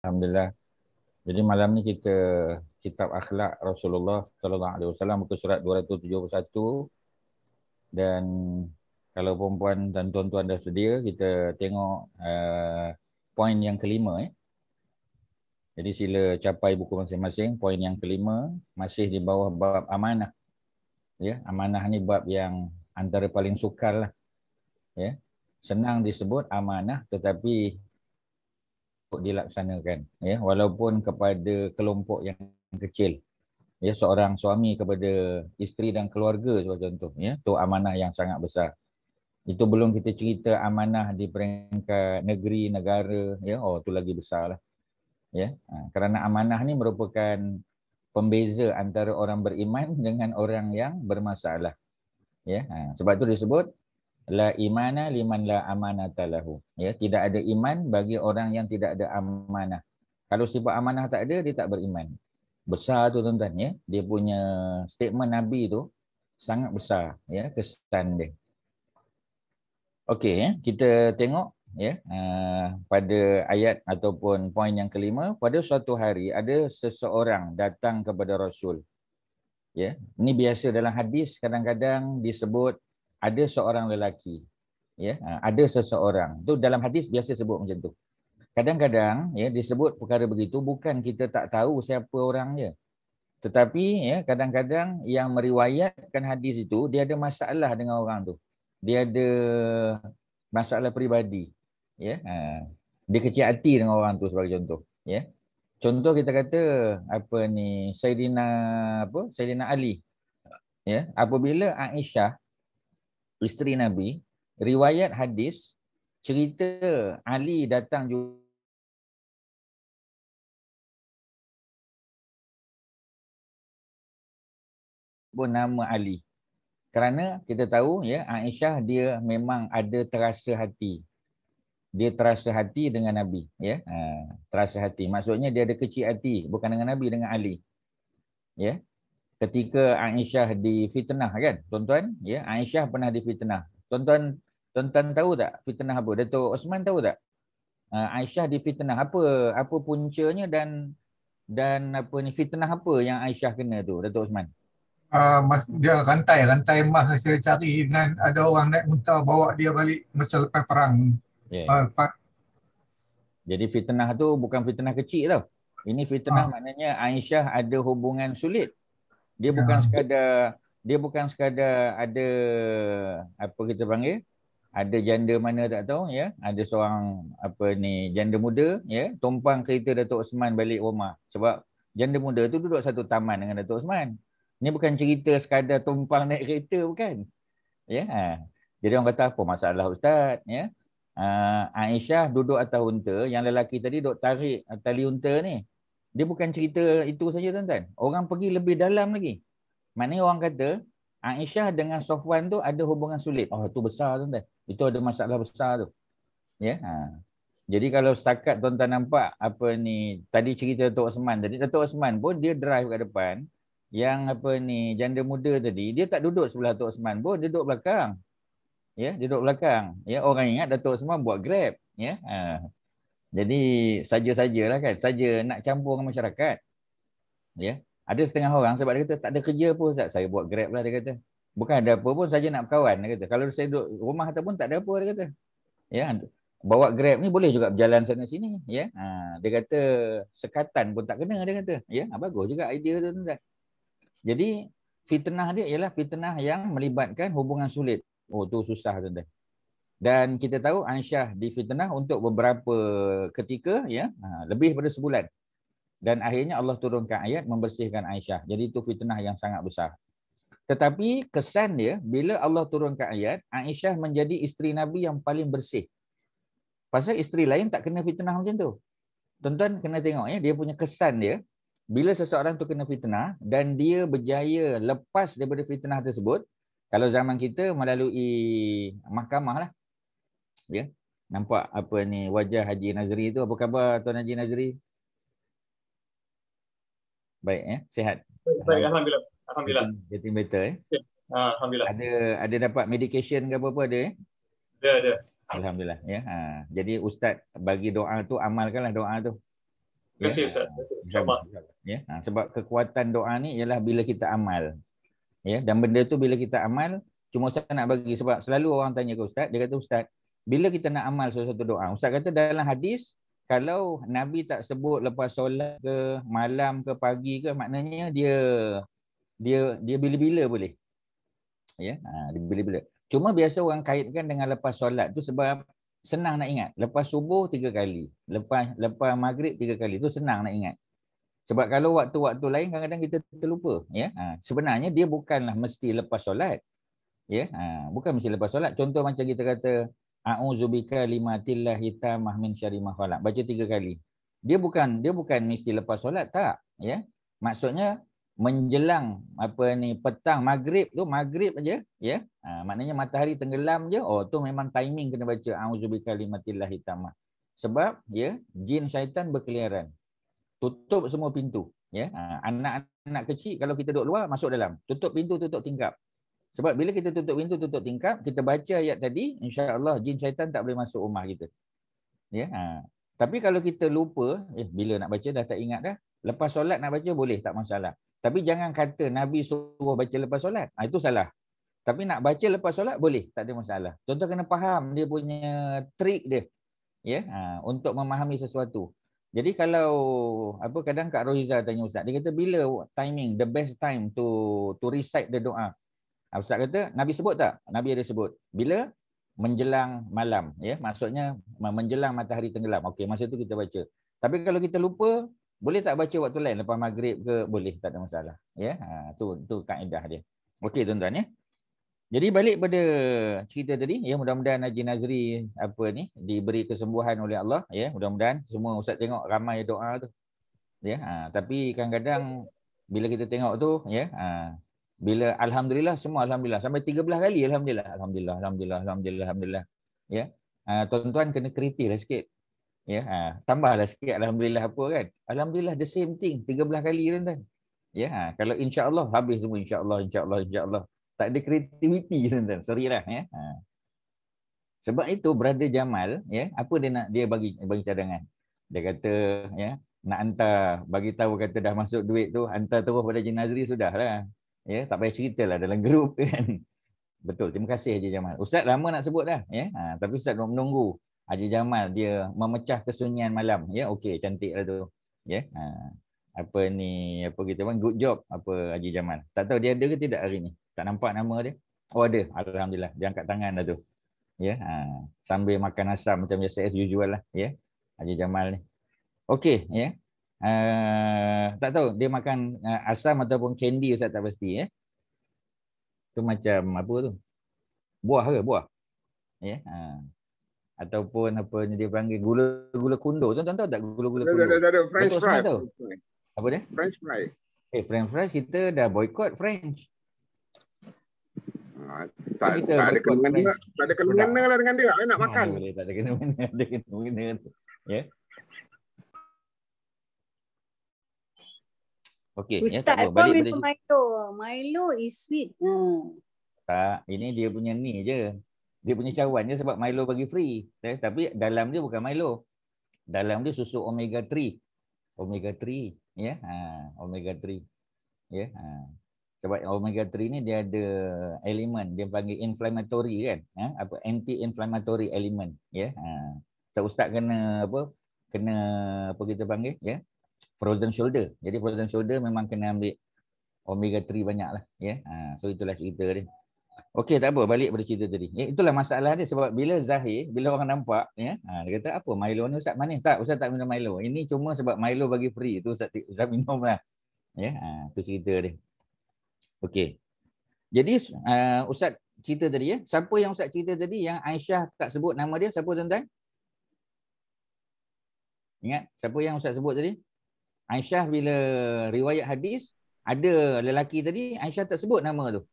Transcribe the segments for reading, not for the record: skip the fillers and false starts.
Alhamdulillah. Jadi malam ni kita kitab akhlak Rasulullah sallallahu alaihi wasallam muka surat 271 dan kalau perempuan dan tuan-tuan dah sedia kita tengok poin yang kelima. Jadi sila capai buku masing-masing. Poin yang kelima masih di bawah bab amanah. Ya, amanah ni bab yang antara paling sukar lah. Ya. Senang disebut amanah tetapi dilaksanakan, ya, walaupun kepada kelompok yang kecil, ya, seorang suami kepada isteri dan keluarga sebagai contoh, ya, tu amanah yang sangat besar. Itu belum kita cerita amanah di peringkat negeri, negara, ya, tu lagi besar lah, ya. Kerana amanah ni merupakan pembeza antara orang beriman dengan orang yang bermasalah, ya. Sebab tu disebut la imana liman la amanata lahu, ya, tidak ada iman bagi orang yang tidak ada amanah. Kalau sifat amanah tak ada, dia tak beriman. Besar tu tuan-tuan, ya. Dia punya statement Nabi tu sangat besar, ya, kesan dia. Okey, ya, kita tengok, ya, pada ayat ataupun poin yang kelima. Pada suatu hari ada seseorang datang kepada Rasul. Ya, ini biasa dalam hadis kadang-kadang disebut ada seorang lelaki. Ya, ada seseorang. Tu dalam hadis biasa sebut macam tu. Kadang-kadang, ya, disebut perkara begitu bukan kita tak tahu siapa orangnya. Tetapi, ya, kadang-kadang yang meriwayatkan hadis itu dia ada masalah dengan orang tu. Dia ada masalah peribadi. Ya, dia kecil hati dengan orang tu sebagai contoh. Ya. Contoh kita kata apa ni Saidina Ali. Ya, apabila Aisyah isteri Nabi riwayat hadis cerita Ali datang juga nama Ali. Kerana kita tahu, ya, Aisyah dia memang ada terasa hati. Dia terasa hati dengan Nabi, ya. Terasa hati. Maksudnya dia ada kecil hati bukan dengan Nabi, dengan Ali. Ya. Ketika Aisyah difitnah, kan, tuan-tuan, ya, Aisyah pernah difitnah. Tuan-tuan tahu tak fitnah apa? Datuk Osman tahu tak? Aisyah difitnah apa puncanya dan apa ni fitnah apa yang Aisyah kena tu, Datuk Osman? Dia rantai emas saya cari dengan ada orang naik unta bawa dia balik masa lepas perang. Yeah. Uh, Pak, Jadi fitnah tu bukan fitnah kecil tau. Ini fitnah uh, maknanya Aisyah ada hubungan sulit. Dia bukan ya, sekadar ada apa kita panggil, ada janda mana tak tahu, ya, ada seorang apa ni janda muda, ya, tumpang kereta Datuk Osman balik rumah sebab janda muda tu duduk satu taman dengan Datuk Osman. Ini bukan cerita sekadar tumpang naik kereta, bukan, ya. Jadi orang kata apa masalah ustaz, ya. Aisyah duduk atas unta, yang lelaki tadi duduk tarik tali unta ni. Dia bukan cerita itu saja tuan-tuan. Orang pergi lebih dalam lagi. Maknanya orang kata Aisyah dengan Sofwan tu ada hubungan sulit. Oh, itu besar tuan-tuan. Itu ada masalah besar tu. Ya. Jadi kalau setakat tuan-tuan nampak apa ni tadi cerita Datuk Osman tadi, Datuk Osman pun dia drive kat depan. Yang apa ni janda muda tadi, dia tak duduk sebelah Datuk Osman pun, dia duduk belakang. Ya, dia duduk belakang. Ya, orang ingat Datuk Osman buat Grab, ya. Jadi saja-sajalah, kan, saja nak campur dengan masyarakat. Ya. Ada setengah orang sebab dia kata tak ada kerja pun Ustaz, saya buat Grab lah, dia kata. Bukan ada apa pun, saja nak berkawan, dia kata. Kalau saya duduk rumah ataupun tak ada apa, dia kata. Ya, bawa Grab ni boleh juga berjalan sana sini, ya. Dia kata sekatan pun tak kena, dia kata. Ya, bagus juga idea tu tuan. Jadi fitnah dia ialah fitnah yang melibatkan hubungan sulit. Oh, tu susah tuan. Dan kita tahu Aisyah difitnah untuk beberapa ketika, ya, lebih daripada sebulan. Dan akhirnya Allah turunkan ayat membersihkan Aisyah. Jadi itu fitnah yang sangat besar. Tetapi kesan dia bila Allah turunkan ayat, Aisyah menjadi isteri Nabi yang paling bersih. Pasal isteri lain tak kena fitnah macam tu. Tuan-tuan kena tengok, ya, dia punya kesan dia bila seseorang tu kena fitnah dan dia berjaya lepas daripada fitnah tersebut. Kalau zaman kita melalui mahkamah lah, ya. Nampak apa ni wajah Haji Nazri tu, apa khabar Tuan Haji Nazri? Baik, ya, sihat. Baik, Alhamdulillah. Alhamdulillah. Getting better, eh. Okay. Alhamdulillah. Ada dapat medication ke apa-apa ada, eh? Ada. Alhamdulillah, ya. Jadi ustaz bagi doa tu, amalkanlah doa tu. Terima kasih Ustaz. InsyaAllah. Ya, sebab kekuatan doa ni ialah bila kita amal. Ya, dan benda tu bila kita amal, cuma Ustaz nak bagi, sebab selalu orang tanya ke Ustaz, dia kata, Ustaz, bila kita nak amal sesuatu doa, Ustaz kata dalam hadis, kalau Nabi tak sebut lepas solat ke, malam ke, pagi ke, maknanya dia bila-bila boleh. Ya, dia bila-bila. Cuma biasa orang kaitkan dengan lepas solat tu sebab senang nak ingat. Lepas subuh 3 kali, lepas maghrib 3 kali, tu senang nak ingat. Sebab kalau waktu-waktu lain kadang-kadang kita terlupa, ya. Sebenarnya dia bukanlah mesti lepas solat. Ya, bukan mesti lepas solat. Contoh macam kita kata a'udzubika limatillah hitamah min syarri ma khalaq. Baca 3 kali. Dia bukan mesti lepas solat, tak, ya. Maksudnya menjelang petang maghrib tu, maghrib aja, ya. Maknanya matahari tenggelam je, tu memang timing kena baca a'udzubika limatillah hitamah. Sebab ya, jin syaitan berkeliaran. Tutup semua pintu, ya. Anak-anak kecil kalau kita duduk luar, masuk dalam. Tutup pintu, tutup tingkap. Sebab bila kita tutup pintu, tutup tingkap, kita baca ayat tadi, insya-Allah jin syaitan tak boleh masuk rumah kita. Ya. Tapi kalau kita lupa, bila nak baca dah tak ingat dah. Lepas solat nak baca boleh, tak masalah. Tapi jangan kata Nabi suruh baca lepas solat. Itu salah. Tapi nak baca lepas solat boleh, tak ada masalah. Contoh kena faham dia punya trik dia. Ya, untuk memahami sesuatu. Jadi kalau kadang Kak Rohiza tanya Ustaz, dia kata bila timing, the best time to recite the doa. Ustaz kata Nabi sebut tak? Nabi ada sebut. Bila menjelang malam, ya, maksudnya menjelang matahari tenggelam. Okey, masa tu kita baca. Tapi kalau kita lupa, boleh tak baca waktu lain lepas maghrib ke? Boleh, tak ada masalah. Ya, tu kaedah dia. Okey tuan-tuan, ya. Jadi balik pada cerita tadi, ya, mudah-mudahan Haji Nazri diberi kesembuhan oleh Allah, ya. Mudah-mudahan semua Ustaz tengok ramai doa tu. Ya, tapi kadang-kadang bila kita tengok tu, ya, bila alhamdulillah semua alhamdulillah sampai 13 kali alhamdulillah. Ya. Tuan-tuan kena kritiklah sikit. Ya, tambahlah sikit alhamdulillah apa kan? Alhamdulillah the same thing 13 kali tuan-tuan. Ya, kalau insya-Allah habis semua insya-Allah. Tak ada kreativiti tuan-tuan. Sorry lah, ya. Sebab itu Brother Jamal, ya, apa dia bagi cadangan. Dia kata, ya, nak hantar, bagi tahu kata dah masuk duit tu, hantar terus pada Haji Nazri sudahlah. Ya, tak payah ceritalah dalam grup kan. Betul, terima kasih Haji Jamal. Ustaz lama nak sebut dah, ya. Tapi Ustaz menunggu Haji Jamal dia memecah kesunyian malam, ya. Okey, cantiklah tu. Ya. Kita good job Haji Jamal. Tak tahu dia ada ke tidak hari ni. Tak nampak nama dia. Oh ada, alhamdulillah. Dia angkat tangan dah tu. Ya, sambil makan asam macam biasa as usual lah, ya. Haji Jamal ni. Okey, ya. Tak tahu dia makan asam ataupun candy, Ustaz tak pasti, ya. Tu macam apa tu? Buah ke? Buah. Ya. Ataupun dia panggil gula kundur. Tuan-tuan tahu tak gula-gula kundur? Ada French fry. Apa dia? French fry. French fry kita dah boycott French. Tak ada kena-mengena lah dengan dia. Nak makan. Tak ada kena-mengena. Ya. Okey, Ustaz, ya, tak apa. balik Balik Milo. Milo is sweet. Tak, ini dia punya ni je. Dia punya cawan je sebab Milo bagi free. Tapi dalam dia bukan Milo. Dalam dia susu omega 3. Omega 3, ya. Omega 3. Ya. Sebab omega 3 ni dia ada elemen, dia panggil inflammatory kan. Anti-inflammatory element, ya. So Ustaz kena kita panggil, ya. Frozen shoulder. Jadi frozen shoulder memang kena ambil omega 3 banyak lah, ya. So itulah cerita dia. Okey, tak apa, balik pada cerita tadi. Ya, itulah masalah dia sebab bila zahir, bila orang nampak, ya, dia kata apa Milo ni Ustaz manis tak? Ustaz tak minum Milo. Ini cuma sebab Milo bagi free tu Ustaz minum lah. Ya, tu cerita dia. Okey. Jadi Ustaz cerita tadi, ya. Siapa yang Ustaz cerita tadi yang Aisyah tak sebut nama dia? Siapa tuan-tuan? Ingat siapa yang Ustaz sebut tadi? Aisyah bila riwayat hadis ada lelaki tadi, Aisyah tak sebut nama tu.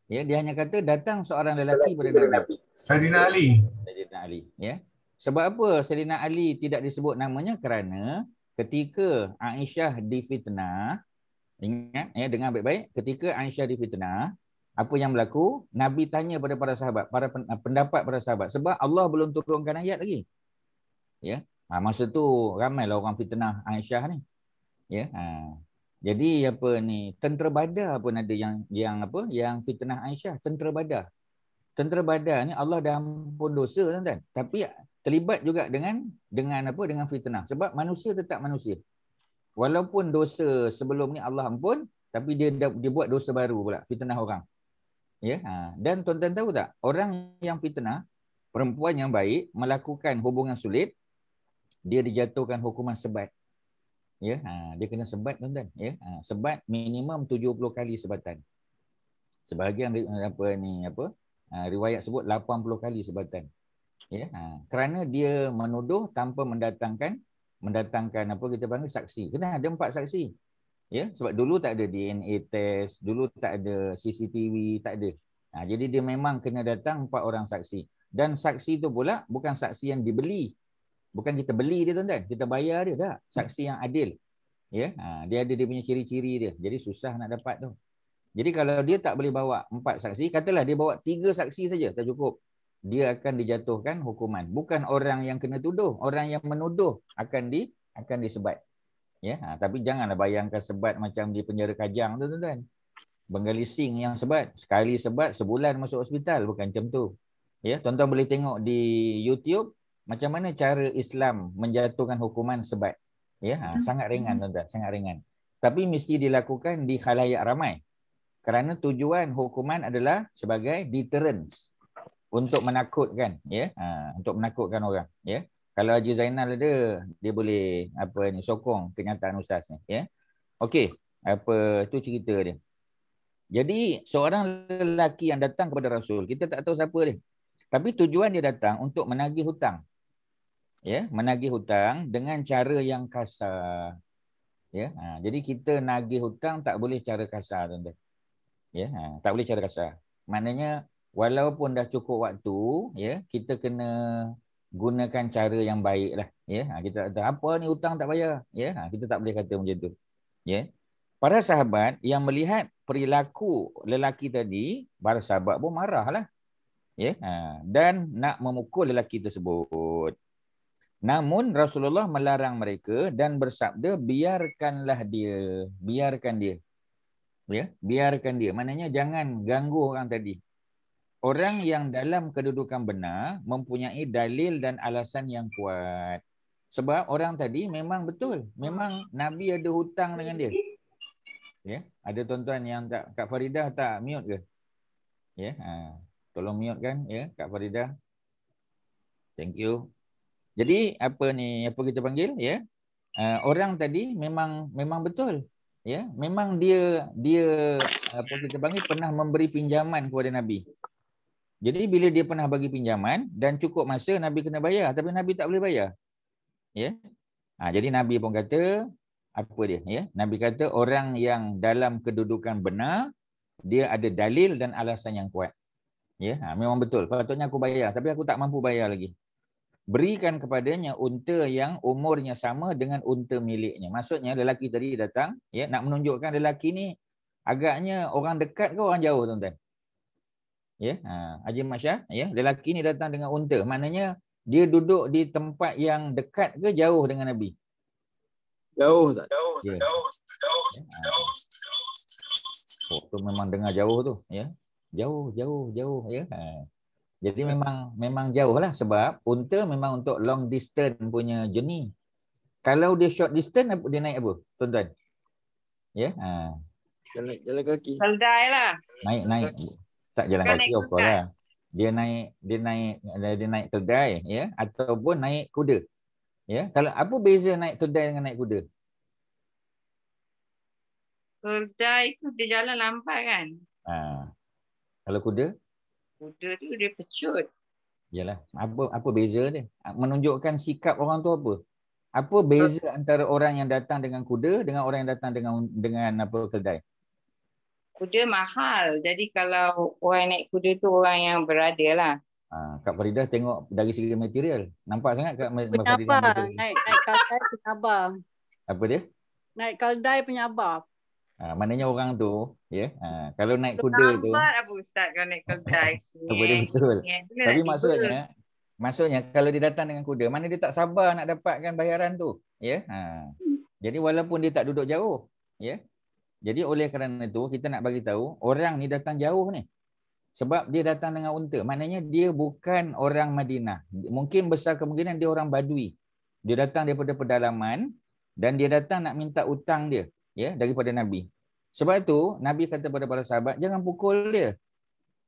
Ya, dia hanya kata datang seorang lelaki pada Nabi. Saidina Ali. Saidina Ali, ya. Sebab apa Saidina Ali tidak disebut namanya? Kerana ketika Aisyah difitnah, ingat ya dengan baik-baik, ketika Aisyah difitnah, apa yang berlaku? Nabi tanya pada para sahabat, pendapat para sahabat sebab Allah belum turunkan ayat lagi. Ya. Masa tu ramailah orang fitnah Aisyah ni. Ya. Jadi apa ni, tentera Badar pun ada yang apa, yang fitnah Aisyah, tentera Badar. Tentera Badar ni Allah dah ampun dosa, tuan-tuan. Tapi terlibat juga dengan apa, dengan fitnah. Sebab manusia tetap manusia. Walaupun dosa sebelum ni Allah ampun, tapi dia buat dosa baru pula, fitnah orang. Ya. Dan tuan-tuan tahu tak, orang yang fitnah, perempuan yang baik melakukan hubungan sulit, dia dijatuhkan hukuman sebat. Ya, dia kena sebat, tuan-tuan. Ya, sebat minimum 70 kali sebatan. Sebahagian riwayat sebut 80 kali sebatan. Ya, kerana dia menuduh tanpa mendatangkan apa kita panggil saksi. Kena ada 4 saksi. Ya, sebab dulu tak ada DNA test, dulu tak ada CCTV, tak ada. Jadi dia memang kena datang 4 orang saksi. Dan saksi tu pula bukan saksi yang dibeli. Bukan kita beli dia, tuan-tuan. Kita bayar dia tak. Saksi yang adil. Ya, dia ada dia punya ciri-ciri dia. Jadi susah nak dapat tu. Jadi kalau dia tak boleh bawa 4 saksi, katalah dia bawa 3 saksi saja, tak cukup. Dia akan dijatuhkan hukuman. Bukan orang yang kena tuduh, orang yang menuduh akan disebat. Ya, tapi janganlah bayangkan sebat macam di penjara Kajang tu, tuan-tuan. Bengali-Sing yang sebat, sekali sebat sebulan masuk hospital, bukan macam tu. Ya, tuan-tuan boleh tengok di YouTube macam mana cara Islam menjatuhkan hukuman sebat. Ya, sangat ringan, tuan-tuan, sangat ringan. Tapi mesti dilakukan di khalayak ramai. Kerana tujuan hukuman adalah sebagai deterrence, untuk menakutkan, ya, untuk menakutkan orang, ya. Kalau Haji Zainal ada, dia boleh sokong kenyataan ustaz ni, ya. Okey, tu cerita dia. Jadi seorang lelaki yang datang kepada Rasul, kita tak tahu siapa dia. Tapi tujuan dia datang untuk menagih hutang. Ya, menagih hutang dengan cara yang kasar. Ya, jadi kita nagih hutang tak boleh cara kasar, tuan-tuan. Ya, tak boleh cara kasar. Maknanya walaupun dah cukup waktu, ya, kita kena gunakan cara yang baiklah. Ya, kita kata apa ni hutang tak bayar. Ya, kita tak boleh kata macam tu. Ya. Para sahabat yang melihat perilaku lelaki tadi, para sahabat pun marahlah. Ya, dan nak memukul lelaki tersebut. Namun Rasulullah melarang mereka dan bersabda, biarkanlah dia, biarkan dia. Ya, biarkan dia. Maknanya jangan ganggu orang tadi. Orang yang dalam kedudukan benar mempunyai dalil dan alasan yang kuat. Sebab orang tadi memang betul, memang Nabi ada hutang dengan dia. Ya, ada tuan-tuan yang tak, Kak Faridah tak mute ke? Ya, tolong mute kan, ya, Kak Faridah. Thank you. Jadi apa kita panggil, ya? Orang tadi memang betul. Ya, memang dia apa kita panggil pernah memberi pinjaman kepada Nabi. Jadi bila dia pernah bagi pinjaman dan cukup masa Nabi kena bayar, tapi Nabi tak boleh bayar. Ya. Jadi Nabi pun kata apa dia, ya? Nabi kata orang yang dalam kedudukan benar, dia ada dalil dan alasan yang kuat. Ya, memang betul. Patutnya aku bayar, tapi aku tak mampu bayar lagi. Berikan kepadanya unta yang umurnya sama dengan unta miliknya. Maksudnya lelaki tadi datang, ya, nak menunjukkan lelaki ni agaknya orang dekat ke orang jauh, tuan-tuan. Ya, Haji Masyah, ya, lelaki ni datang dengan unta. Maknanya dia duduk di tempat yang dekat ke jauh dengan Nabi? Jauh, Ustaz. Ya. Tu memang dengar jauh tu, ya. Jauh, ya. Jadi memang jauh lah, sebab unta memang untuk long distance punya journey. Kalau dia short distance, dia naik apa, tuan-tuan? Ya. Jalan kaki. Keldai lah. Naik. Tak jalan kaki, of course lah. Dia naik keldai, ya, ataupun naik kuda. Ya, kalau apa beza naik keldai dengan naik kuda? Keldai tu dia jalan lambat kan. Kalau kuda? Kuda tu dia pecut. Yalah, apa beza dia? Menunjukkan sikap orang tu apa? Apa beza antara orang yang datang dengan kuda dengan orang yang datang dengan apa keldai? Kuda mahal. Jadi kalau orang naik kuda tu orang yang berada lah. Kak Faridah tengok dari segi material. Nampak sangat Kak Faridah Penyabar. material. Naik keldai penyabar. Apa dia? Naik keldai penyabar. Maknanya orang tu, ya, kalau naik kuda tu. Lambat apa Ustaz kalau naik keldai. Apa dia betul. Tapi maksudnya Maksudnya kalau dia datang dengan kuda, mana dia tak sabar nak dapatkan bayaran tu. Ya. Jadi walaupun dia tak duduk jauh, ya. Jadi oleh kerana itu kita nak bagi tahu orang ni datang jauh ni. Sebab dia datang dengan unta. Maknanya dia bukan orang Madinah. Mungkin besar kemungkinan dia orang Badui. Dia datang daripada pedalaman dan dia datang nak minta utang dia, ya, daripada Nabi. Sebab itu Nabi kata kepada para sahabat, jangan pukul dia.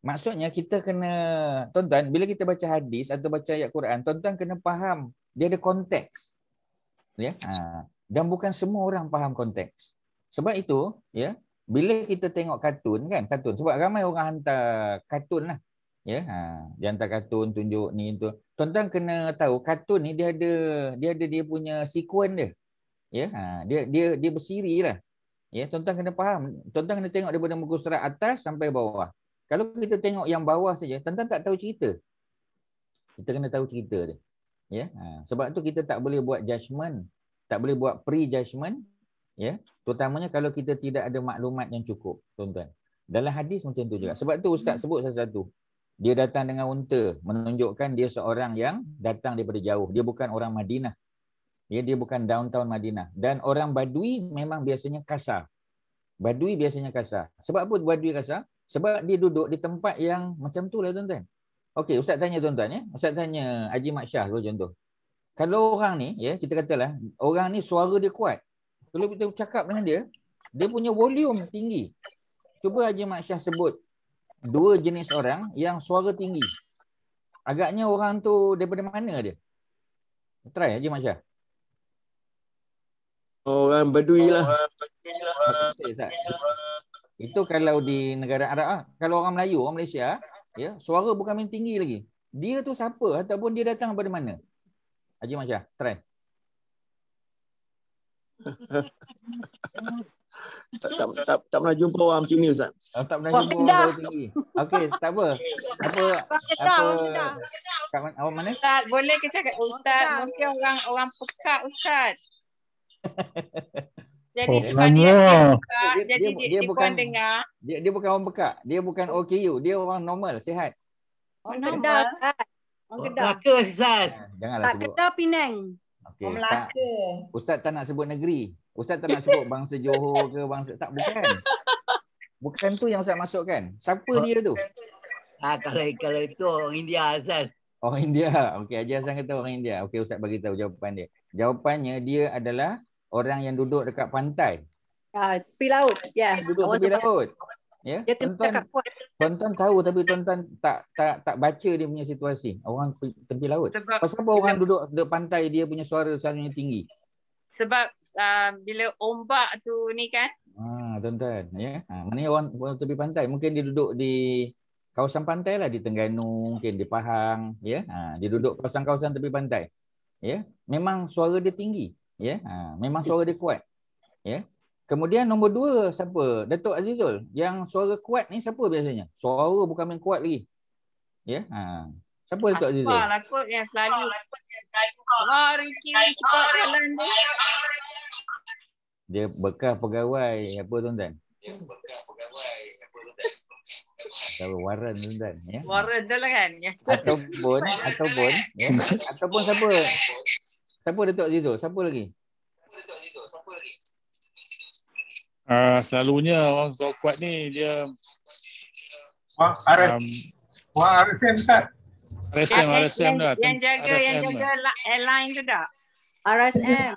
Maksudnya kita kena, tuan-tuan, bila kita baca hadis atau baca ayat Quran, tuan-tuan kena faham dia ada konteks. Ya. Dan bukan semua orang faham konteks. Sebab itu, ya, bila kita tengok kartun kan, kartun, sebab ramai orang hantar kartun lah. Ya, dia hantar kartun tunjuk ni tu. Tuan-tuan kena tahu kartun ni dia ada dia punya sekuen dia. Ya, dia bersiri lah. Ya, tuan-tuan kena faham. Tuan-tuan kena tengok daripada muka surat atas sampai bawah. Kalau kita tengok yang bawah saja, tuan-tuan tak tahu cerita. Kita kena tahu cerita dia. Ya, sebab tu kita tak boleh buat judgement, tak boleh buat pre-judgement, ya. Terutamanya kalau kita tidak ada maklumat yang cukup, tuan-tuan. Dalam hadis macam tu juga. Sebab tu ustaz sebut satu-satu. Dia datang dengan unta, menunjukkan dia seorang yang datang daripada jauh. Dia bukan orang Madinah. Ya, dia bukan downtown Madinah. Dan orang Badui memang biasanya kasar. Badui biasanya kasar. Sebab apa Badui kasar? Sebab dia duduk di tempat yang macam tu lah, tuan-tuan. Okey, ustaz tanya tuan-tuan, ya. Ustaz tanya Haji Mat Syah contoh. Kalau orang ni, ya, kita katalah orang ni suara dia kuat. Kalau kita cakap dengan dia, dia punya volume tinggi. Cuba Haji Mat Syah sebut 2 jenis orang yang suara tinggi. Agaknya orang tu daripada mana dia? Try Haji Mat Syah. Orang Badui lah. Itu kalau di negara Arab. Kalau orang Melayu, orang Malaysia, ya, suara bukan main tinggi lagi. Dia tu siapa ataupun dia datang daripada mana? Haji Mat Syah, try. Tak pernah jumpa orang macam ni, Ustaz. Tak pernah jumpa orang tinggi. Okey, tak apa. Apa kat awak mana? Ustaz, boleh ke cakap Ustaz? Mungkin orang Pekat, Ustaz. Jadi sebab dia Pekat, jadi dia bukan dengar. Dia bukan orang Pekat. Dia bukan OKU. Dia orang normal, sihat. Orang Kedah. Orang Kedah. Melaka, Ustaz. Janganlah Tak sebut. Kedah, Penang. Okey. Orang Melaka. Ustaz tak nak sebut negeri. Ustaz tak nak sebut bangsa Johor ke bangsa. Tak, bukan. Bukan tu yang Ustaz masukkan. Siapa dia tu? Kalau itu orang India, Ustaz. Orang India. Okey, Haji Hassan kata orang India. Okey, Ustaz bagi tahu jawapan dia. Jawapannya dia adalah orang yang duduk dekat pantai. Tepi laut. Ya. Duduk tepi laut. Ya. Dia kena cakap kuat. Tuan-tuan tahu tapi tuan-tuan tak baca dia punya situasi. Orang tepi laut. Sebab Pasal apa orang duduk pantai dia punya suara selalunya tinggi? Sebab bila ombak tu ni kan. Tuan-tuan, ya. Maknanya orang tepi pantai mungkin dia duduk di kawasan pantai lah, di Terengganu, mungkin di Pahang, ya. Dia duduk kawasan-kawasan tepi pantai. Ya. Memang suara dia tinggi, ya. Memang suara dia kuat. Ya. Kemudian nombor 2 siapa? Datuk Azizul. Yang suara kuat ni siapa biasanya? Suara bukan main kuat lagi. Ya. Siapa Datuk Azizul? Asfar lah kot yang selalu. Ricky cepat jalan dia. Dia bekas pegawai apa tuan-tuan? Kalau waran tuan-tuan, ya. Waran tu lah kan. Ataupun ya. Ataupun siapa? Siapa Datuk Azizul? Siapa lagi? Selalunya orang suara kuat ni dia Wang RSM, Ustaz. RSM dah. Yang jaga airline tu tak? RSM.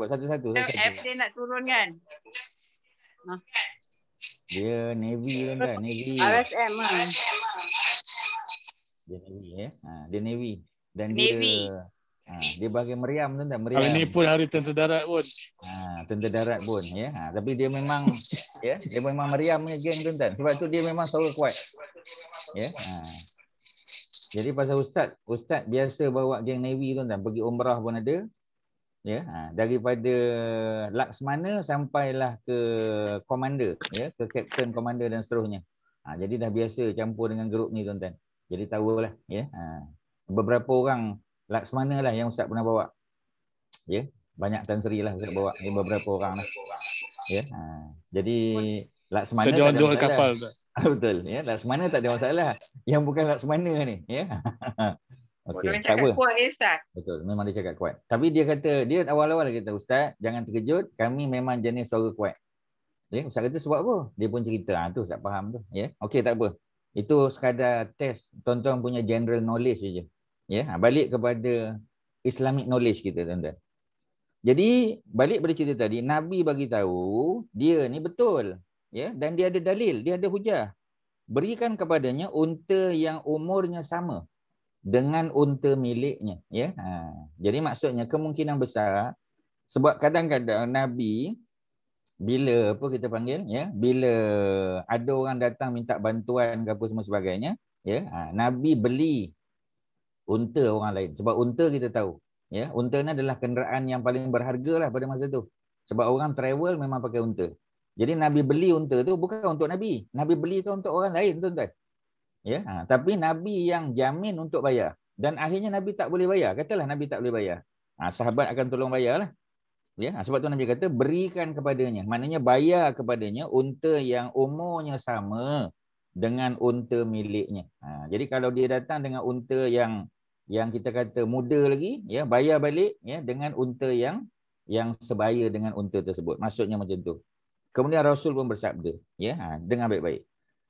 Satu-satu. F dia nak turun kan? Dia Navy tuan-tuan, Navy. RSM Dia Navy, ya. Dia Navy. Dan Navy. dia bagi meriam tuan-tuan, meriam. Hari ni pun hari tentera darat pun. Tentera darat pun, ya. Tapi dia memang ya, dia memang meriam punya geng tuan-tuan. Sebab tu dia memang suara kuat. Ya. Jadi pasal ustaz biasa bawa geng Navy tuan-tuan, pergi umrah pun ada. Ya, daripada Laksmana sampailah ke komander, ya, ke kapten, komander dan seterusnya. Jadi dah biasa campur dengan grup ni tuan-tuan. Jadi tahulah, ya. Beberapa orang Laksmana lah yang ustaz pernah bawa. Ya, banyak Tan Sri lah ustaz bawa. Ni beberapa orang lah. Ya. Jadi Laksmana Sedia duduk kapal tu. Betul, ya. Laksmana tak ada masalah. Yang bukan laksamana ni. Ya. Okey, Orang tak cakap apa. kuat Ustaz. Betul, memang dia cakap kuat. Tapi dia kata, dia awal-awal kata, Ustaz, jangan terkejut, kami memang jenis suara kuat. Ya, Ustaz kata sebab apa? Dia pun cerita, tu Ustaz faham tu. Ya, okey, tak apa. Itu sekadar test tuan-tuan punya general knowledge saja. Ya, balik kepada Islamic knowledge kita, tuan-tuan. Jadi, balik pada cerita tadi, Nabi bagi tahu dia ni betul. Ya, dan dia ada dalil, dia ada hujah. Berikan kepadanya unta yang umurnya sama dengan unta miliknya, ya. Jadi maksudnya kemungkinan besar sebab kadang-kadang Nabi bila apa kita panggil, ya, bila ada orang datang minta bantuan ke apa semua sebagainya, ya, Nabi beli unta orang lain sebab unta kita tahu, ya, unta ni adalah kenderaan yang paling berharga lah pada masa tu. Sebab orang travel memang pakai unta. Jadi Nabi beli unta tu bukan untuk Nabi. Nabi belikan untuk orang lain, tuan-tuan. Ya, tapi Nabi yang jamin untuk bayar. Dan akhirnya Nabi tak boleh bayar. Katalah Nabi tak boleh bayar. Sahabat akan tolong bayarlah. Ya, sebab tu Nabi kata berikan kepadanya. Maknanya bayar kepadanya unta yang umurnya sama dengan unta miliknya. Jadi kalau dia datang dengan unta yang kita kata muda lagi, ya, bayar balik, ya, dengan unta yang sebaya dengan unta tersebut. Maksudnya macam tu. Kemudian Rasul pun bersabda, ya, dengan baik-baik.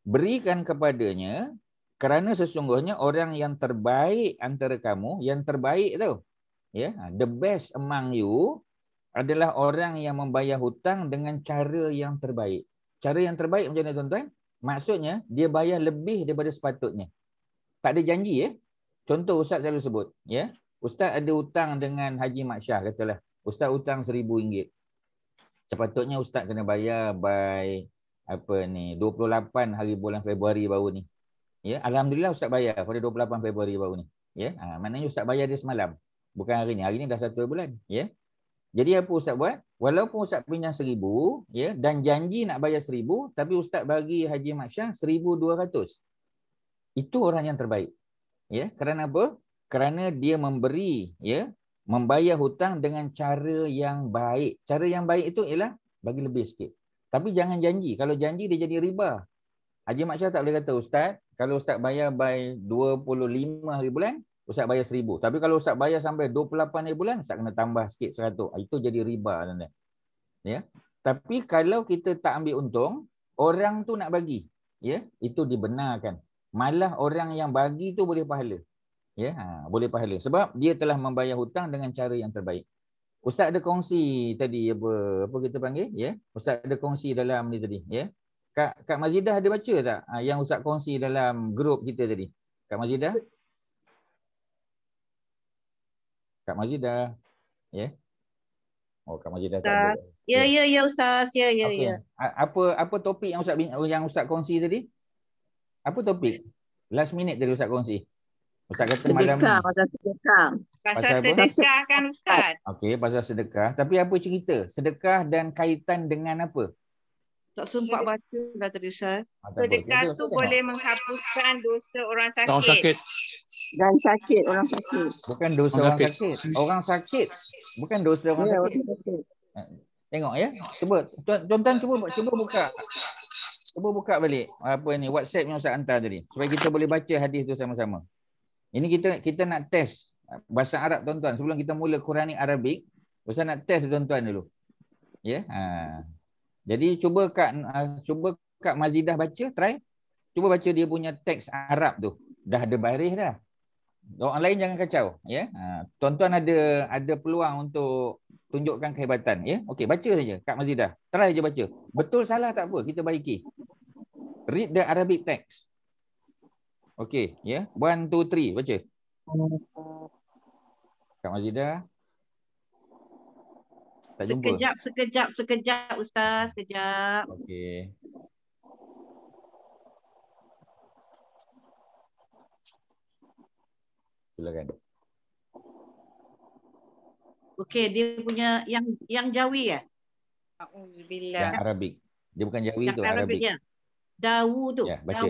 Berikan kepadanya kerana sesungguhnya orang yang terbaik antara kamu, yang terbaik tu, ya, the best among you adalah orang yang membayar hutang dengan cara yang terbaik. Cara yang terbaik macam mana, tuan-tuan? Maksudnya dia bayar lebih daripada sepatutnya. Tak ada janji, ya. Contoh Ustaz selalu sebut, ya. Ustaz ada hutang dengan Haji Mak Syah, katalah. Ustaz hutang RM1,000. Sepatutnya Ustaz kena bayar by 28 hari bulan Februari baru ni. Ya, alhamdulillah Ustaz bayar pada 28 Februari baru ni. Ya, maknanya Ustaz bayar dia semalam, bukan hari ni. Hari ni dah 1 bulan, ya. Jadi apa Ustaz buat? Walaupun Ustaz pinjam 1,000, ya, dan janji nak bayar 1,000, tapi Ustaz bagi Haji Mak Syah 1,200. Itu orang yang terbaik. Ya, kerana apa? Kerana dia memberi, ya, membayar hutang dengan cara yang baik. Cara yang baik itu ialah bagi lebih sikit. Tapi jangan janji. Kalau janji dia jadi riba. Haji Mak Syah tak boleh kata, Ustaz, kalau Ustaz bayar by 25 hari bulan, Ustaz bayar 1,000. Tapi kalau Ustaz bayar sampai 28 hari bulan, Ustaz kena tambah sikit 100. Itu jadi riba, tuan-tuan. Ya. Tapi kalau kita tak ambil untung, orang tu nak bagi, ya, itu dibenarkan. Malah orang yang bagi tu boleh pahala. Ya, boleh pahala sebab dia telah membayar hutang dengan cara yang terbaik. Ustaz ada kongsi tadi apa kita panggil, ya. Ustaz ada kongsi dalam ni tadi, ya. Kak Mazidah ada baca tak yang Ustaz kongsi dalam grup kita tadi? Kak Mazidah? Kak Mazidah, ya. Oh, Kak Mazidah tak ada. Ya Ustaz. Ya. Okay. Apa topik yang Ustaz kongsi tadi? Apa topik? Last minute tadi Ustaz kongsi. Ustaz kata malam ni. Pasal sedekah kan Ustaz? Okey, pasal sedekah. Tapi apa cerita? Sedekah dan kaitan dengan apa? Tak sempat baca dah tadi Ustaz. Sedekah tu boleh menghapuskan dosa orang sakit. Orang sakit. Dan sakit, orang sakit. Bukan dosa orang sakit. Orang sakit. Bukan dosa orang sakit. Tengok, ya. Cuba tuan-tuan cuba buka. Cuba buka balik apa ni WhatsApp yang Ustaz hantar tadi supaya kita boleh baca hadis tu sama-sama. Ini kita nak test bahasa Arab, tuan-tuan. Sebelum kita mula Quranic Arabic, Ustaz nak test tuan-tuan dulu. Ya. Jadi cuba Kak Mazidah baca, try. Cuba baca dia punya teks Arab tu. Dah ada baris dah. Orang lain jangan kacau, ya. Tuan-tuan ada peluang untuk tunjukkan kehebatan, ya. Okey, baca saja Kak Mazidah. Try je baca. Betul salah tak apa, kita baiki. Read the Arabic text. Okey, ya. 1 2 3 baca. Kak Mazidah. Tak jumpa. Sekejap Ustaz, sekejap. Okey. Silakan. Okey, dia punya yang Jawi ya? Auzubillah. Yang Arabik. Dia bukan Jawi Yang tu, Arabik. Arabiknya. Dawu tu. Ya, baca.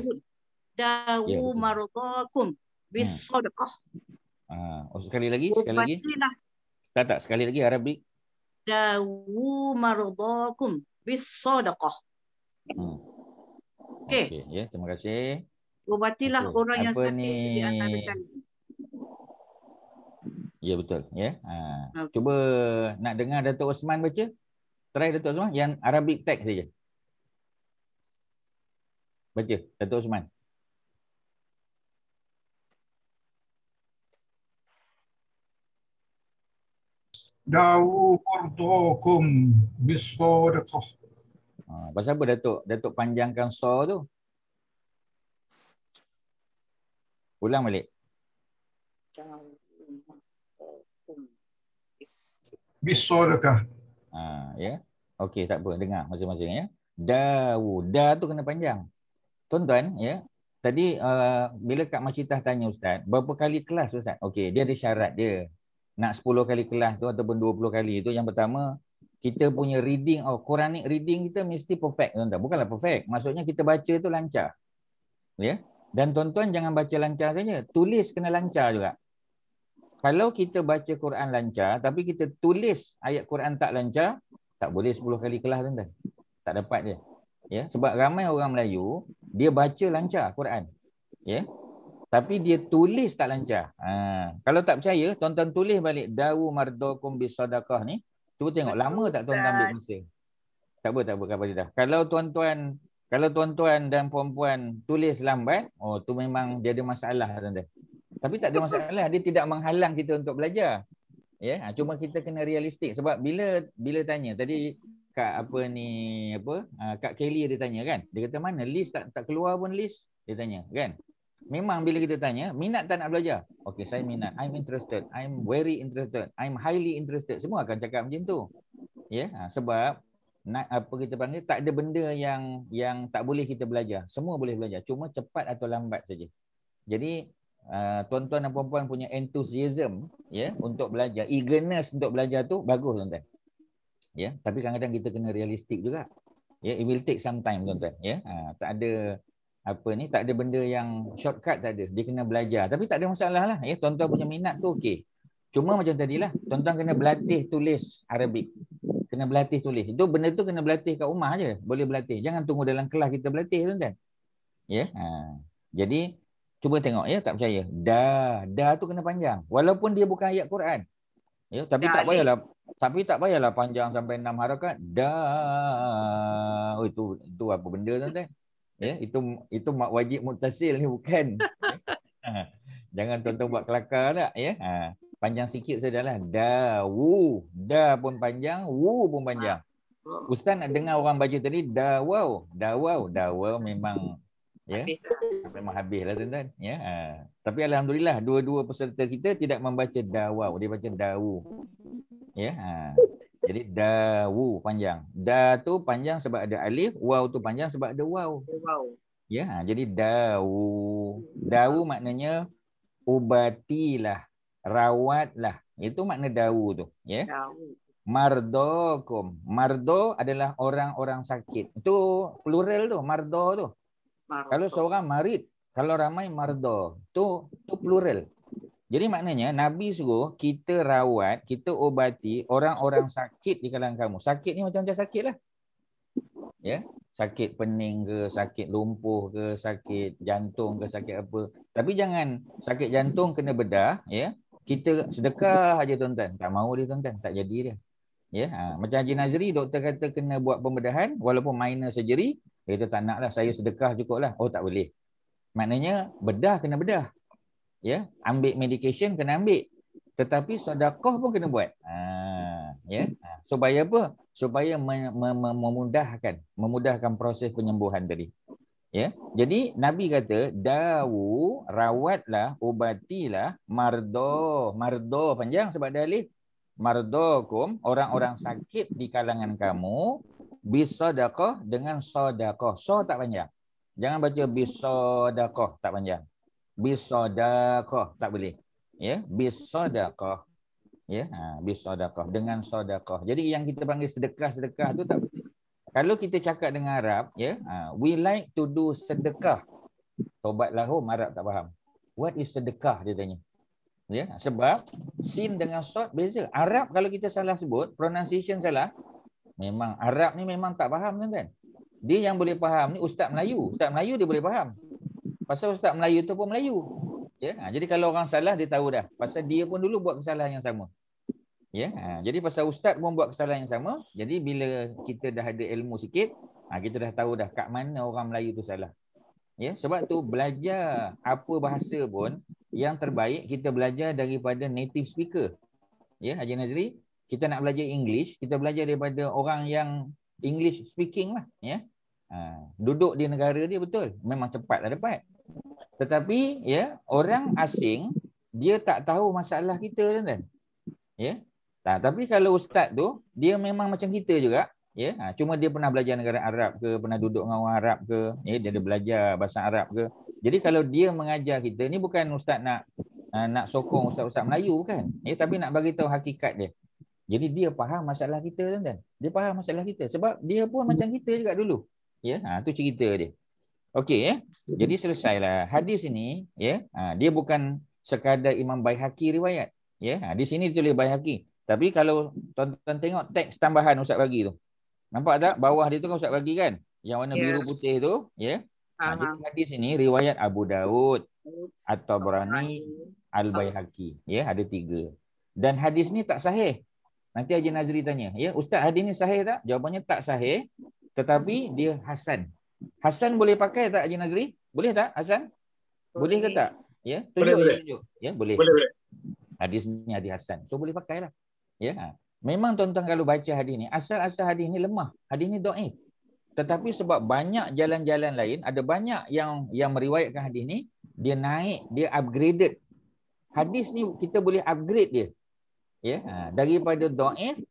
Dawu Ya, betul. maradakum bisadaqah. Sekali lagi. Tak, sekali lagi Arabik. Dawu maradakum bisadaqah. Okey, ya, terima kasih. Ubatilah orang yang Apa sakit ni? di antara kalian. Ya betul. Ya. Okey. Cuba nak dengar Datuk Osman baca. Try Datuk Osman yang Arabic text saja. Baca Datuk Osman. Dawu mardakum bisadaqah. Pasal apa Datuk panjangkan so tu? Ulang balik. Bisadaqah. Ya. Okey, tak apa, dengar masing-masing ya. Dawu, da tu kena panjang. Tuan-tuan ya. Tadi bila Kak Macitah tanya Ustaz, berapa kali kelas Ustaz? Okey, dia ada syarat dia. Nak 10 kali kelas tu ataupun 20 kali tu, yang pertama kita punya reading Quranic reading kita mesti perfect, tuan-tuan. Bukanlah perfect, maksudnya kita baca tu lancar. Ya. Dan tuan-tuan jangan baca lancar saja, tulis kena lancar juga. Kalau kita baca Quran lancar tapi kita tulis ayat Quran tak lancar, tak boleh 10 kali kelas, tuan-tuan. Tak dapat dia. Ya, sebab ramai orang Melayu dia baca lancar Quran. Ya. Tapi dia tulis tak lancar. Kalau tak percaya, tuan-tuan tulis balik dawu mardakum bisadaqah ni. Cuba tengok lama tak tuan-tuan ambil masa. Tak apa Kak Dah. Kalau tuan-tuan dan puan-puan tulis lambat, tu memang dia ada masalah, tuan-tuan. Tapi tak ada masalah, dia tidak menghalang kita untuk belajar. Ya, cuma kita kena realistik sebab bila tanya tadi Kak Kak Kelly dia tanya kan. Dia kata mana list tak keluar pun list, dia tanya kan. Memang bila kita tanya, minat tak nak belajar? Okey, saya minat. I'm interested. I'm very interested. I'm highly interested. Semua akan cakap macam tu. Ya, sebab kita panggil tak ada benda yang tak boleh kita belajar. Semua boleh belajar. Cuma cepat atau lambat saja. Jadi tuan-tuan dan puan-puan punya enthusiasm ya untuk belajar, eagerness untuk belajar tu bagus, tuan-tuan. Ya, tapi kadang-kadang kita kena realistik juga. Ya, it will take some time, tuan-tuan. Ya, tak ada benda yang shortcut, tak ada. Dia kena belajar. Tapi tak ada masalah lah. Ya, tuan-tuan punya minat tu okey. Cuma macam tadilah, tuan-tuan kena berlatih tulis Arabic. Kena berlatih tulis. Itu benda tu kena berlatih kat rumah aje. Boleh berlatih. Jangan tunggu dalam kelas kita berlatih, tuan-tuan. Ya. Jadi cuba tengok ya, tak percaya. Da tu kena panjang. Walaupun dia bukan ayat Quran. Ya, tapi tak payahlah panjang sampai 6 harakat. Itu apa benda, tuan-tuan? Ya, itu mak wajib muttasil ni bukan. Jangan tuan-tuan buat kelakar tak ya. Panjang sikit sajalah. Dawu. Da pun panjang, wu pun panjang. Ustaz nak dengar orang baca tadi dawau. Dawau memang ya. Memang habislah, tuan-tuan ya. Tapi alhamdulillah dua-dua peserta kita tidak membaca dawau, dia baca dawu. Ya. Jadi dawu panjang. Da tu panjang sebab ada alif, waw tu panjang sebab ada waw. Ya, jadi dawu. Dawu maknanya ubatilah, rawatlah. Itu makna dawu tu, ya. Mardokum. Mardo adalah orang-orang sakit. Itu plural tu, mardo tu. Kalau seorang marid, kalau ramai mardo, tu plural. Jadi maknanya Nabi suruh kita rawat, kita obati orang-orang sakit di kalangan kamu. Sakit ni macam-macam sakit lah. Ya, sakit pening ke, sakit lumpuh ke, sakit jantung ke, sakit apa. Tapi jangan sakit jantung kena bedah, ya. Kita sedekah aja, tuan-tuan. Tak mahu dia, tuan-tuan, tak jadi dia. Ya, macam Haji Nazri, doktor kata kena buat pembedahan walaupun minor surgery, dia kata tak naklah, saya sedekah cukuplah. Tak boleh. Maknanya bedah kena bedah. Ya, ambil medication kena ambil. Tetapi sedekah pun kena buat. Ya. Supaya apa? Supaya memudahkan proses penyembuhan tadi. Ya. Jadi Nabi kata dawu, rawatlah, ubatilah mardo. Mardo panjang sebab ada alif. Mardokum, orang-orang sakit di kalangan kamu, bisadaqah, dengan sedekah. So tak panjang. Jangan baca bisadaqah, tak panjang. Bisadaqah tak boleh. Ya, bisadaqah. Ya, bisadaqah, dengan sedekah. Jadi yang kita panggil sedekah-sedekah tu tak boleh. Kalau kita cakap dengan Arab, ya, we like to do sedekah. Tobat lahum, Arab tak faham. What is sedekah, dia tanya. Ya, sebab sin dengan sod beza. Arab kalau kita salah sebut, pronunciation salah, memang Arab ni memang tak faham, kan? Dia yang boleh faham ni Ustaz Melayu. Ustaz Melayu dia boleh faham. Pasal ustaz Melayu tu pun Melayu. Ya, jadi kalau orang salah dia tahu dah. Pasal dia pun dulu buat kesalahan yang sama. Ya, jadi pasal ustaz pun buat kesalahan yang sama. Jadi bila kita dah ada ilmu sikit, kita dah tahu dah kat mana orang Melayu tu salah. Ya, sebab tu belajar apa bahasa pun yang terbaik kita belajar daripada native speaker. Ya, Haji Nazri, kita nak belajar English, kita belajar daripada orang yang English speaking lah, ya. Duduk di negara dia betul, memang cepat lah dapat. Tetapi ya, orang asing dia tak tahu masalah kita kan. Ya. Tapi kalau ustaz tu dia memang macam kita juga, ya. Cuma dia pernah belajar negara Arab ke, pernah duduk dengan orang Arab ke, ya, dia ada belajar bahasa Arab ke. Jadi kalau dia mengajar kita ni bukan ustaz nak sokong ustaz-ustaz Melayu bukan. Ya, tapi nak bagi tahu hakikat dia. Jadi dia faham masalah kita kan. Dia faham masalah kita sebab dia pun macam kita juga dulu. Ya, tu cerita dia. Okey ya. Jadi selesailah hadis ini ya. Dia bukan sekadar Imam Baihaqi riwayat. Ya, di sini ditulis Baihaqi. Tapi kalau tuan-tuan tengok teks tambahan ustaz bagi tu. Nampak tak bawah dia tu kan ustaz bagi kan? Yang warna biru putih tu, ya. Jadi hadis ini riwayat Abu Daud, At-Tabrani, Al-Baihaqi. Ya, ada 3. Dan hadis ni tak sahih. Nanti Haji Nazri tanya, ya, ustaz hadis ni sahih tak? Jawapannya tak sahih. Tetapi dia hasan. Hasan boleh pakai tak Haji Nazri? Boleh tak Hasan? Boleh ke tak? Ya, tunjuk. Ya, boleh. Boleh. Hadis ni hadis hasan. So boleh pakailah. Ya. Memang tuan-tuan kalau baca hadis ni, asal-asal hadis ni lemah. Hadis ni dhaif. Tetapi sebab banyak jalan-jalan lain, ada banyak yang meriwayatkan hadis ni, dia naik, dia upgraded. Hadis ni kita boleh upgrade dia. Ya, daripada dhaif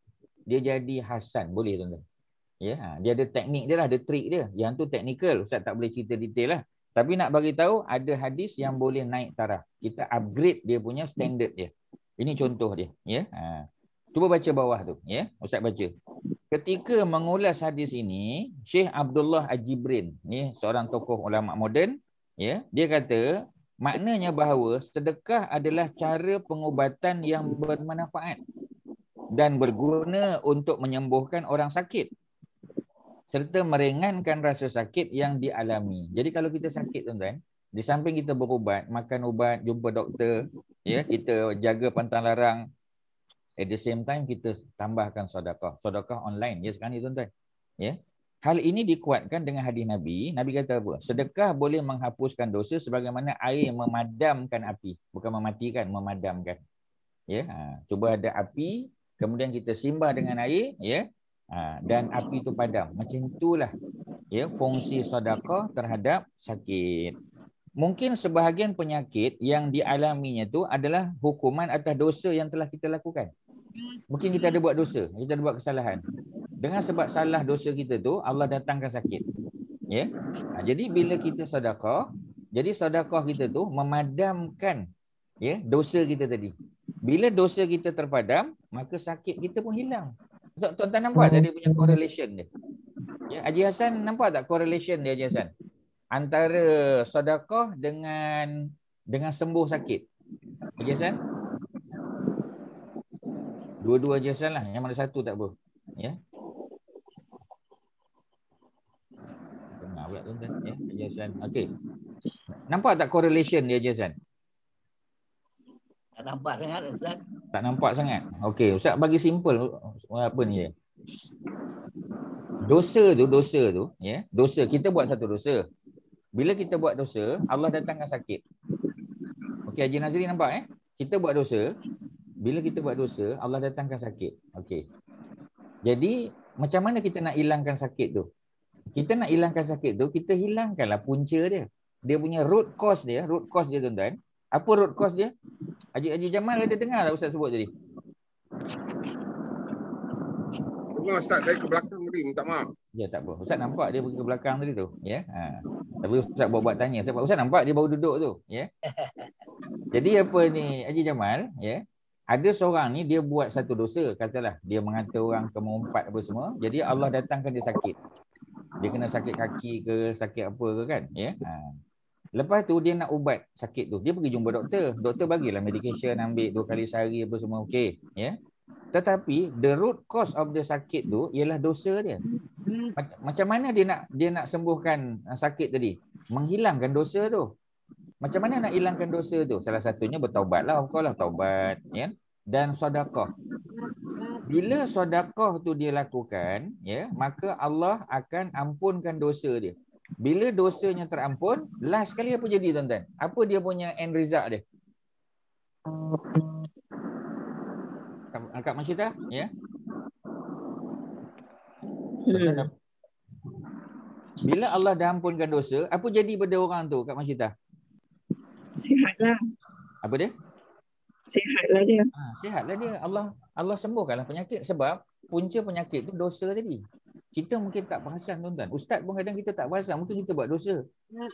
dia jadi hasan, boleh tuan-tuan. Ya, dia ada teknik dia lah, ada trik dia. Yang tu teknikal, ustaz tak boleh cerita detail lah. Tapi nak bagi tahu ada hadis yang boleh naik taraf. Kita upgrade dia punya standard dia. Ini contoh dia, ya. Cuba baca bawah tu, ya. Ustaz baca. Ketika mengulas hadis ini, Syekh Abdullah Al-Jibrin, ni seorang tokoh ulama moden, ya. Dia kata, maknanya bahawa sedekah adalah cara pengubatan yang bermanfaat dan berguna untuk menyembuhkan orang sakit serta meringankan rasa sakit yang dialami. Jadi kalau kita sakit tuan-tuan, di samping kita berubat, makan ubat, jumpa doktor, ya, kita jaga pantang larang, at the same time kita tambahkan sedekah. Sedekah online ya sekarang ni tuan-tuan. Ya. Hal ini dikuatkan dengan hadis Nabi. Nabi kata apa? Sedekah boleh menghapuskan dosa sebagaimana air memadamkan api, bukan mematikan, memadamkan. Ya, cuba ada api, kemudian kita simbah dengan air, ya. Dan api itu padam. Macam itulah ya fungsi sedekah terhadap sakit. Mungkin sebahagian penyakit yang dialaminya tu adalah hukuman atas dosa yang telah kita lakukan. Mungkin kita ada buat dosa, kita ada buat kesalahan. Dengan sebab salah dosa kita tu, Allah datangkan sakit. Ya. Jadi bila kita sedekah, jadi sedekah kita tu memadamkan ya dosa kita tadi. Bila dosa kita terpadam, maka sakit kita pun hilang. Tuan-tuan nampak tadi punya correlation dia. Ya, Haji Hasan nampak tak correlation dia Haji Hasan? Antara sedekah dengan sembuh sakit. Haji Hasan? Dua-dua Haji Hasan lah. Yang mana satu tak apa. Ya. Tengah pula tuan-tuan. Ya, Haji Hasan. Okey. Nampak tak correlation dia Haji Hasan? Tak nampak sangat Ustaz. Tak nampak sangat. Okey, Ustaz bagi simple apa ni dia. Dosa tu, ya. Dosa, kita buat satu dosa. Bila kita buat dosa, Allah datangkan sakit. Okey, Haji Nazri nampak Kita buat dosa, bila kita buat dosa, Allah datangkan sakit. Okey. Jadi, macam mana kita nak hilangkan sakit tu? Kita nak hilangkan sakit tu, kita hilangkanlah punca dia. Dia punya root cause dia tuan-tuan. Apa root cause dia? Haji Jamal ada dengar tak Ustaz sebut tadi? Dengar Ustaz, saya ke belakang tadi, minta maaf. Ya, tak apa. Ustaz nampak dia pergi ke belakang tadi tu. Ya. Tapi Ustaz buat tanya. Sebab Ustaz nampak dia baru duduk tu. Ya. Jadi apa ni Haji Jamal, ya. Ada seorang ni dia buat satu dosa, katalah dia menghantar orang ke mengumpat apa semua. Jadi Allah datangkan dia sakit. Dia kena sakit kaki ke, sakit apa ke kan, ya. Lepas tu dia nak ubat sakit tu. Dia pergi jumpa doktor. Doktor bagilah medication, ambil 2 kali sehari apa semua okey, ya. Tetapi the root cause of the sakit tu ialah dosa dia. Macam mana dia nak sembuhkan sakit tadi? Menghilangkan dosa tu. Macam mana nak hilangkan dosa tu? Salah satunya bertaubatlah, lah taubat, ya. Dan sedekah. Bila sedekah tu dia lakukan, ya, maka Allah akan ampunkan dosa dia. Bila dosanya terampun, last sekali apa jadi tuan-tuan? Apa dia punya end result dia? Kak Masyita, ya. Tuan-tuan, bila Allah dah ampunkan dosa, apa jadi pada orang tu, Kak Masyita? Sihatlah. Apa dia? Sihatlah dia. Sihatlah dia. Allah sembuhkanlah penyakit, sebab punca penyakit tu dosa tadi. Kita mungkin tak perasan tuan-tuan. Ustaz pun kadang kita tak perasan, mungkin kita buat dosa.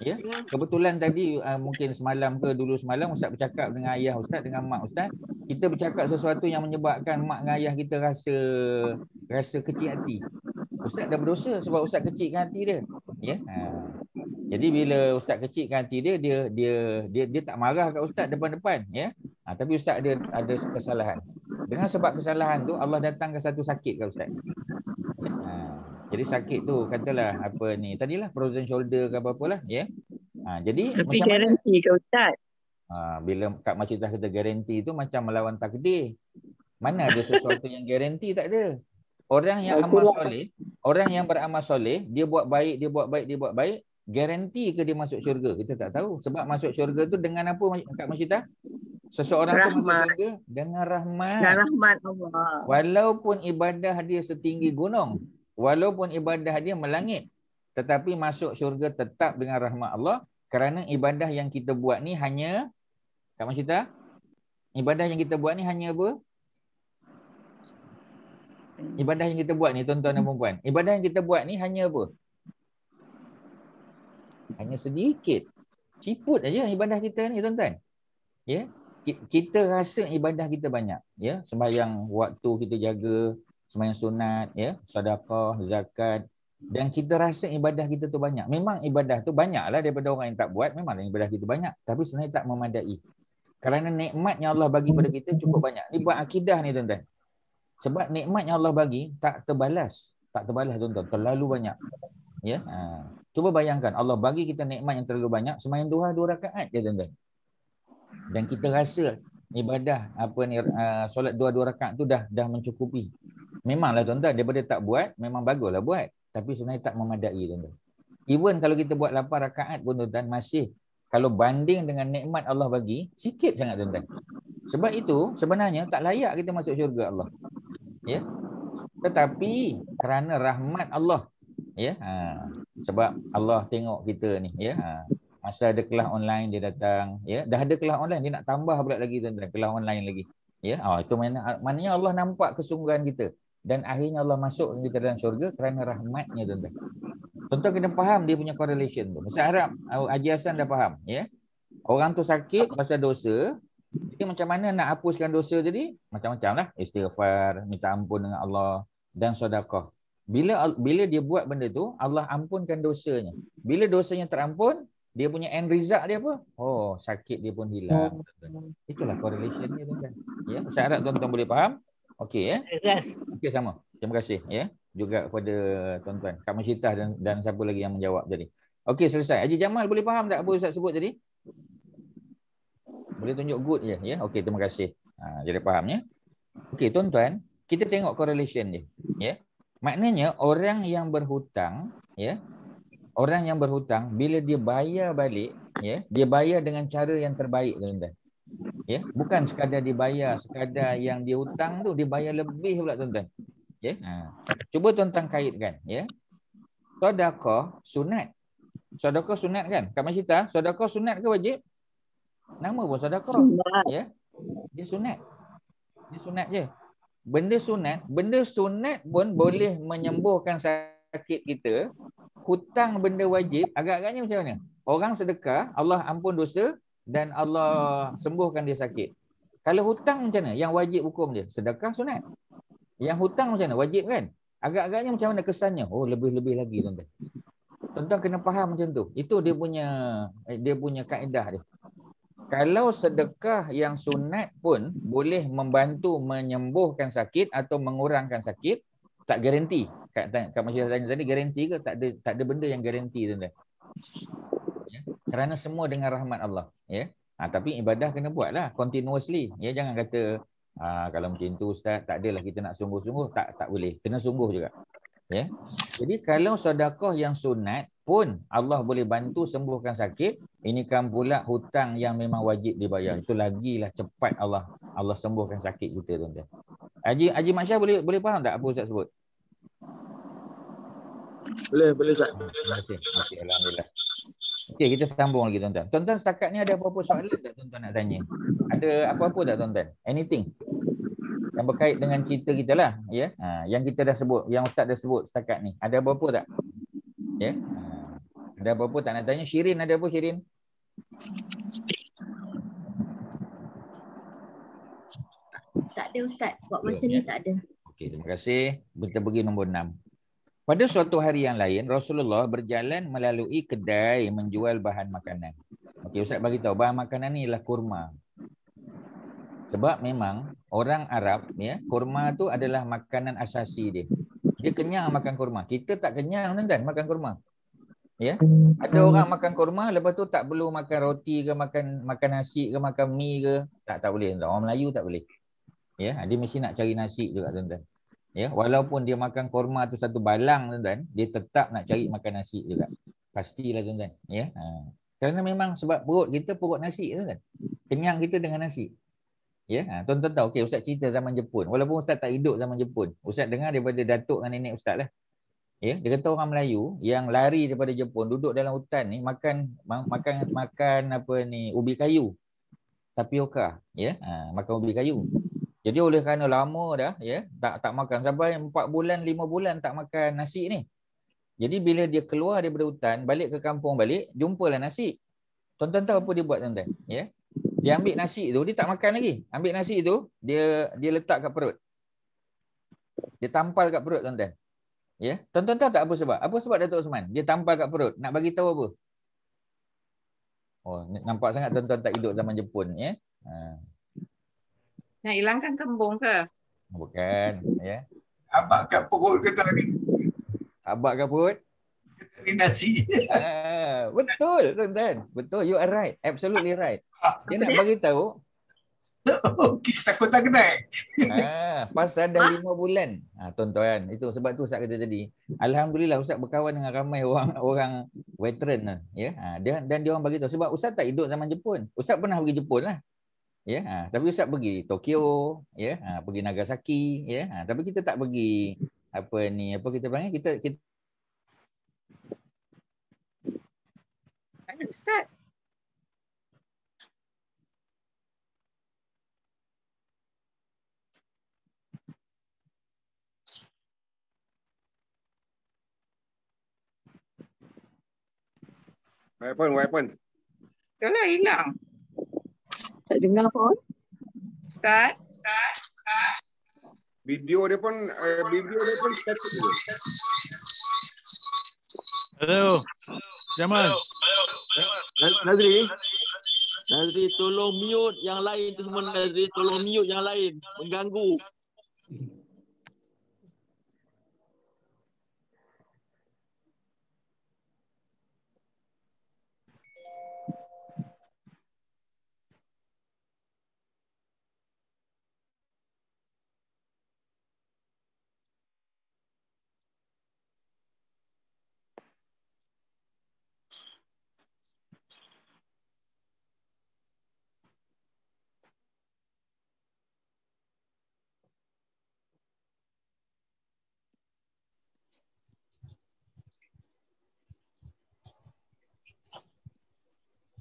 Ya. Kebetulan tadi mungkin semalam ke dulu semalam Ustaz bercakap dengan ayah Ustaz, dengan mak Ustaz. Kita bercakap sesuatu yang menyebabkan mak dengan ayah kita rasa kecil hati. Ustaz dah berdosa sebab Ustaz kecilkan hati dia. Ya. Jadi bila Ustaz kecilkan hati dia, dia tak marah kat Ustaz depan-depan, ya. Tapi Ustaz ada kesalahan. Dengan sebab kesalahan tu Allah datangkan satu sakit kat Ustaz. Jadi sakit tu katalah apa ni, tadilah frozen shoulder ke apa-apalah, ya. Jadi tapi macam garanti ke Ustaz? Bila Kak Masyita kata garanti tu macam melawan takdir. Mana ada sesuatu yang garanti, tak ada. Orang yang amal soleh, orang yang beramal soleh, dia buat baik, garanti ke dia masuk syurga? Kita tak tahu. Sebab masuk syurga tu dengan apa, Kak Masyita? Seseorang tu masuk syurga dengan rahmat. Dan rahmat Allah. Walaupun ibadah dia setinggi gunung, walaupun ibadah dia melangit, tetapi masuk syurga tetap dengan rahmat Allah, kerana ibadah yang kita buat ni hanya, Kak Masyita, ibadah yang kita buat ni hanya apa? Ibadah yang kita buat ni, tuan-tuan dan puan-puan, ibadah yang kita buat ni hanya apa? Hanya sedikit. Ciput aja ibadah kita ni, tuan-tuan. Ya, kita rasa ibadah kita banyak, ya, sembahyang waktu kita jaga, sembahyang sunat, ya, sedekah, zakat, dan kita rasa ibadah kita tu banyak. Memang ibadah tu banyaklah daripada orang yang tak buat, memanglah ibadah kita banyak, tapi sebenarnya tak memadai. Kerana nikmat yang Allah bagi pada kita cukup banyak. Ni buat akidah ni, tuan-tuan. Sebab nikmat yang Allah bagi tak terbalas, tuan-tuan, terlalu banyak. Ya, cuba bayangkan Allah bagi kita nikmat yang terlalu banyak, sembahyang duha 2 rakaat je, tuan-tuan. Dan kita rasa ibadah apa ni, solat 2 rakaat tu dah mencukupi. Memanglah tuan-tuan, daripada tak buat memang baguslah buat, tapi sebenarnya tak memadai, tuan-tuan. Even kalau kita buat 8 rakaat pun, tuan-tuan, masih kalau banding dengan nikmat Allah bagi, sikit sangat, tuan-tuan. Sebab itu sebenarnya tak layak kita masuk syurga Allah. Ya. Tetapi kerana rahmat Allah, ya. Sebab Allah tengok kita ni, ya. Masa ada kelas online dia datang, ya. Dah ada kelas online dia nak tambah pula lagi, tuan-tuan, kelas online lagi. Ya. Itu maknanya Allah nampak kesungguhan kita, dan akhirnya Allah masuk kita dalam syurga kerana rahmatnya, tuan-tuan. Tuan-tuan kena faham dia punya correlation tu. Saya harap Haji Hassan dah faham, ya. Orang tu sakit pasal dosa. Jadi macam mana nak hapuskan dosa tadi? Macam-macam lah. Istighfar, minta ampun dengan Allah, dan sedekah. Bila dia buat benda tu, Allah ampunkan dosanya. Bila dosanya terampun, dia punya end result dia apa? Oh, sakit dia pun hilang. Itulah correlation dia, tuan-tuan. Ya, saya harap tuan-tuan boleh faham. Okey, ya. Okey, sama. Terima kasih, ya. Juga kepada tuan-tuan, Kak Masyitah dan siapa lagi yang menjawab tadi. Okey, selesai. Haji Jamal boleh faham tak apa Ustaz sebut tadi? Boleh tunjuk good je, ya. Okey, terima kasih. Jadi faham, ya. Okey, tuan-tuan, kita tengok correlation dia, ya. Maknanya orang yang berhutang, ya. Orang yang berhutang bila dia bayar balik, ya, dia bayar dengan cara yang terbaik, tuan-tuan. Ya, bukan sekadar dibayar, sekadar yang dia hutang tu dibayar lebih pula, tuan-tuan. Ya. Cuba tuan-tuan kaitkan, ya. Sedekah sunat. Sedekah sunat kan? Kak Masyita, sedekah sunat ke wajib? Nama pun sedekah. Ya. Dia sunat. Dia sunat je. Benda sunat pun boleh menyembuhkan sakit kita. Hutang benda wajib, agak-agaknya macam mana? Orang sedekah, Allah ampun dosa dan Allah sembuhkan dia sakit. Kalau hutang macam mana? Yang wajib hukum dia. Sedekah sunat. Yang hutang macam mana? Wajib kan? Agak-agaknya macam mana kesannya? Oh, lebih-lebih lagi, tuan-tuan. Tuan-tuan kena faham macam tu. Itu dia punya kaedah dia. Kalau sedekah yang sunat pun boleh membantu menyembuhkan sakit atau mengurangkan sakit, tak garanti. Kak Masyarakat tanya tadi, garanti ke? Tak ada benda yang garanti, tuan-tuan. Ya? Kerana semua dengan rahmat Allah. Ya? Tapi ibadah kena buatlah continuously. Ya? Jangan kata kalau macam tu Ustaz, tak adalah kita nak sungguh-sungguh. Tak boleh. Kena sungguh juga. Ya? Jadi kalau sedekah yang sunat pun Allah boleh bantu sembuhkan sakit, ini kan pula hutang yang memang wajib dibayar. Itu lagilah cepat Allah sembuhkan sakit kita, tuan-tuan. Haji Mak Syah boleh faham tak apa Ustaz sebut? Boleh Ustaz. Terima kasih. Okey, alhamdulillah. Okey, kita sambung lagi, tuan-tuan. Tuan-tuan setakat ni ada apa-apa soalan tak tuan-tuan nak tanya? Ada apa-apa tak tuan-tuan? Anything? Yang berkait dengan cerita kita lah, ya. Yang kita dah sebut, yang Ustaz dah sebut setakat ni. Ada apa-apa tak? Ya. Ada apa-apa tak nak tanya? Shirin ada apa, Shirin? Tak ada Ustaz. Buat masa ni tak ada. Okey, terima kasih. Kita pergi nombor 6. Pada suatu hari yang lain, Rasulullah berjalan melalui kedai menjual bahan makanan. Okey, Ustaz bagi tahu bahan makanan ni ialah kurma. Sebab memang orang Arab, ya, kurma tu adalah makanan asasi dia. Dia kenyang makan kurma. Kita tak kenyang tuan-tuan makan kurma. Ya. Ada orang makan kurma lepas tu tak perlu makan roti ke, makan nasi ke, makan mi ke. Tak boleh. Orang Melayu tak boleh. Ya, dia mesti nak cari nasi juga tuan-tuan. Ya, walaupun dia makan kurma tu satu balang tuan-tuan, dia tetap nak cari makan nasi juga. Pastilah tuan-tuan, ya. Kerana memang sebab perut kita perut nasi tuan-tuan. Kenyang kita dengan nasi. Ya, tuan-tuan tahu, okey, Ustaz cerita zaman Jepun. Walaupun Ustaz tak hidup zaman Jepun. Ustaz dengar daripada datuk dan nenek Ustaz lah. Ya, dia kata orang Melayu yang lari daripada Jepun duduk dalam hutan ni makan apa ni, ubi kayu. Tapioka, ya. Makan ubi kayu. Jadi oleh kerana lama dah, ya, tak makan sampai 4 bulan 5 bulan tak makan nasi ni. Jadi bila dia keluar daripada hutan, balik ke kampung balik, jumpalah nasi. Tuan-tuan tahu apa dia buat tuan-tuan, ya? Dia ambil nasi tu, dia tak makan lagi. Ambil nasi tu, dia letak kat perut. Dia tampal kat perut tuan-tuan. Ya, tuan-tuan tahu tak apa sebab? Apa sebab Datuk Osman? Dia tampal kat perut. Nak bagi tahu apa? Oh, nampak sangat tuan-tuan tak hidup zaman Jepun, ya. Nak hilangkan kembung ke? Bukan, ya. Abak kat perut ke tadi? Abak kat perut? Ni nasi. Betul, tuan-tuan. Betul, you are right. Absolutely right. Dia nak bagi tahu. Okey, takut tak kena. Pasal dah 5 bulan. Tuan-tuan, itu sebab tu Ustaz kata tadi. Alhamdulillah Ustaz berkawan dengan ramai orang veteran, ya. Dan dia orang bagi tahu sebab Ustaz tak hidup zaman Jepun. Ustaz pernah pergi Jepun lah. Ya, tapi Ustaz pergi Tokyo, ya, pergi Nagasaki, ya. Tapi kita tak pergi apa kita panggil, kita Ustaz. Weapon. Itulah hilang. Tak dengar pun. Ustaz. Video dia pun status dulu. Hello. Jamal. Nazri, tolong mute yang lain tu semua. Nazri, tolong mute yang lain. Mengganggu.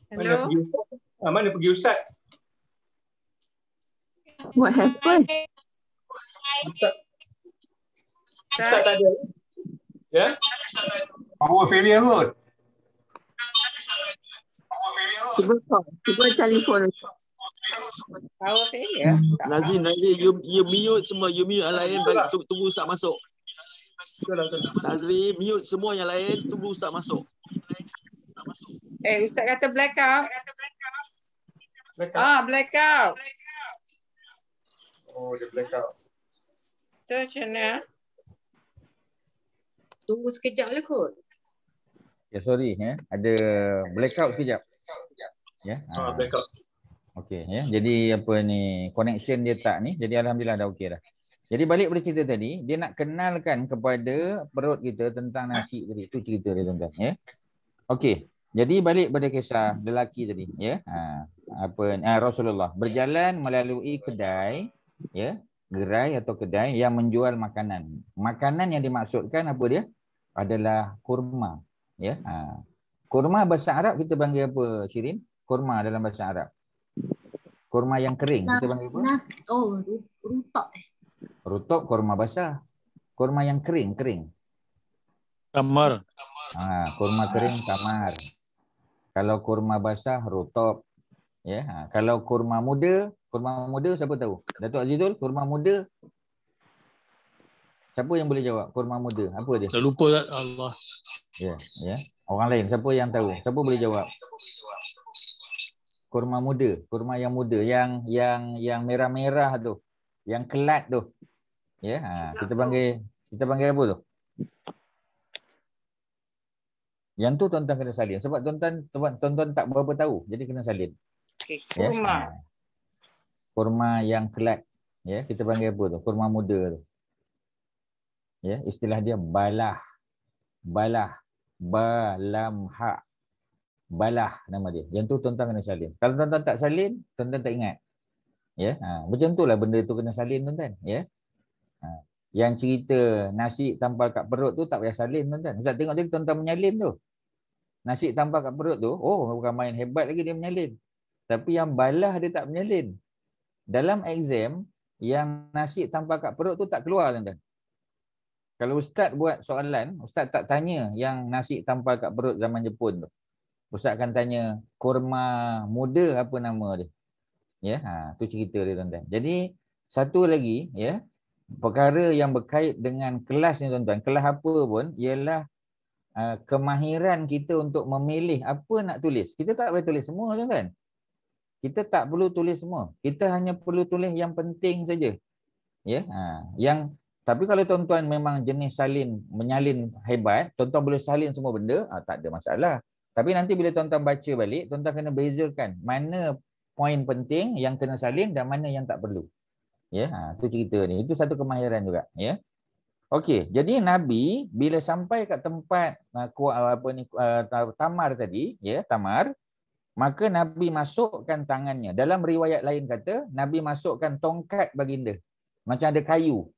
Hello. Mana pergi Ustaz? What happened? Ustaz tak ada. Ya? Power failure kot. Cuba telefon. Power failure. Nazri, you mute semua. You mute yang lain. Bagi tunggu Ustaz masuk. Nazri, mute semua yang lain. Tunggu Ustaz masuk. Ustaz kata blackout. Blackout. Oh, dia blackout. So, macam mana? Tunggu sekejap lah kot. Ya, sorry ya. Ada blackout sekejap. Ya. Blackout. Okey ya. Jadi apa ni, connection dia tak ni. Jadi alhamdulillah dah okey dah. Jadi balik pada cerita tadi, dia nak kenalkan kepada perut kita tentang nasi tadi. Itu cerita dia tuan-tuan ya. Okey. Jadi balik pada kisah lelaki tadi ya. Rasulullah berjalan melalui kedai ya, gerai atau kedai yang menjual makanan. Makanan yang dimaksudkan apa dia? Adalah kurma ya. Kurma bahasa Arab kita panggil apa, Shirin? Kurma dalam bahasa Arab. Kurma yang kering kita panggil apa? Rutok. Rutok kurma basah. Kurma yang kering. Tamar. Kurma kering tamar. Kalau kurma basah rutok. Ya. Kalau kurma muda siapa tahu? Datuk Azizul, kurma muda. Siapa yang boleh jawab? Kurma muda apa dia? Tak lupa tak Allah. Ya. Orang lain siapa yang tahu? Siapa boleh jawab? Kurma muda, kurma yang muda, yang merah-merah tu, yang kelat tu. Ya, kita panggil apa tu? Yang tu tuan-tuan kena salin sebab tuan-tuan tak berapa tahu. Jadi kena salin. Okay, kurma. Ya. Kurma yang kelat. Ya, kita panggil apa tu? Kurma muda tu. Ya, istilah dia balah. Balamha. Balah nama dia. Yang tu tuan-tuan kena salin. Kalau tuan-tuan tak salin, tuan-tuan tak ingat. Ya, macam itulah benda tu kena salin tuan-tuan. Ya. Yang cerita nasi tampal kat perut tu tak payah salin tuan-tuan. Ustaz tengok tadi tuan-tuan menyalin tu. Nasi tampal kat perut tu, bukan main hebat lagi dia menyalin. Tapi yang balah dia tak menyalin. Dalam exam, yang nasi tampal kat perut tu tak keluar tuan-tuan. Kalau ustaz buat soalan, ustaz tak tanya yang nasi tampal kat perut zaman Jepun tu. Ustaz akan tanya kurma muda apa nama dia. Ya, tu cerita dia tuan-tuan. Jadi satu lagi ya, perkara yang berkait dengan kelas ni tuan-tuan. Kelas apa pun ialah kemahiran kita untuk memilih apa nak tulis. Kita tak boleh tulis semua tuan-tuan. Kita tak perlu tulis semua. Kita hanya perlu tulis yang penting saja. Ya, tapi kalau tuan-tuan memang jenis menyalin hebat, tuan-tuan boleh salin semua benda, tak ada masalah. Tapi nanti bila tuan-tuan baca balik, tuan-tuan kena bezakan mana poin penting yang kena salin dan mana yang tak perlu. Ya, itu cerita ni. Itu satu kemahiran juga, ya. Okey, jadi Nabi bila sampai kat tempat tamar tadi, ya, tamar, maka Nabi masukkan tangannya. Dalam riwayat lain kata, Nabi masukkan tongkat baginda. Macam ada kayu.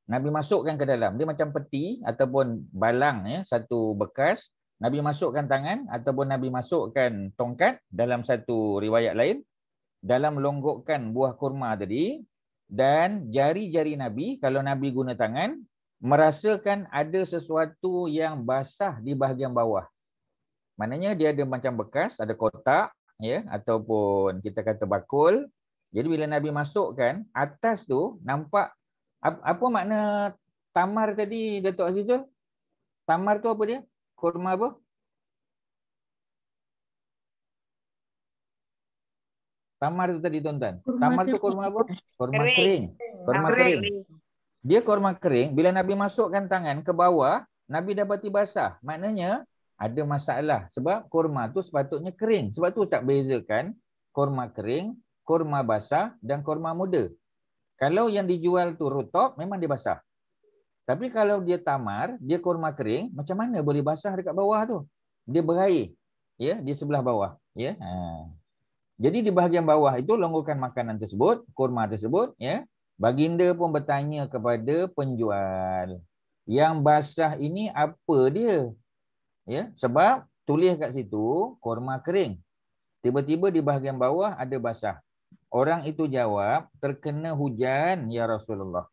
Nabi masukkan ke dalam. Dia macam peti ataupun balang, ya, satu bekas. Nabi masukkan tangan ataupun Nabi masukkan tongkat dalam satu riwayat lain dalam melonggokkan buah kurma tadi, dan jari-jari Nabi, kalau Nabi guna tangan, merasakan ada sesuatu yang basah di bahagian bawah. Maknanya dia ada macam bekas, ada kotak, ya, ataupun kita kata bakul. Jadi bila Nabi masukkan, atas tu nampak apa makna tamar tadi, Datuk Azizul? Tamar tu apa dia? Kurma apa? Tamar tu tadi tuan-tuan. Tamar tu kurma apa? Kurma kering. Kurma kering. Dia kurma kering. Bila Nabi masukkan tangan ke bawah, Nabi dapati basah. Maknanya ada masalah. Sebab kurma tu sepatutnya kering. Sebab tu Ustaz bezakan kurma kering, kurma basah dan kurma muda. Kalau yang dijual tu rutop, memang dia basah. Tapi kalau dia tamar, dia kurma kering, macam mana boleh basah dekat bawah tu? Dia berair, ya, di sebelah bawah, ya. Jadi di bahagian bawah itu longgokan makanan tersebut, kurma tersebut, ya. Baginda pun bertanya kepada penjual, yang basah ini apa dia? Ya, sebab tulis kat situ kurma kering. Tiba-tiba di bahagian bawah ada basah. Orang itu jawab, terkena hujan ya Rasulullah.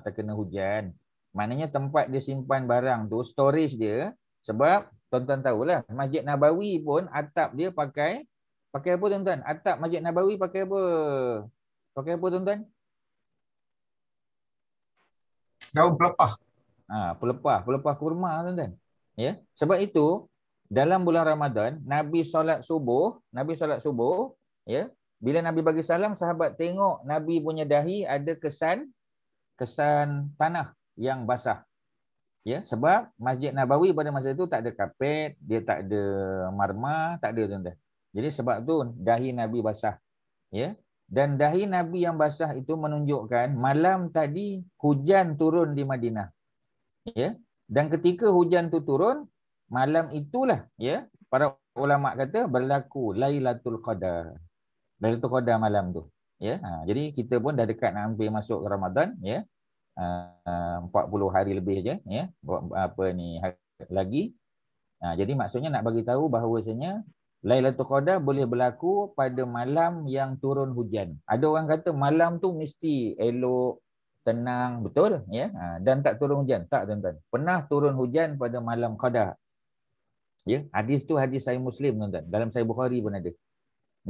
Terkena hujan. Maknanya tempat dia simpan barang tu, storage dia. Sebab tuan-tuan tahulah, Masjid Nabawi pun atap dia pakai apa tuan-tuan? Atap Masjid Nabawi pakai apa? Pakai apa tuan-tuan? Daun pelepah. Pelepah kurma tuan-tuan. Ya, sebab itu dalam bulan Ramadan Nabi solat subuh, ya. Bila Nabi bagi salam, sahabat tengok Nabi punya dahi ada kesan tanah yang basah. Ya, sebab Masjid Nabawi pada masa itu tak ada kapet, dia tak ada marmar, tak ada tuan-tuan. Jadi sebab tu dahi Nabi basah. Ya. Dan dahi Nabi yang basah itu menunjukkan malam tadi hujan turun di Madinah. Ya. Dan ketika hujan tu turun, malam itulah ya, para ulama kata berlaku Lailatul Qadar. Lailatul Qadar malam tu. Ya. Jadi kita pun dah dekat nak hampir masuk Ramadan ya. 40 hari lebih je ya, apa ni lagi. Jadi maksudnya nak bagi tahu bahawasanya Lailatul Qadar boleh berlaku pada malam yang turun hujan. Ada orang kata malam tu mesti elok, tenang, betul ya, dan tak turun hujan. Tak tuan-tuan. Pernah turun hujan pada malam Qadar. Ya, hadis tu hadis Sahih Muslim tuan-tuan. Dalam Sahih Bukhari pun ada.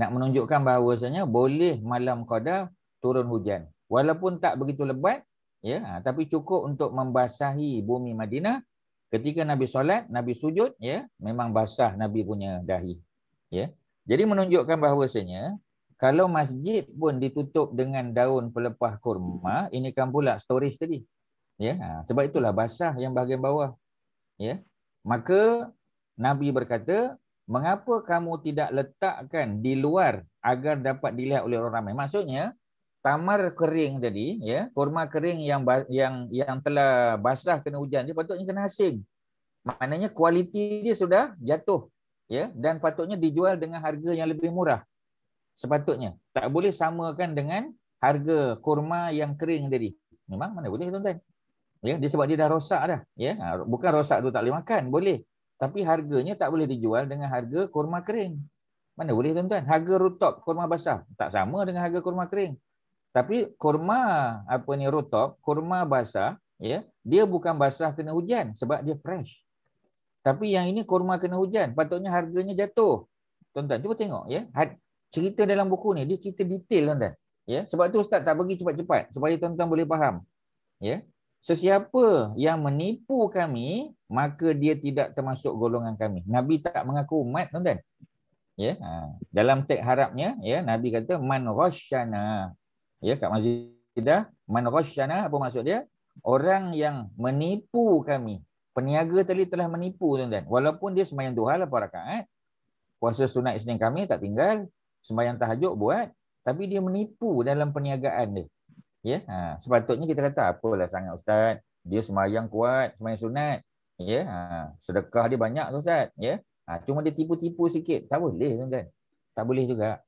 Nak menunjukkan bahawasanya boleh malam Qadar turun hujan. Walaupun tak begitu lebat ya, tapi cukup untuk membasahi bumi Madinah. Ketika Nabi solat, Nabi sujud ya, memang basah Nabi punya dahi. Ya. Jadi menunjukkan bahawasanya kalau masjid pun ditutup dengan daun pelepah kurma, ini kan pula storage tadi. Ya, sebab itulah basah yang bahagian bawah. Ya. Maka Nabi berkata, mengapa kamu tidak letakkan di luar agar dapat dilihat oleh orang ramai? Maksudnya tamar kering tadi ya, kurma kering yang telah basah kena hujan dia patutnya kena asing. Maknanya kualiti dia sudah jatuh ya, dan patutnya dijual dengan harga yang lebih murah. Sepatutnya tak boleh samakan dengan harga kurma yang kering tadi. Memang mana boleh tuan-tuan. Ya, dia sebab dia dah rosak dah ya. Bukan rosak tu tak boleh makan, boleh. Tapi harganya tak boleh dijual dengan harga kurma kering. Mana boleh tuan-tuan. Harga rutop kurma basah tak sama dengan harga kurma kering. Tapi kurma rutop, kurma basah ya, dia bukan basah kena hujan sebab dia fresh. Tapi yang ini kurma kena hujan, patutnya harganya jatuh. Tuan-tuan cuba tengok ya. Cerita dalam buku ni dia cerita detail tuan-tuan. Ya, sebab tu ustaz tak bagi cepat-cepat supaya tuan-tuan boleh faham. Ya. Sesiapa yang menipu kami, maka dia tidak termasuk golongan kami. Nabi tak mengaku umat tuan-tuan. Ya, dalam teks Arabnya ya, Nabi kata man ghasyana. Ya, kat Masjidah, man ghasyana apa maksud dia? Orang yang menipu kami. Peniaga tadi telah menipu tuan-tuan. Walaupun dia sembahyang duha 8 rakaat, puasa sunat Isnin Khamis tak tinggal, sembahyang tahajud buat, tapi dia menipu dalam perniagaan dia. Ya, sepatutnya kita kata apalah sangat ustaz, dia sembahyang kuat, sembahyang sunat. Ya, sedekah dia banyak tu ustaz, ya. Cuma dia tipu-tipu sikit, tak boleh tuan-tuan. Tak boleh juga.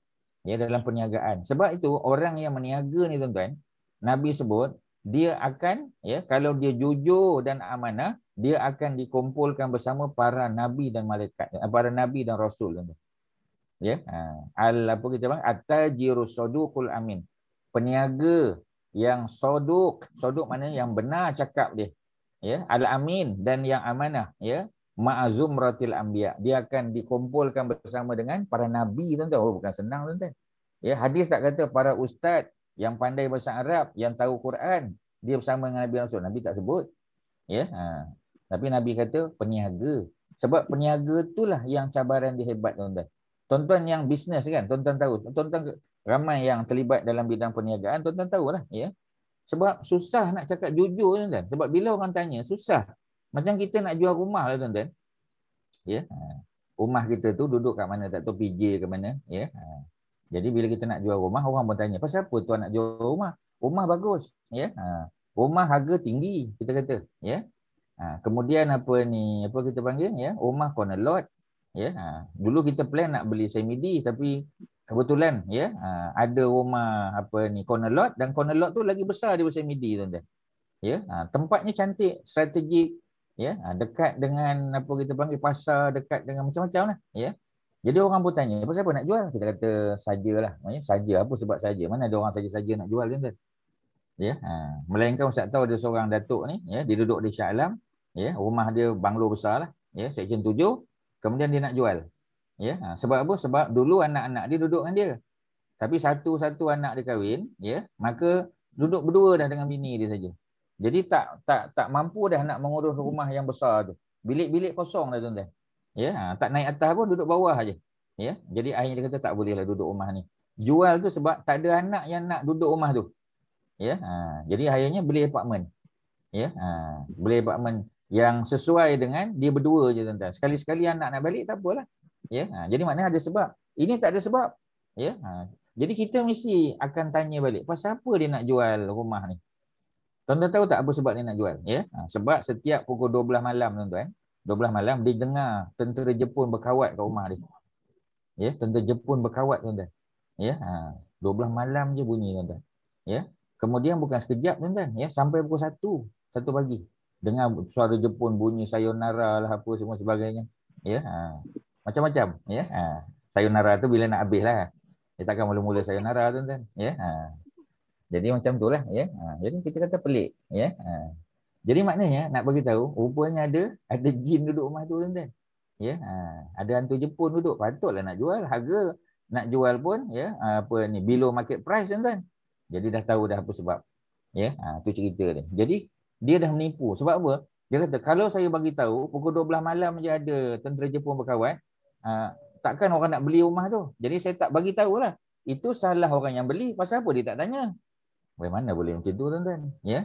Ya, dalam perniagaan. Sebab itu orang yang meniaga ni tuan-tuan, Nabi sebut dia akan ya, kalau dia jujur dan amanah, dia akan dikumpulkan bersama para nabi dan malaikat, para nabi dan rasul tuan-tuan. Ya, apa kita panggil at-tajirus saduqul amin. Peniaga yang soduk maknanya yang benar cakap dia. Ya, al-amin dan yang amanah ya. Ma'azumratil anbiya, dia akan dikumpulkan bersama dengan para nabi tuan-tuan. Oh, bukan senang tuan-tuan. Ya, hadis tak kata para ustaz yang pandai bahasa Arab, yang tahu Quran, dia bersama dengan Nabi Rasul. Nabi tak sebut. Ya, tapi Nabi kata peniaga. Sebab peniaga itulah yang cabaran dia hebat tuan-tuan. Tuan-tuan yang bisnes kan, tuan-tuan tahu. Tuan-tuan ramai yang terlibat dalam bidang perniagaan, tuan-tuan tahulah ya. Sebab susah nak cakap jujur tuan-tuan. Sebab bila orang tanya susah. Macam kita nak jual rumah lah tuan-tuan. Ya. Rumah kita tu duduk kat mana, tak tahu PJ ke mana, ya. Jadi bila kita nak jual rumah, orang pun tanya, pasal apa tuan nak jual rumah? Rumah bagus, ya. Rumah harga tinggi, kita kata, ya. Kemudian apa kita panggil, ya, rumah corner lot, ya. Dulu kita plan nak beli semi-D, tapi kebetulan, ya, ada rumah corner lot, dan corner lot tu lagi besar daripada semi-D tuan-tuan. Ya, tempatnya cantik, strategik. Ya, dekat dengan apa kita panggil pasar, dekat dengan macam-macam lah, ya. Jadi orang pun tanya, pasal apa nak jual? Kita kata sajalah. Maksudnya saja, apa sebab saja? Mana ada orang saja-saja nak jual kan? Ya, melainkan Ustaz tahu ada seorang datuk ni, ya, dia duduk di Shah Alam, ya, rumah dia banglo besar lah, ya, Seksyen 7, kemudian dia nak jual. Ya, sebab apa? Sebab dulu anak-anak dia duduk dengan dia. Tapi satu-satu anak dia kahwin, ya, maka duduk berdua dah dengan bini dia saja. Jadi tak mampu dah nak mengurus rumah yang besar tu. Bilik-bilik kosong dah tuan-tuan. Ya, tak naik atas pun, duduk bawah aja. Ya, jadi akhirnya dia kata tak bolehlah duduk rumah ni. Jual tu sebab tak ada anak yang nak duduk rumah tu. Ya, jadi akhirnya beli apartmen. Ya, beli apartmen yang sesuai dengan dia berdua je tuan-tuan. Sekali-sekali anak nak balik tak apalah. Ya, jadi maknanya ada sebab. Ini tak ada sebab. Ya, jadi kita mesti akan tanya balik, pasal apa dia nak jual rumah ni? Tuan-tuan tahu tak apa sebab dia nak jual? Ya, sebab setiap pukul 12 malam tuan-tuan, 12 malam dia dengar tentera Jepun berkawat kat rumah dia. Ya, tentera Jepun berkawat tuan-tuan. Ya, 12 malam je bunyi tuan-tuan. Ya. Kemudian bukan sekejap tuan-tuan, ya, sampai pukul 1 pagi. Dengar suara Jepun bunyi sayonara lah apa semua sebagainya. Ya, macam-macam, ya. Sayonara tu bila nak habis lah. Dia takkan mula-mula sayonara tuan-tuan, ya. Jadi macam tu lah, ya. Jadi kita kata pelik, ya. Jadi maknanya nak bagi tahu rupanya ada jin duduk rumah tu tuan-tuan. Ya, ada hantu Jepun duduk, patutlah nak jual, harga nak jual pun ya apa ni below market price tuan-tuan. Jadi dah tahu dah apa sebab. Ya, tu cerita dia. Jadi dia dah menipu. Sebab apa? Dia kata kalau saya bagi tahu pukul 12 malam je ada tentera Jepun berkawat, takkan orang nak beli rumah tu. Jadi saya tak bagi tahulah. Itu salah orang yang beli. Pasal apa dia tak tanya? Bagaimana boleh macam tu tuan-tuan? Ya,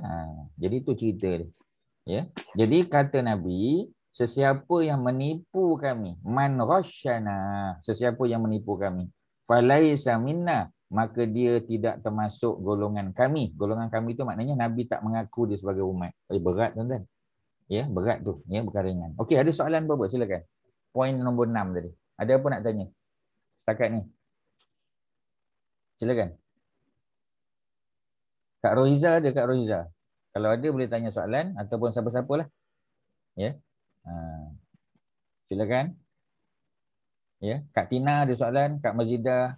jadi itu cerita dia. Ya. Jadi kata Nabi, sesiapa yang menipu kami, man ghasyana, sesiapa yang menipu kami, falaisa minna, maka dia tidak termasuk golongan kami. Golongan kami itu maknanya Nabi tak mengaku dia sebagai umat. Berat tuan-tuan. Ya, berat tu, ya, bukan ringan. Okey, ada soalan apa-apa? Silakan. Poin nombor 6 tadi. Ada apa nak tanya? Setakat ni. Silakan. Kak Rohiza ada, Kak Rohiza. Kalau ada boleh tanya soalan ataupun siapa-siapalah. Ya. Silakan. Ya, Kak Tina ada soalan, Kak Mazidah.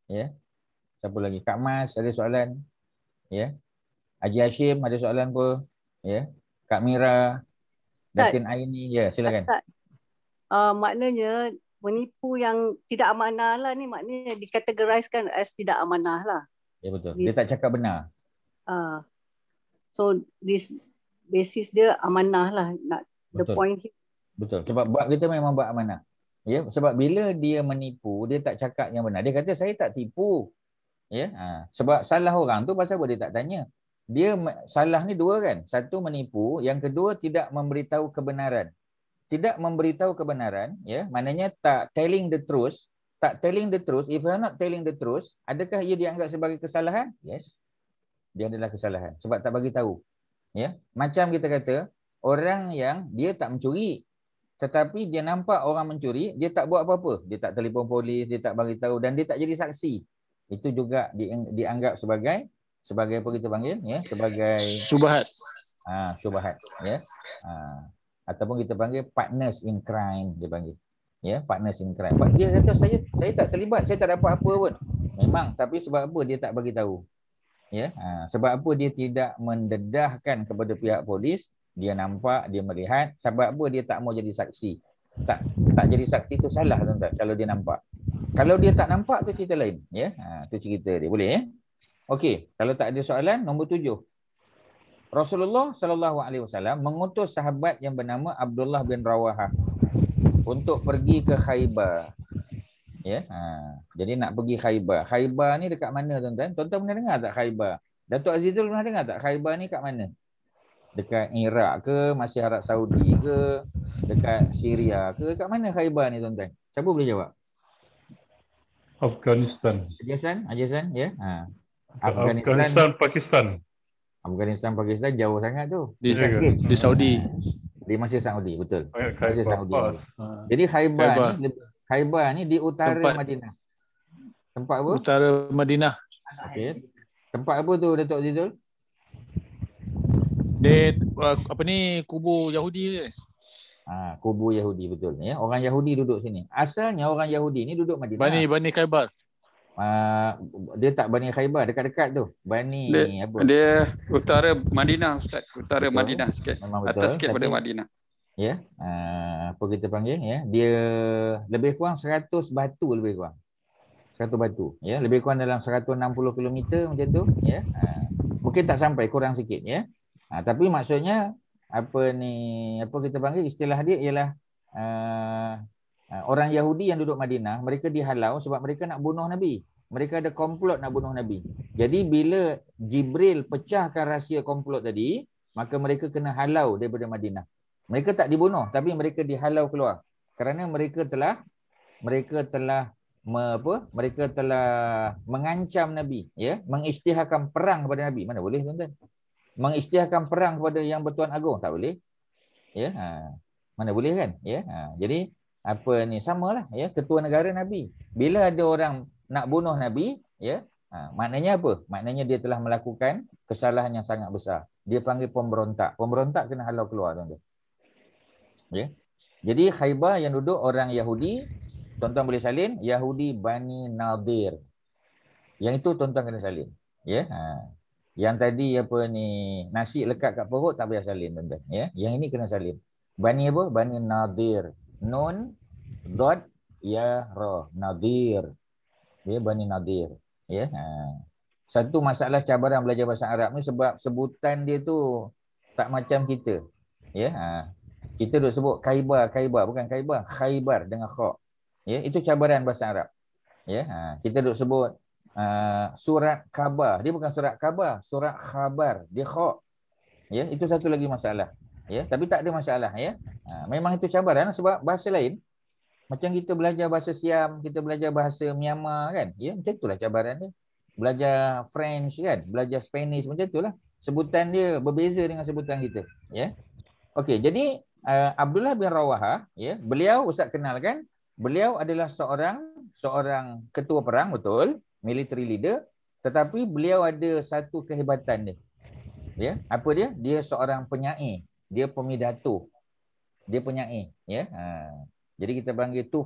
Ya. Siapa lagi? Kak Mas ada soalan. Ya. Haji Hashim ada soalan apa? Ya. Kak Mira, Datin Aini. Ya, silakan. Maknanya menipu yang tidak amanah lah ni, maknanya dikategoriskan as tidak amanah lah. Ya betul. Dia tak cakap benar. So this basis dia amanah lah. The point here. Betul. Sebab bab kita memang bab amanah. Ya, sebab bila dia menipu, dia tak cakap yang benar. Dia kata saya tak tipu. Ya, sebab salah orang tu pasal apa dia tak tanya. Dia salah ni dua kan. Satu menipu, yang kedua tidak memberitahu kebenaran. Tidak memberitahu kebenaran, ya, maknanya tak telling the truth. Tak telling the truth, if you're not telling the truth, adakah ia dianggap sebagai kesalahan? Yes. Dia adalah kesalahan sebab tak bagi tahu. Ya, macam kita kata orang yang dia tak mencuri tetapi dia nampak orang mencuri, dia tak buat apa-apa. Dia tak telefon polis, dia tak bagi tahu dan dia tak jadi saksi. Itu juga dianggap sebagai apa kita panggil, ya, sebagai syubhat. Syubhat, ya. Ataupun kita panggil partners in crime, dia panggil. Ya, partners in crime. Dia kata saya tak terlibat, saya tak dapat apa pun. Memang, tapi sebab apa dia tak bagi tahu? Ya, sebab apa dia tidak mendedahkan kepada pihak polis? Dia nampak, dia melihat. Sebab apa dia tak mau jadi saksi? Tak jadi saksi itu salah tuan-tuan kalau dia nampak. Kalau dia tak nampak tu cerita lain, ya. Tu cerita dia. Boleh ya? Okey, kalau tak ada soalan, nombor 7. Rasulullah SAW mengutus sahabat yang bernama Abdullah bin Rawahah untuk pergi ke Khaybar. Ya, jadi nak pergi Khaybar. Khaybar ni dekat mana tuan-tuan? Tuan-tuan pernah dengar tak Khaybar? Datuk Azizul pernah dengar tak Khaybar ni kat mana? Dekat Iraq ke, masih Arab Saudi ke, dekat Syria ke, kat mana Khaybar ni tuan-tuan? Siapa boleh jawab? Afghanistan. Ajasan, ya. Afghanistan, Pakistan. Afghanistan, Pakistan jauh sangat tu. Di Saudi. Di Mesir Saudi, betul. Mesir Khaybar. Saudi. Jadi Khaybar ni di utara Madinah. Tempat apa? Utara Madinah. Okey. Tempat apa tu Datuk Azizul? Dia apa ni, kubur Yahudi dia. Kubur Yahudi, betul ya. Orang Yahudi duduk sini. Asalnya orang Yahudi ni duduk Madinah. Bani Khaybar. Dia tak Bani Khaybar, dekat-dekat tu. Bani apa? Dia utara Madinah, Ustaz. Utara Betul. Madinah sikit. Memang betul. Atas sikit pada Madinah. Ya, apa kita panggil ya? Dia lebih kurang 100 batu lebih kurang. 100 batu, ya. Lebih kurang dalam 160 km macam tu, ya. Mungkin tak sampai, kurang sikit ya. Tapi maksudnya apa kita panggil, istilah dia ialah orang Yahudi yang duduk Madinah, mereka dihalau sebab mereka nak bunuh Nabi. Mereka ada komplot nak bunuh Nabi. Jadi bila Jibril pecahkan rahsia komplot tadi, maka mereka kena halau daripada Madinah. Mereka tak dibunuh, tapi mereka dihalau keluar kerana mereka telah mengancam Nabi, ya, mengisytiharkan perang kepada Nabi. Mana boleh, tuan-tuan? Mengisytiharkan perang kepada yang bertuan agung, tak boleh. Ya, mana boleh kan? Ya, jadi apa ni, samalah, ya, ketua negara Nabi. Bila ada orang nak bunuh Nabi, ya, maknanya apa? Maknanya dia telah melakukan kesalahan yang sangat besar. Dia panggil pemberontak. Pemberontak kena halau keluar, tuan-tuan. Ya. Jadi Khaybar yang duduk orang Yahudi, tuan-tuan boleh salin, Yahudi Bani Nadir. Yang itu tuan-tuan kena salin. Ya. Yang tadi apa ni, nasi lekat kat perut tak payah salin, tuan-tuan. Ya. Yang ini kena salin. Bani apa? Bani Nadir. Nun, dot, ya, ra. Nadir. Ya, Bani Nadir. Ya. Satu masalah cabaran belajar bahasa Arab ni sebab sebutan dia tu tak macam kita. Ya. Kita duk sebut Khaybar, bukan Khaybar, Khaybar dengan kha. Ya, itu cabaran bahasa Arab. Ya, kita duk sebut surat khabar, dia bukan surat khabar, surat khabar, dia kha. Ya, itu satu lagi masalah. Ya, tapi tak ada masalah, ya. Memang itu cabaran sebab bahasa lain. Macam kita belajar bahasa Siam, kita belajar bahasa Myanmar kan. Ya, macam itulah cabaran dia. Belajar French kan, belajar Spanish, macam itulah. Sebutan dia berbeza dengan sebutan kita, ya. Okey, jadi Abdullah bin Rawahah, ya, beliau Ustaz kenal kan? Beliau adalah seorang ketua perang, betul, military leader, tetapi beliau ada satu kehebatan dia. Ya, apa dia? Dia seorang penyair, dia pemidato. Dia penyair, ya. Jadi kita panggil two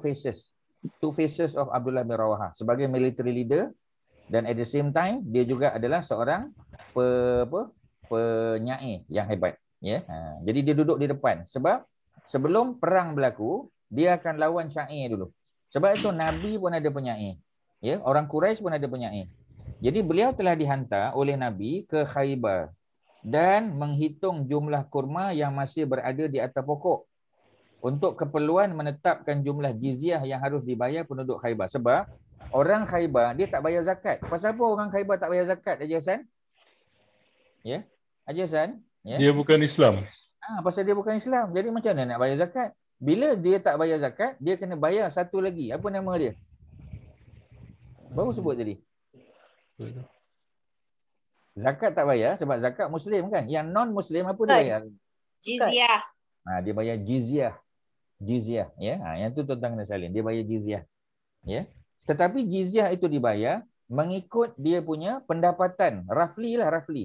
faces of Abdullah bin Rawahah sebagai military leader, dan at the same time dia juga adalah seorang penyair yang hebat. Ya, jadi dia duduk di depan sebab sebelum perang berlaku dia akan lawan syair dulu. Sebab itu Nabi pun ada penyair. Ya, orang Quraisy pun ada penyair. Jadi beliau telah dihantar oleh Nabi ke Khaybar dan menghitung jumlah kurma yang masih berada di atas pokok untuk keperluan menetapkan jumlah jizyah yang harus dibayar penduduk Khaybar. Sebab orang Khaybar dia tak bayar zakat. Pasal apa orang Khaybar tak bayar zakat, Haji Hasan? Ya, Haji Hasan? Ya. Dia bukan Islam. Pasal dia bukan Islam. Jadi macam mana nak bayar zakat? Bila dia tak bayar zakat, dia kena bayar satu lagi. Apa nama dia? Baru sebut tadi. Zakat tak bayar sebab zakat Muslim kan. Yang non-Muslim apa dia bayar? Jizyah. Dia bayar jizyah. Jizyah. Ya. Yang tu tuan-tuan kena salin. Dia bayar jizyah. Ya. Tetapi jizyah itu dibayar mengikut dia punya pendapatan. Roughly.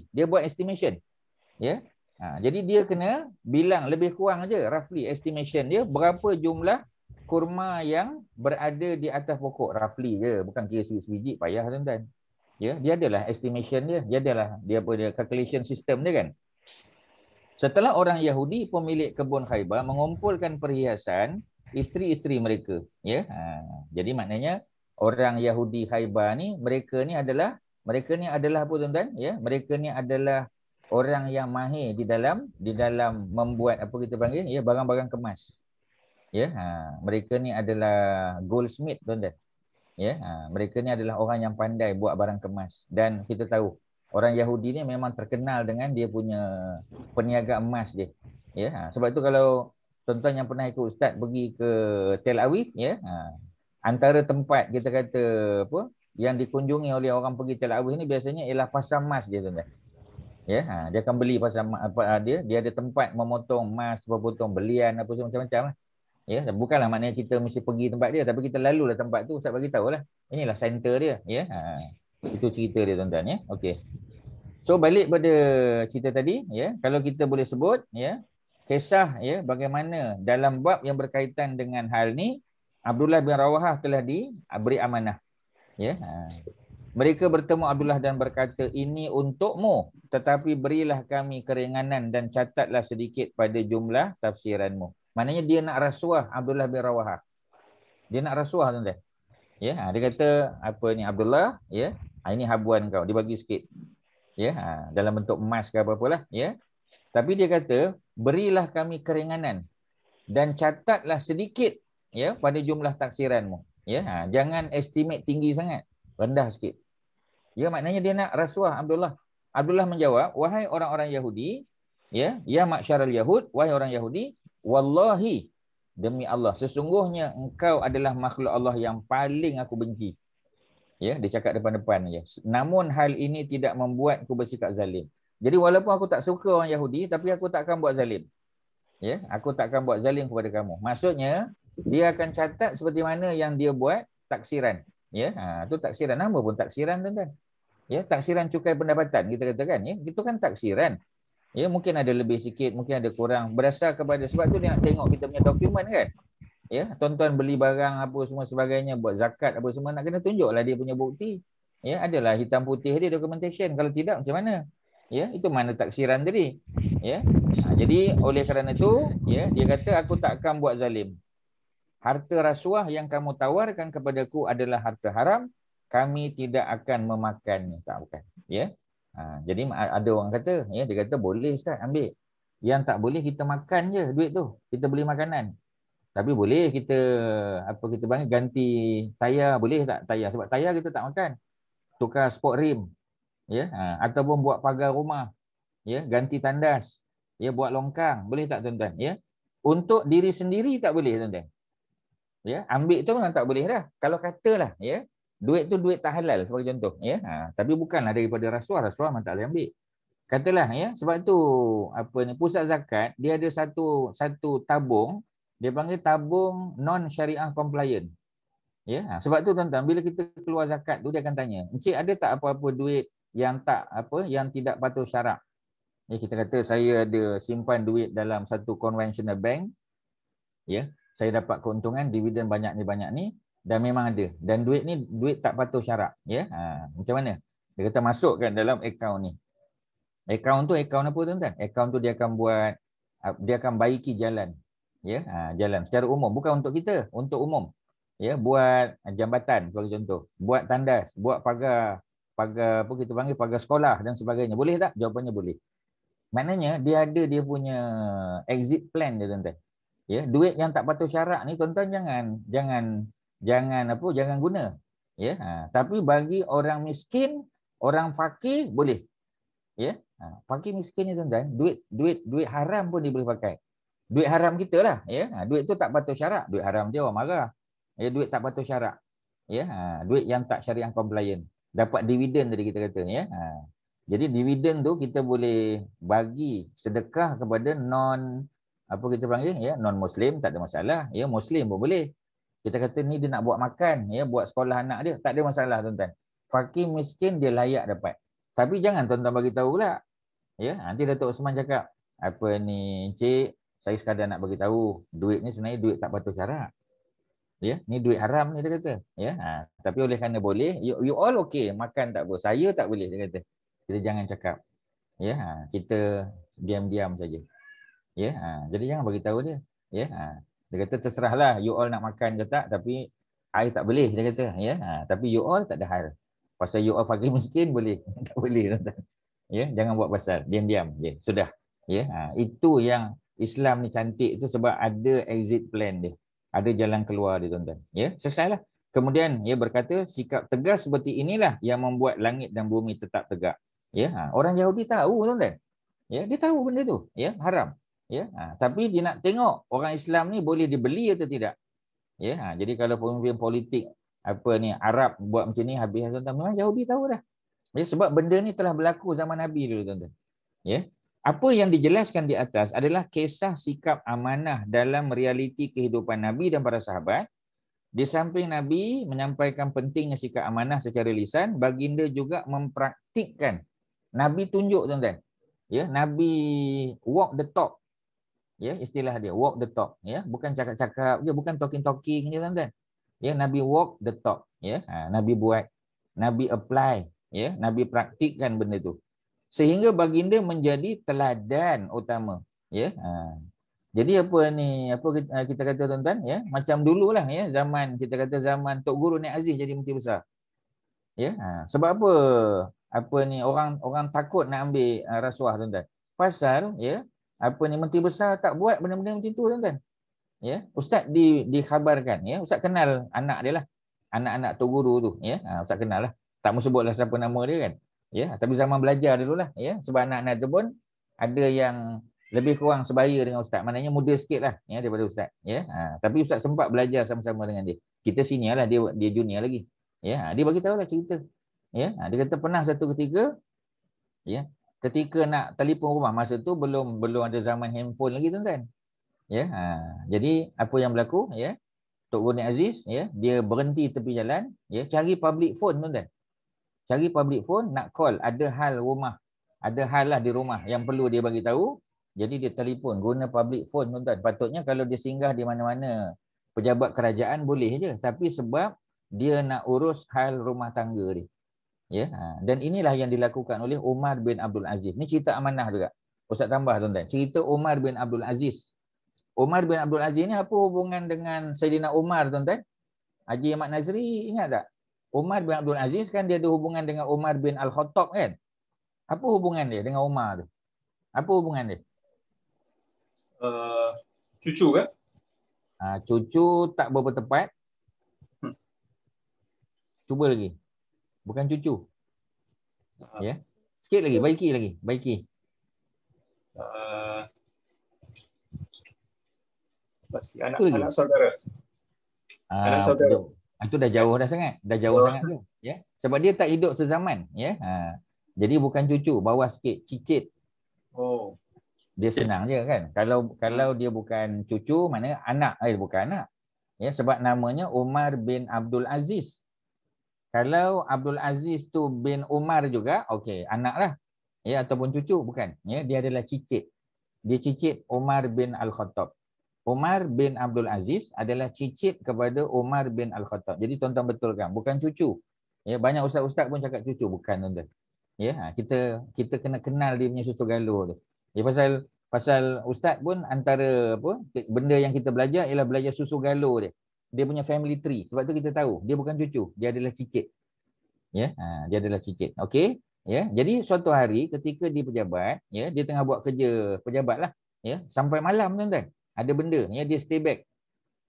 Dia buat estimation. Ya. Jadi dia kena bilang lebih kurang aja roughly estimation dia berapa jumlah kurma yang berada di atas pokok, roughly je, bukan kira sebiji payah, tuan-tuan. Ya, dia adalah estimation dia adalah dia calculation system dia kan. Setelah orang Yahudi pemilik kebun Khaybar mengumpulkan perhiasan isteri-isteri mereka, ya. Jadi maknanya orang Yahudi Khaybar ni mereka ni adalah apa, tuan-tuan? Ya, mereka ni adalah orang yang mahir di dalam membuat apa kita panggil, ya, barang-barang kemas. Ya, mereka ni adalah goldsmith, tuan-tuan. Ya, mereka ni adalah orang yang pandai buat barang kemas, dan kita tahu orang Yahudi ni memang terkenal dengan dia punya peniaga emas dia. Ya, sebab itu kalau tuan-tuan yang pernah ikut ustaz pergi ke Tel Aviv, ya, antara tempat kita kata apa yang dikunjungi oleh orang pergi Tel Aviv ni biasanya ialah pasar emas dia, tuan-tuan. Ya, dia akan beli pasar apa dia ada tempat memotong emas, berpotong belian apa semua macam-macam lah. Ya, bukanlah maknanya kita mesti pergi tempat dia, tapi kita lalulah tempat tu, ustaz bagi tahulah. Inilah center dia, ya. Itu cerita dia, tuan-tuan, ya. Okey. So balik pada cerita tadi, ya, kalau kita boleh sebut, ya, kisah, ya, bagaimana dalam bab yang berkaitan dengan hal ni Abdullah bin Rawahah telah diberi amanah. Ya. Mereka bertemu Abdullah dan berkata, "Ini untukmu, tetapi berilah kami keringanan dan catatlah sedikit pada jumlah tafsiranmu." Maknanya dia nak rasuah Abdullah bin Rawahah. Dia nak rasuah, tuan-tuan. Ya, dia kata apa ni Abdullah, ya, ini habuan kau, dia bagi sikit. Ya, dalam bentuk emas ke apa-apalah, ya. Tapi dia kata, "Berilah kami keringanan dan catatlah sedikit, ya, pada jumlah taksiranmu." Ya, jangan estimate tinggi sangat, rendah sikit. Ya, maknanya dia nak rasuah Abdullah. Abdullah menjawab, "Wahai orang-orang Yahudi, ya ma'syaral yahud, wahai orang Yahudi, wallahi, demi Allah, sesungguhnya engkau adalah makhluk Allah yang paling aku benci. Ya, dia cakap depan-depan je. Namun hal ini tidak membuatku bersikap zalim. Jadi walaupun aku tak suka orang Yahudi, tapi aku tak akan buat zalim. Ya, aku tak akan buat zalim kepada kamu. Maksudnya, dia akan catat seperti mana yang dia buat taksiran. Ya, tu taksiran. Nama pun taksiran, tuan-tuan. Ya, taksiran cukai pendapatan kita katakan, ya. Itu kan taksiran. Ya, mungkin ada lebih sikit, mungkin ada kurang, berdasar kepada, sebab tu dia nak tengok kita punya dokumen kan. Ya, tuan-tuan beli barang apa semua sebagainya, buat zakat apa semua, nak kena tunjuklah dia punya bukti. Ya, adalah hitam putih dia documentation. Kalau tidak macam mana? Ya, itu mana taksiran tadi. Ya. Jadi oleh kerana itu, ya, dia kata aku tak akan buat zalim. Harta rasuah yang kamu tawarkan kepadaku adalah harta haram, kami tidak akan memakannya. Tak, bukan. Ya. Jadi ada orang kata, ya, dia kata boleh Ustaz ambil. Yang tak boleh kita makan je duit tu. Kita beli makanan. Tapi boleh kita kita panggil ganti tayar, boleh tak tayar? Sebab tayar kita tak makan. Tukar sport rim. Ya, ataupun buat pagar rumah. Ya, ganti tandas. Ya, buat longkang, boleh tak tuan-tuan? Ya. Untuk diri sendiri tak boleh tuan-tuan. Ya, ambil tu memang tak boleh dah. Kalau katalah, ya, duit tu duit tak halal sebagai contoh, ya. Tapi bukanlah daripada rasuah memang tak boleh ambil. Katalah, ya, sebab tu pusat zakat dia ada satu tabung. Dia panggil tabung non-syariah compliant. Ya, sebab tu tuan-tuan, bila kita keluar zakat tu dia akan tanya, "Encik ada tak apa-apa duit yang yang tidak patuh syarak?" Ya, kita kata saya ada simpan duit dalam satu conventional bank. Ya, saya dapat keuntungan dividen banyak ni dan memang ada. Dan duit ni duit tak patuh syarak, ya. Macam mana? Dia kata masukkan dalam akaun ni. Akaun tu akaun apa tuan-tuan? Akaun tu dia akan baiki jalan. Ya, jalan secara umum, bukan untuk kita, untuk umum. Ya, buat jambatan sebagai contoh, buat tandas, buat pagar kita panggil pagar sekolah dan sebagainya. Boleh tak? Jawapannya boleh. Maknanya dia ada dia punya exit plan dia tuan-tuan. Ya, duit yang tak patuh syarak ni tuan-tuan jangan guna. Ya, tapi bagi orang miskin, orang fakir boleh. Ya, fakir miskin ni tuan-tuan, duit haram pun dia boleh pakai. Duit haram kita lah, ya. Duit tu tak patuh syarak, duit haram dia orang marah. Ya, duit tak patuh syarak. Ya, duit yang tak syariah compliant. Dapat dividen tadi kita kata, ya. Jadi dividen tu kita boleh bagi sedekah kepada kita panggil, ya, non muslim, tak ada masalah. Ya, muslim pun boleh. Kita kata ni dia nak buat makan, ya, buat sekolah anak dia, tak ada masalah tuan-tuan. Fakir miskin dia layak dapat. Tapi jangan tuan-tuan bagi tahu pula. Ya, nanti Datuk Osman cakap, "Encik, saya sekadar nak bagi tahu, duit ni sebenarnya duit tak patuh syarak. Ya, ni duit haram ni," dia kata. Ya, tapi oleh kerana boleh, you all okay, makan tak apa. Saya tak boleh, dia kata. Kita jangan cakap. Ya, kita diam-diam saja. Ya, jadi jangan bagi tahu dia. Ya, dia kata terserahlah you all nak makan ke tak, tapi I tak boleh, dia kata. Ya, tapi you all tak ada hal. Pasal you all fakir miskin boleh, tak boleh. Ya, jangan buat pasal, diam-diam. Ya, sudah. Ya, itu yang Islam ni cantik tu sebab ada exit plan dia. Ada jalan keluar dia tuan-tuan. Ya, selesailah. Kemudian dia berkata sikap tegas seperti inilah yang membuat langit dan bumi tetap tegak. Ya, orang Yahudi tahu tuan-tuan. Ya, dia tahu benda tu, ya, haram. Ya, tapi dia nak tengok orang Islam ni boleh dibeli atau tidak. Ya, jadi kalau pemimpin politik Arab buat macam ni habis tuan-tuan, memang Yahudi tahu dah. Ya, sebab benda ni telah berlaku zaman Nabi dulu tuan-tuan. Ya. Apa yang dijelaskan di atas adalah kisah sikap amanah dalam realiti kehidupan Nabi dan para sahabat. Di samping Nabi menyampaikan pentingnya sikap amanah secara lisan, baginda juga mempraktikkan. Nabi tunjuk tuan-tuan. Ya, Nabi walk the talk. Ya, istilah dia walk the talk. Ya, bukan cakap-cakap je, bukan talking-talking je tuan-tuan. Ya, Nabi walk the talk. Ya, Nabi buat, Nabi apply. Ya, Nabi praktikkan benda tu. Sehingga baginda menjadi teladan utama. Ya, jadi kita kata tuan-tuan, ya, macam dululah, ya, zaman kita kata zaman Tok Guru Nek Aziz jadi menteri besar. Ya, sebab orang takut nak ambil rasuah tuan-tuan. Pasal, ya, menteri besar tak buat benda-benda macam tu tuan-tuan. Ya, ustaz dikhabarkan, ya, ustaz kenal anak dia lah. Anak-anak Tok Guru tu, ya. Ustaz kenal lah. Tak mau sebutlah siapa nama dia kan. Ya, tapi zaman belajar dululah, ya, sebab anak-anak tu pun ada yang lebih kurang sebaya dengan ustaz. Maknanya muda sikit lah ya daripada ustaz. Ya. Tapi ustaz sempat belajar sama-sama dengan dia. Kita senior lah, dia junior lagi. Ya. Dia bagi tahu lah cerita. Ya. Dia kata pernah satu ketika ya, ketika nak telefon rumah masa tu belum ada zaman handphone lagi tuan-tuan. Ya. Jadi apa yang berlaku ya? Tok Guru Nik Aziz ya, dia berhenti tepi jalan ya, cari public phone tuan-tuan. Cari public phone nak call, ada hal rumah. Ada hal lah di rumah yang perlu dia bagi tahu. Jadi dia telefon guna public phone tuan-tuan. Patutnya kalau dia singgah di mana-mana pejabat kerajaan boleh je, tapi sebab dia nak urus hal rumah tangga dia. Ya, dan inilah yang dilakukan oleh Umar bin Abdul Aziz. Ni cerita amanah juga. Ustaz tambah tuan-tuan. Cerita Umar bin Abdul Aziz. Umar bin Abdul Aziz ni apa hubungan dengan Saidina Umar tuan-tuan? Haji Ahmad Nazri ingat tak? Umar bin Abdul Aziz kan dia ada hubungan dengan Umar bin Al-Khattab kan? Apa hubungan dia dengan Umar tu? Apa hubungan dia? Cucu kan? Cucu tak berapa tepat. Cuba lagi. Bukan cucu. Ya. Sikit lagi, baiki. Pasti anak saudara. Anak saudara. Itu dah jauh dah sangat. Sangat tu, ya. Sebab dia tak hidup sezaman, ya. Jadi bukan cucu, bawah sikit, cicit. Oh. Dia senang je kan. Kalau dia bukan cucu, maknanya anak, bukan anak. Ya, sebab namanya Umar bin Abdul Aziz. Kalau Abdul Aziz tu bin Umar juga, okey, anak lah. Ya, ataupun cucu, bukan. Ya, dia adalah cicit. Dia cicit Umar bin Al-Khattab. Umar bin Abdul Aziz adalah cicit kepada Umar bin Al-Khattab. Jadi tuan-tuan betulkan, bukan cucu. Ya, banyak ustaz-ustaz pun cakap cucu, bukan tuan-tuan. Ya, kita kena kenal dia punya susu galur tu. Ya, pasal ustaz pun antara apa benda yang kita belajar ialah belajar susu galur dia. Dia punya family tree. Sebab tu kita tahu dia bukan cucu, dia adalah cicit. Ya, dia adalah cicit. Okey? Ya, jadi suatu hari ketika dia pejabat, ya, dia tengah buat kerja pejabat lah, ya, sampai malam tuan-tuan. Ada benda, ya, dia stay back.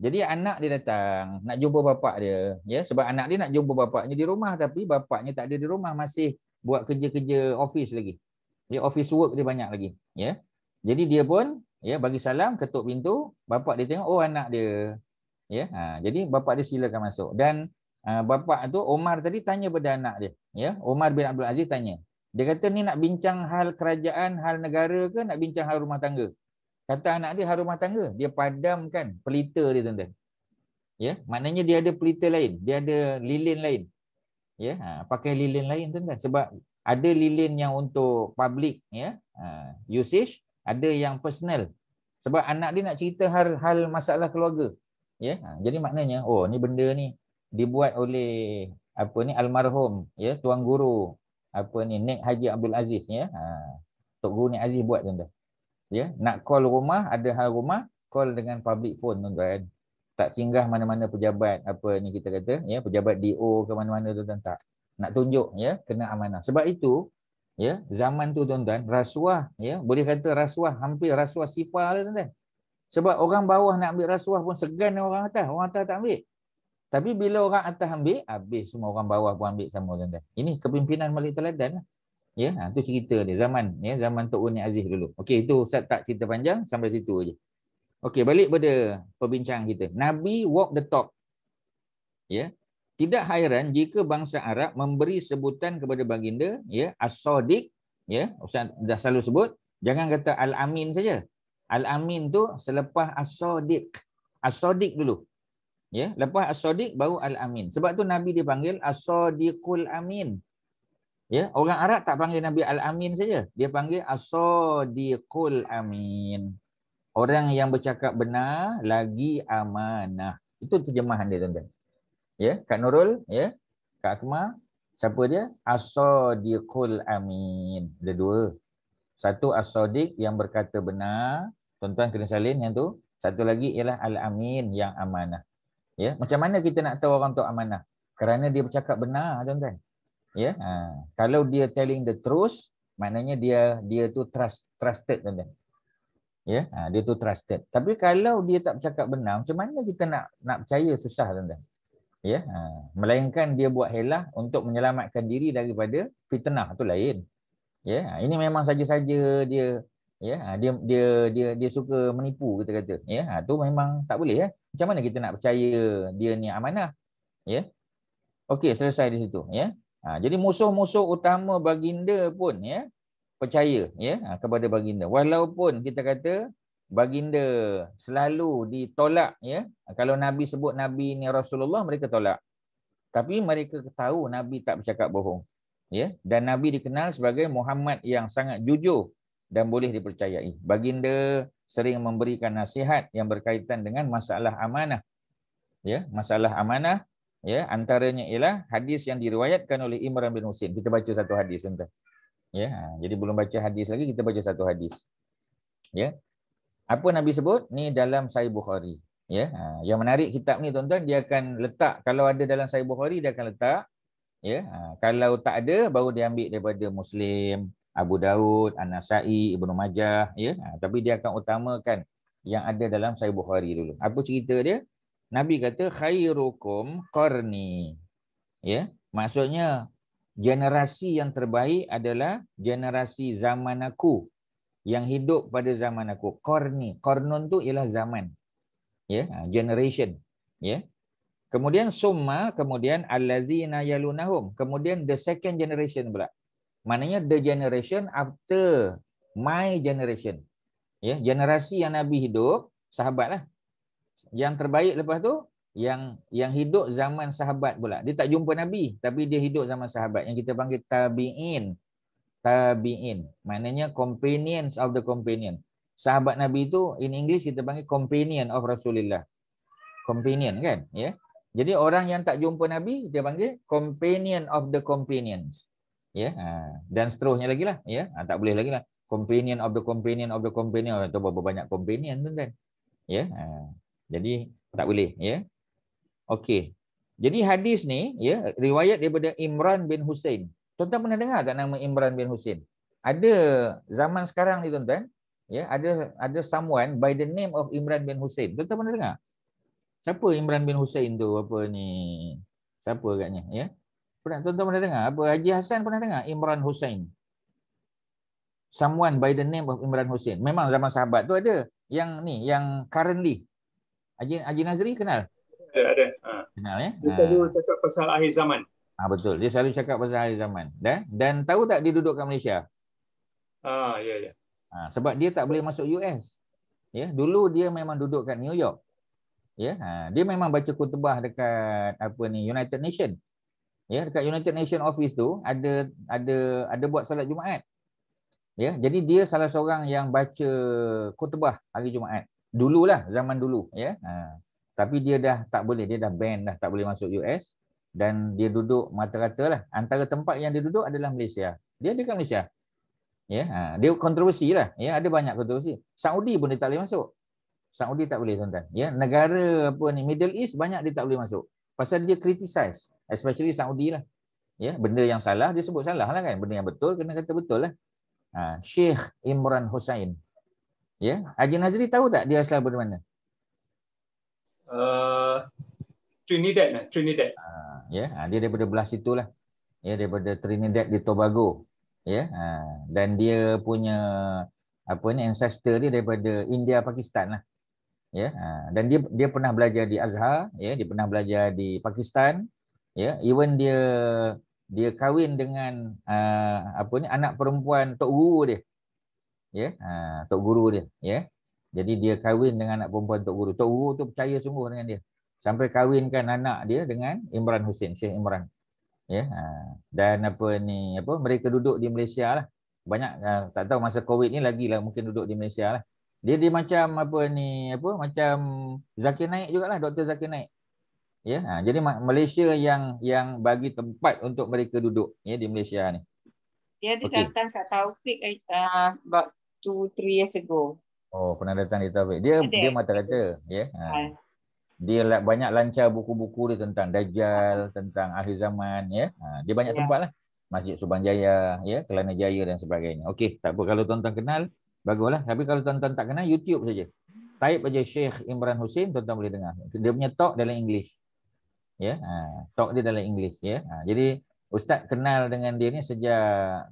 Jadi anak dia datang nak jumpa bapak dia, ya, sebab anak dia nak jumpa bapaknya di rumah tapi bapaknya tak ada di rumah, masih buat kerja-kerja office lagi. Dia office work dia banyak lagi, ya. Jadi dia pun ya bagi salam, ketuk pintu, bapak dia tengok, oh anak dia. Ya, jadi bapak dia silakan masuk. Dan bapak tu Umar tadi tanya pada anak dia, ya. Umar bin Abdul Aziz tanya. Dia kata ni nak bincang hal kerajaan, hal negara ke nak bincang hal rumah tangga? Kata anak dia hal rumah tangga. Dia padamkan pelita dia tuan-tuan. Ya, maknanya dia ada pelita lain, dia ada lilin lain. Ya, pakai lilin lain tuan-tuan sebab ada lilin yang untuk public, ya, usage, ada yang personal. Sebab anak dia nak cerita hal masalah keluarga. Ya, jadi maknanya oh ni benda ni dibuat oleh apa ni almarhum, ya, tuan guru apa ni Nik Haji Abdul Aziz, ya. Tok Guru Nik Aziz buat tuan-tuan. Ya, nak call rumah, ada hal rumah, call dengan public phone tuan-tuan. Tak singgah mana-mana pejabat apa ni kita kata, ya, pejabat DO ke mana-mana tuan-tuan, tak. Nak tunjuk, ya, kena amanah. Sebab itu, ya, zaman tu tuan-tuan, rasuah, ya, boleh kata rasuah hampir rasuah sifar lah tuan-tuan. Sebab orang bawah nak ambil rasuah pun segan orang atas tak ambil. Tapi bila orang atas ambil, habis semua orang bawah pun ambil sama tuan-tuan. Ini kepimpinan Malik Teladan lah. Ya, tu cerita dia zaman, ya, zaman Tok Guru Nik Aziz dulu. Okey, itu Ustaz tak cerita panjang, sampai situ aje. Okey, balik pada perbincangan kita. Nabi walk the talk. Ya. Tidak hairan jika bangsa Arab memberi sebutan kepada baginda, ya, As-Sadiq, ya, Ustaz dah selalu sebut, jangan kata Al-Amin saja. Al-Amin tu selepas As-Sadiq. As-Sadiq dulu. Ya, lepas As-Sadiq baru Al-Amin. Sebab tu Nabi dipanggil As-Sadiqul Amin. Ya, orang Arab tak panggil Nabi Al-Amin saja. Dia panggil As-Sadiqul Amin. Orang yang bercakap benar lagi amanah. Itu terjemahan dia tuan-tuan. Ya, Kak Nurul, ya. Kak Akmal, siapa dia? As-Sadiqul Amin. Ada dua. Satu As-Sadiq yang berkata benar. Tuan-tuan kena salin yang tu. Satu lagi ialah Al-Amin yang amanah. Ya, macam mana kita nak tahu orang tu amanah? Kerana dia bercakap benar tuan-tuan. Ya, kalau dia telling the truth, maknanya dia tu trusted tuan-tuan. Ya, dia tu trusted. Tapi kalau dia tak bercakap benar, macam mana kita nak percaya? Susah tuan-tuan. Ya, melainkan dia buat helah untuk menyelamatkan diri daripada fitnah, tu lain. Ya, ini memang saja-saja dia, Ya, dia suka menipu, kita kata. Ya, tu memang tak boleh ya. Macam mana kita nak percaya dia ni amanah? Ya. Okey, selesai di situ ya. Jadi musuh-musuh utama baginda pun ya percaya ya kepada baginda. Walaupun kita kata baginda selalu ditolak ya. Kalau Nabi sebut Nabi ni Rasulullah, mereka tolak. Tapi mereka tahu Nabi tak bercakap bohong. Ya, dan Nabi dikenal sebagai Muhammad yang sangat jujur dan boleh dipercayai. Baginda sering memberikan nasihat yang berkaitan dengan masalah amanah. Ya, masalah amanah ya, antaranya ialah hadis yang diriwayatkan oleh Imran bin Husain. Kita baca satu hadis tuan-tuan. Ya, jadi belum baca hadis lagi, kita baca satu hadis. Ya. Apa Nabi sebut? Ni dalam Sahih Bukhari. Ya, yang menarik kitab ni tuan-tuan, dia akan letak, kalau ada dalam Sahih Bukhari dia akan letak. Ya, kalau tak ada baru dia ambil daripada Muslim, Abu Daud, An-Nasa'i, Ibnu Majah, ya. Tapi dia akan utamakan yang ada dalam Sahih Bukhari dulu. Apa cerita dia? Nabi kata khairukum qarni. Ya, maksudnya generasi yang terbaik adalah generasi zaman aku, yang hidup pada zaman aku. Qarni, qarnun tu ialah zaman. Ya, generation. Ya. Kemudian summa, kemudian allazina yalunahum. Kemudian the second generation pula. Maknanya the generation after my generation. Ya, generasi yang Nabi hidup, sahabatlah. Yang terbaik lepas tu yang hidup zaman sahabat pula. Dia tak jumpa Nabi tapi dia hidup zaman sahabat yang kita panggil tabi'in. Tabi'in maknanya companions of the companion. Sahabat Nabi itu in English kita panggil companion of Rasulullah. Companion kan ya. Jadi orang yang tak jumpa Nabi dia panggil companion of the companions. Ya, dan seterusnya lagi lah ya. Tak boleh lagi lah. Companion of the companion of the companion. Atau berapa banyak companion tu kan. Ya. Jadi tak boleh ya. Okey. Jadi hadis ni ya riwayat daripada Imran bin Husain. Tuan-tuan pernah dengar tak nama Imran bin Husain? Ada zaman sekarang ni tuan-tuan, ya, ada someone by the name of Imran bin Husain. Tuan-tuan pernah dengar? Siapa Imran bin Husain tu? Apa ni? Siapa agaknya ya? Tuan-tuan pernah dengar? Apa Haji Hassan pernah dengar Imran Husain? Someone by the name of Imran Husain. Memang zaman sahabat tu ada. Yang ni, yang currently Haji Nazri kenal? Ada. Kenal ya? Dia selalu cakap pasal akhir zaman. Betul. Dia selalu cakap pasal akhir zaman. Dan tahu tak dia duduk kat Malaysia? Ya. Sebab dia tak boleh masuk US. Ya, dulu dia memang duduk kat New York. Ya, dia memang baca khutbah dekat United Nation. Ya, dekat United Nation office tu ada buat solat Jumaat. Ya, jadi dia salah seorang yang baca khutbah hari Jumaat. Dululah, zaman dulu ya. Tapi dia dah tak boleh, dia dah ban dah, tak boleh masuk US dan dia duduk mata-rata lah. Antara tempat yang dia duduk adalah Malaysia. Dia dekat Malaysia. Ya, dia kontroversi lah. Ya, ada banyak kontroversi. Saudi pun dia tak boleh masuk. Saudi tak boleh tuan-tuan. Ya, negara Middle East banyak dia tak boleh masuk. Pasal dia criticize, especially Saudi lah. Ya, benda yang salah dia sebut salah lah kan. Benda yang betul kena kata betul lah. Sheikh Imran Husain. Ya, Haji Nazri tahu tak dia asal dari mana? Trinidad. Ya, dia daripada belah situlah. Ya, daripada Trinidad di Tobago. Ya, dan dia punya ancestor dia daripada India Pakistan lah. Ya, dan dia pernah belajar di Azhar, ya, dia pernah belajar di Pakistan. Ya, even dia kahwin dengan anak perempuan tok guru dia. Ya, tok guru dia, ya. Jadi dia kahwin dengan anak perempuan tok guru. Tok guru tu percaya sungguh dengan dia. Sampai kahwinkan anak dia dengan Imran Husain, Syekh Imran. Ya, dan mereka duduk di Malaysia lah. Banyak tak tahu masa Covid ni lagilah mungkin duduk di Malaysia lah. Dia macam macam Zakir Naik jugalah, Dr. Zakir Naik. Ya, jadi Malaysia yang bagi tempat untuk mereka duduk ya di Malaysia ni. Dia ada datang kat Taufik about 2-3 years ago. Oh, pernah datang di Taufik. Dia mata-kata, ya. Dia banyak lancar buku-buku dia tentang Dajjal, tentang akhir zaman, ya. Dia banyak tempat lah. Masjid Subang Jaya, ya, Kelana Jaya dan sebagainya. Okey, tak apa kalau tuan-tuan kenal, baguslah. Tapi kalau tuan-tuan tak kenal, YouTube saja. Type aja Syekh Imran Husain, tuan-tuan boleh dengar. Dia punya talk dalam English. Ya, talk dia dalam English, ya. Jadi Ustaz kenal dengan dia ni sejak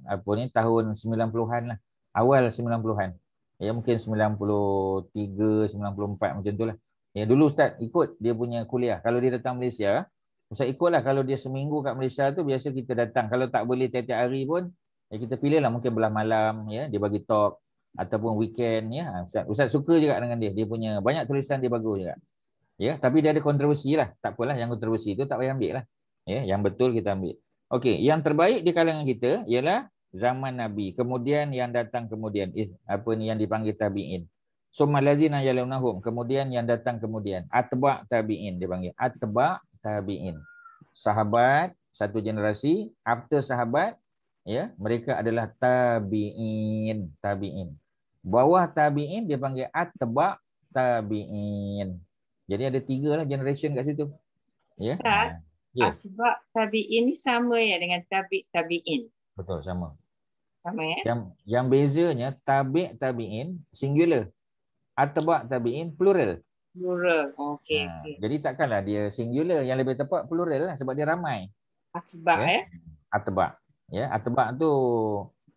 tahun 90-an lah. Awal 90-an. Ya mungkin 93, 94 macam tu lah. Ya dulu Ustaz ikut dia punya kuliah. Kalau dia datang Malaysia, Ustaz ikutlah. Kalau dia seminggu kat Malaysia tu biasa kita datang. Kalau tak boleh tiap-tiap hari pun, ya kita pilih lah mungkin belah malam ya dia bagi talk ataupun weekend ya. Ustaz suka juga dengan dia. Dia punya banyak tulisan dia bagus juga. Ya, tapi dia ada kontroversi lah. Tak apalah yang kontroversi tu tak payah ambil lah. Ya, yang betul kita ambil. Okey, yang terbaik di kalangan kita ialah zaman Nabi. Kemudian yang datang kemudian apa ni yang dipanggil tabi'in. Summa lazina yalunahum. Kemudian yang datang kemudian atba' tabi'in dia panggil. Atba' tabi'in. Sahabat satu generasi, after sahabat ya, mereka adalah tabi'in, tabi'in. Bawah tabi'in dia panggil atba' tabi'in. Jadi ada 3 lah generation kat situ. Ya. Ustaz, atba' tabi'in ni sama ya dengan tabi'in. Betul, sama. Sama ya. Yang bezanya tabi' tabi'in singular. Atba' tabi'in plural. Plural. Okey. Jadi takkanlah dia singular, yang lebih tepat plural lah sebab dia ramai. Atba' ya. Atba'. Ya, atba' tu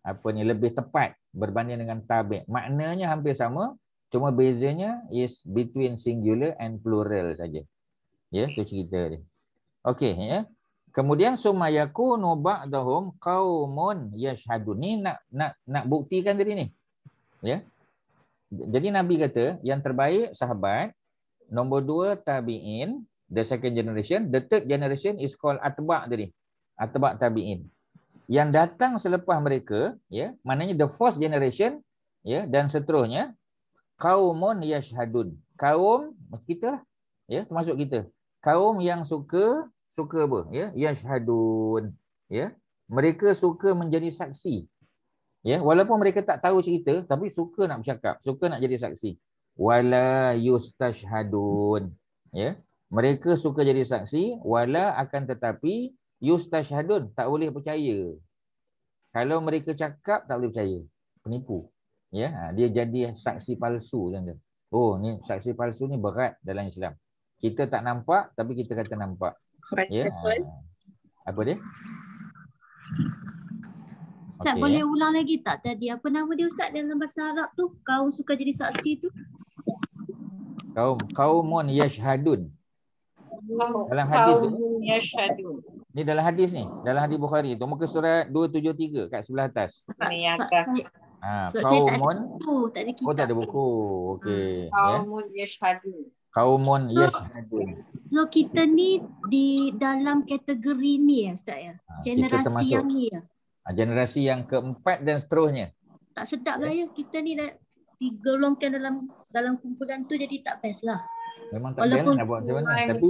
apa ni lebih tepat berbanding dengan tabi'. Maknanya hampir sama. Cuma bezanya is between singular and plural saja. Ya, tu cerita dia. Okey, ya. Kemudian summa yakunu ba'dahum qaumun yashhadun. Ni nak buktikan tadi ni. Ya. Jadi Nabi kata yang terbaik sahabat, nombor 2 tabi'in, the second generation, the third generation is called atba' tadi. Atba' tabi'in. Yang datang selepas mereka, ya, maknanya the fourth generation, ya, dan seterusnya kaumun yashhadun. Kaum kita lah. Ya, termasuk kita. Kaum yang suka apa? Ya, yashhadun. Ya. Mereka suka menjadi saksi. Ya, walaupun mereka tak tahu cerita tapi suka nak bercakap, suka nak jadi saksi. Wala yustashhadun. Ya. Mereka suka jadi saksi wala akan tetapi yustashhadun, tak boleh percaya. Kalau mereka cakap tak boleh percaya. Penipu. Ya, dia jadi saksi palsu macam tu. Oh, ni saksi palsu ni berat dalam Islam. Kita tak nampak tapi kita kata nampak. Ya. Apa dia? Ustaz boleh ulang lagi tak tadi? Apa nama dia Ustaz dalam bahasa Arab tu? Kau suka jadi saksi tu? Kaumun yashhadun. Dalam hadis tu. Yashhadun. Ni dalam hadis ni, dalam hadis Bukhari tu muka surat 273 kat sebelah atas. Ni atas. Kaumun. Tak ada kitab. Oh, tak ada buku. Okey. Kaumun yashhadun. Kaumun yashhadun. So kita ni di dalam kategori ni ya Ustaz ya. Generasi yang ni ya. Generasi yang keempat dan seterusnya. Tak sedap lah ya kita ni dah digolongkan dalam kumpulan tu jadi tak best lah. Memang tak best nak buat macam mana. Tapi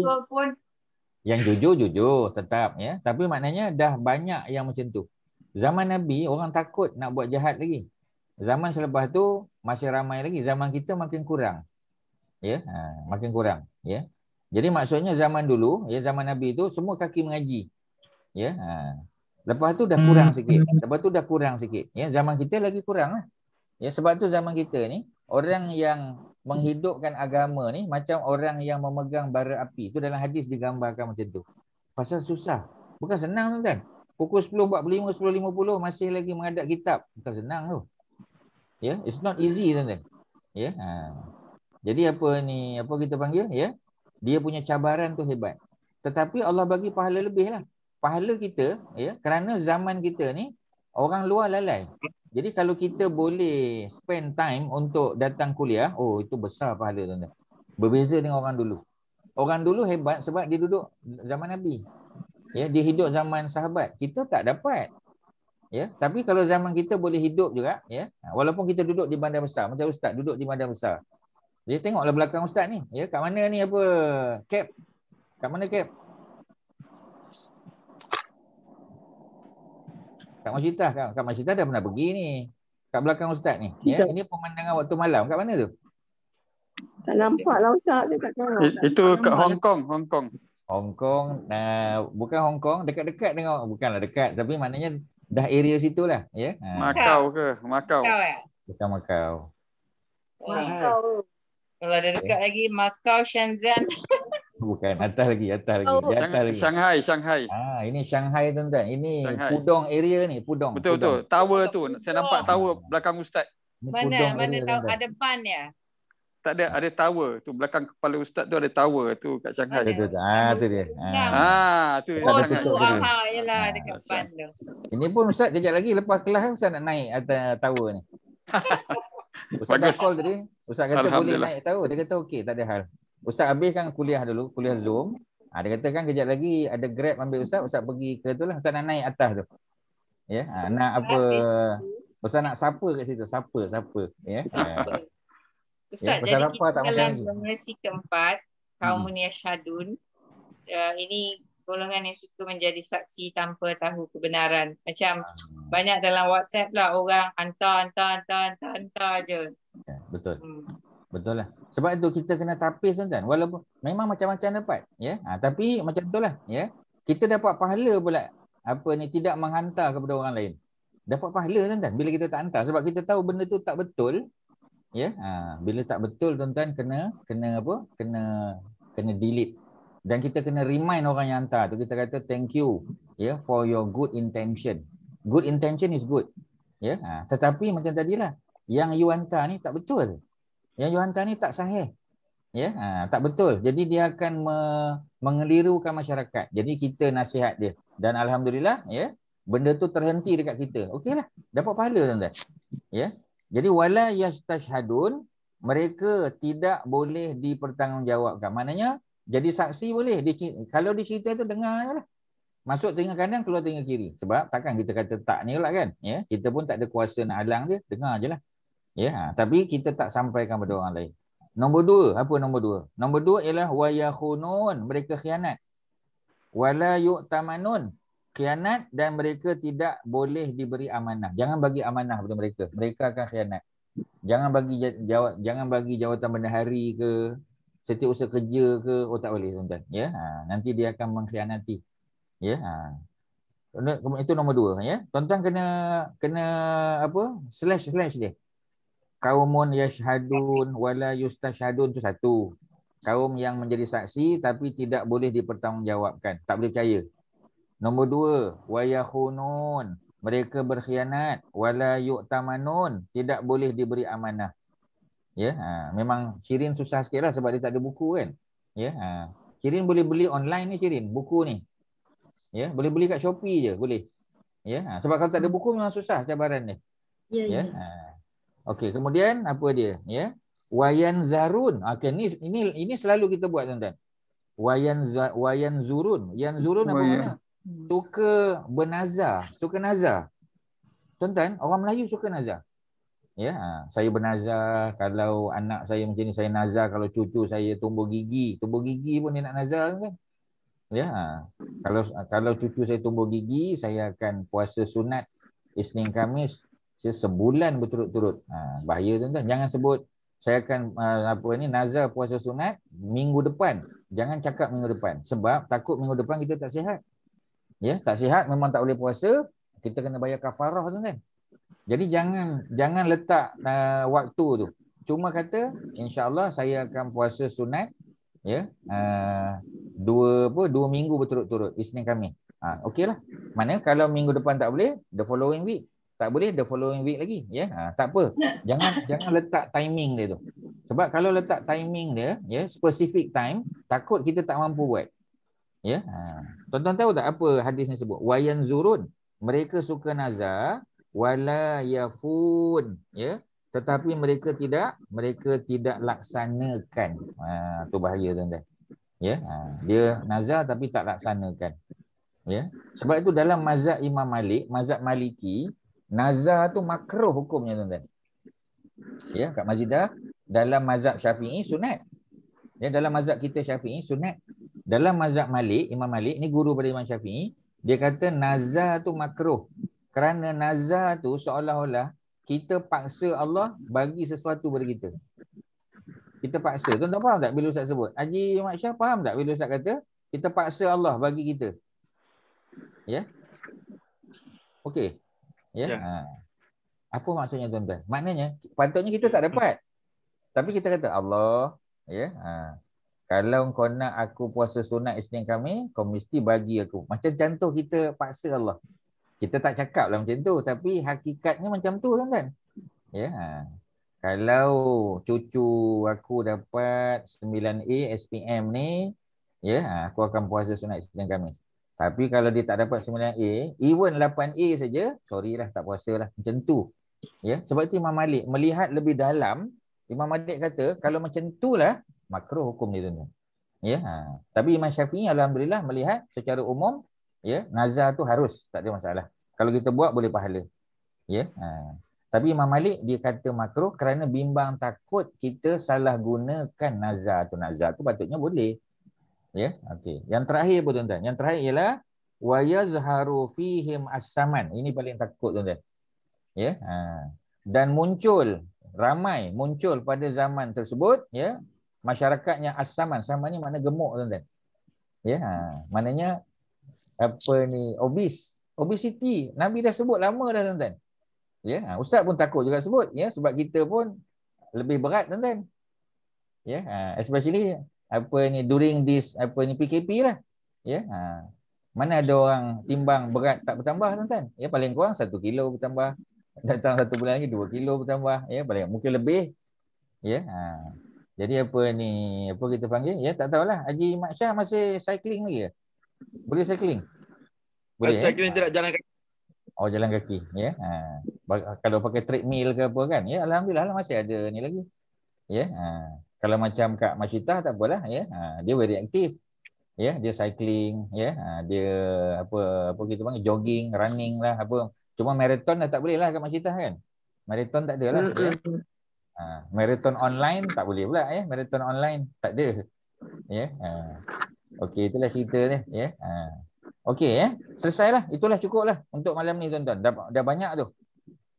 yang jujur tetap ya. Tapi maknanya dah banyak yang macam tu. Zaman Nabi orang takut nak buat jahat lagi. Zaman selepas tu masih ramai lagi. Zaman kita makin kurang. Ya, makin kurang, ya. Jadi maksudnya zaman dulu, ya zaman Nabi tu semua kaki mengaji. Ya. Lepas tu dah kurang sikit. Ya, zaman kita lagi kurang lah. Ya, sebab tu zaman kita ni orang yang menghidupkan agama ni macam orang yang memegang bara api. Itu dalam hadis digambarkan macam tu. Pasal susah. Bukan senang tu kan. Pukul 10.45, 10.50 masih lagi menghadap kitab. Bukan senang tu. Ya, it's not easy tuan-tuan. Ya. Jadi apa kita panggil ya? Dia punya cabaran tu hebat. Tetapi Allah bagi pahala lebih lah. Pahala kita ya, kerana zaman kita ni orang luar lalai. Jadi kalau kita boleh spend time untuk datang kuliah, oh itu besar pahala tuan-tuan. Berbeza dengan orang dulu. Orang dulu hebat sebab dia duduk zaman Nabi. Ya, dia hidup zaman sahabat. Kita tak dapat. Ya, tapi kalau zaman kita boleh hidup juga ya, walaupun kita duduk di bandar besar, macam ustaz duduk di bandar besar. Dia tengoklah belakang ustaz ni, ya, kat mana ni apa cap? Kat mana cap? Kak Masyitah dah pernah pergi ni. Kat belakang ustaz ni. Ya, ini pemandangan waktu malam. Kat mana tu? Tak nampak lah ustaz, dia tak tahu. Itu kat Hong Kong. Hong Kong, bukan Hong Kong, dekat-dekat dengan, bukanlah dekat, tapi maknanya dah area situ lah. Ya? Macau ke? Macau. Bukan Macau. Kalau ada dekat lagi, Macau, Shenzhen. Bukan, atas lagi. Shanghai. Ini Shanghai tuan-tuan. Ini Shanghai. Pudong area ni, Pudong. Betul. Tower tu. Saya nampak tower belakang ustaz. Ni Mana tudung mana dia, tahu tuan-tuan. ada ban ya? Tak ada, ada tower tu belakang kepala ustaz tu ada tower tu kat Shanghai. Tu dia. Tu Ustaz dah sangat. tutup tadi. Yalah dekat ban tu. Ini pun Ustaz kejap lagi lepas kelas Ustaz nak naik atas tower ni. Ustaz dah Bagus. call tadi. Ustaz kata boleh Alhamdulillah. naik tower. Dia kata okey, tak ada hal. Ustaz habiskan kuliah dulu, kuliah Zoom. Dia kata kan kejap lagi ada Grab ambil Ustaz pergi ke tu lah. Ustaz nak naik atas tu. Ya, nak apa? Ustaz nak sapa kat situ, sapa. Ya. Ustaz, pasal jadi apa kita tak makan dalam lagi. generasi keempat, kaum Munyashadun, ini golongan yang suka menjadi saksi tanpa tahu kebenaran. Macam banyak dalam WhatsApp lah orang hantar je. Ya, betul. Betul lah. Sebab itu kita kena tapis tuan-tuan. Walaupun memang macam-macam dapat, ya. Tapi macam itulah, ya. Kita dapat pahala pula tidak menghantar kepada orang lain. Dapat pahala tuan-tuan bila kita tak hantar sebab kita tahu benda tu tak betul. Ya, bila tak betul tuan-tuan kena delete. Dan kita kena remind orang yang hantar tu, kita kata thank you ya for your good intention. Good intention is good. Ya, tetapi macam tadilah yang you hantar ni tak betul. Yang you hantar ni tak sahih. Ya, tak betul. Jadi dia akan mengelirukan masyarakat. Jadi kita nasihat dia dan alhamdulillah ya, benda tu terhenti dekat kita. Okeylah, dapat pahala tuan-tuan. Ya. Jadi wala yastashhadun, mereka tidak boleh dipertanggungjawabkan. Maknanya jadi saksi boleh. Kalau dicerita tu dengar je lah. Masuk telinga kanan, keluar telinga kiri. Sebab takkan kita kata tak ni lah kan. Ya, kita pun tak ada kuasa nak halang dia, dengar je lah. Ya, tapi kita tak sampaikan pada orang lain. Nombor dua, apa nombor dua? Nombor dua ialah wa yakhunun, mereka khianat. Wala yu'tamanun, khianat dan mereka tidak boleh diberi amanah. Jangan bagi amanah kepada mereka. Mereka akan khianat. Jangan bagi jawatan bendahari ke, setiausaha kerja ke, tak boleh tuan-tuan. Ya, nanti dia akan mengkhianati. Ya, itu nombor dua. Ya, tuan-tuan kena apa? Slash dia. Kaumun yashhadun wala yustashhadun tu satu. Kaum yang menjadi saksi tapi tidak boleh dipertanggungjawabkan, tak boleh percaya. Nombor dua, wa yakhunun, mereka berkhianat, wala yu'tamanun, tidak boleh diberi amanah. Ya, memang Shirin susah sikitlah sebab dia tak ada buku kan. Ya, Shirin boleh beli online ni Shirin, buku ni. Ya, boleh beli kat Shopee je, boleh. Ya, sebab kalau tak ada buku memang susah cabaran dia. Ya. Okey, kemudian apa dia? Ya. Wayan zarun. Okey, ini selalu kita buat tuan-tuan. Wayan zurun. Yang zurun apa makna? Suka bernazar, suka nazar. Tuan-tuan, orang Melayu suka nazar. Ya, saya bernazar kalau anak saya macam ni, saya nazar kalau cucu saya tumbuh gigi pun dia nak nazar kan. Ya, kalau cucu saya tumbuh gigi, saya akan puasa sunat Isnin Khamis sebulan berturut-turut. Bahaya tuan-tuan. Jangan sebut saya akan nazar puasa sunat minggu depan. Jangan cakap minggu depan sebab takut minggu depan kita tak sihat. Ya, tak sihat memang tak boleh puasa, kita kena bayar kafarah tuan-tuan. Jadi jangan letak waktu tu. Cuma kata insya-Allah saya akan puasa sunat ya 2 minggu berturut-turut Isnin Khamis. Okeylah. Mana kalau minggu depan tak boleh, the following week. Tak boleh the following week lagi ya. Tak apa. Jangan letak timing dia tu. Sebab kalau letak timing dia ya specific time, takut kita tak mampu buat. Ya. Tuan-tuan tahu tak apa hadis ni sebut? Wayan zurun. Mereka suka nazar wala yafun ya. Tetapi mereka tidak laksanakan. Tu bahaya tuan-tuan. Ya. Dia nazar tapi tak laksanakan. Ya. Sebab itu dalam mazhab Imam Malik, mazhab Maliki, nazar tu makruh hukumnya tuan-tuan. Ya, Kak Mazidah, dalam mazhab Syafi'i sunat. Ya, dalam mazhab kita Syafi'i sunat. Dalam mazhab Malik, Imam Malik ni guru pada Imam Syafi'i, dia kata nazar tu makruh. Kerana nazar tu seolah-olah kita paksa Allah bagi sesuatu kepada kita. Kita paksa. Tuan-tuan faham tak bila Ustaz sebut? Haji Mat Syah faham tak bila Ustaz kata kita paksa Allah bagi kita? Ya. Okey. Ya. Apa maksudnya tuan-tuan? Maknanya patutnya kita tak dapat. Tapi kita kata Allah, ya. Kalau kau nak aku puasa sunat Isnin Khamis, kau mesti bagi aku. Macam contoh kita paksa Allah. Kita tak cakap lah macam tu, tapi hakikatnya macam tu tuan-tuan. Ya. Kalau cucu aku dapat 9A SPM ni, ya, aku akan puasa sunat Isnin Khamis. Tapi kalau dia tak dapat 9A, even 8A saja, sorry lah, tak puasa lah. Macam tu. Ya, sebab itu Imam Malik melihat lebih dalam. Imam Malik kata kalau macam itulah makruh hukum dia tuan. Ya, tapi Imam Syafi'i alhamdulillah melihat secara umum, ya, nazar tu harus, tak ada masalah. Kalau kita buat boleh pahala. Ya. Tapi Imam Malik dia kata makruh kerana bimbang takut kita salah gunakan nazar tu. Nazar tu patutnya boleh. Ya, okey. Yang terakhir apa tuan-tuan? Yang terakhir ialah wa yazharu fihim as-saman. Ini paling takut tuan-tuan. Ya, dan ramai muncul pada zaman tersebut, ya, masyarakatnya as-saman. Saman ni makna gemuk tuan-tuan. Ya, maknanya apa ni, obesity. Nabi dah sebut lama dah tuan-tuan. Ya, ustaz pun takut juga sebut, ya, sebab kita pun lebih berat tuan-tuan. Ya, especially apa ni during this apa ni PKP lah. Ya, mana ada orang timbang berat tak bertambah tuan-tuan. Ya, paling kurang 1 kilo bertambah. Datang 1 bulan lagi 2 kilo bertambah. Ya, paling mungkin lebih. Ya, jadi apa ni, apa kita panggil? Ya, tak tahulah. Haji Mat Syah masih cycling lagi ke? Boleh cycling? Boleh. Cycling tidak, jalan kaki. Oh, jalan kaki. Ya. Kalau pakai treadmill ke apa kan? Ya, alhamdulillah lah masih ada ni lagi. Ya. Kalau macam Kak Masyitah tak apalah, ya. Dia very aktif. Ya, dia cycling, ya. Dia apa kita panggil jogging, running lah apa. Cuma marathon dah tak boleh lah Kak Masyitah kan. Marathon tak ada lah. Ya. Marathon online tak boleh pula, ya. Marathon online tak ada. Ya. Okey, itulah cerita ni, ya. Okey, ya. Selesailah. Itulah cukuplah untuk malam ni tuan-tuan. Dah banyak tu.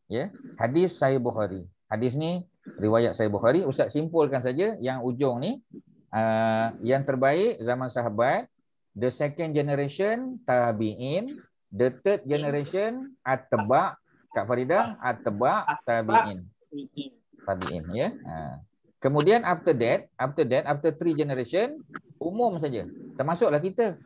Ya. Hadis Sahih Bukhari. Hadis ni riwayat Sahih Bukhari. Ustaz simpulkan saja yang ujung ni, yang terbaik zaman sahabat, the second generation tabi'in, the third generation atba', Kak Faridah, atba' tabi'in. Tabi'in, ya. Kemudian after that, after 3 generation, umum saja. Termasuklah kita.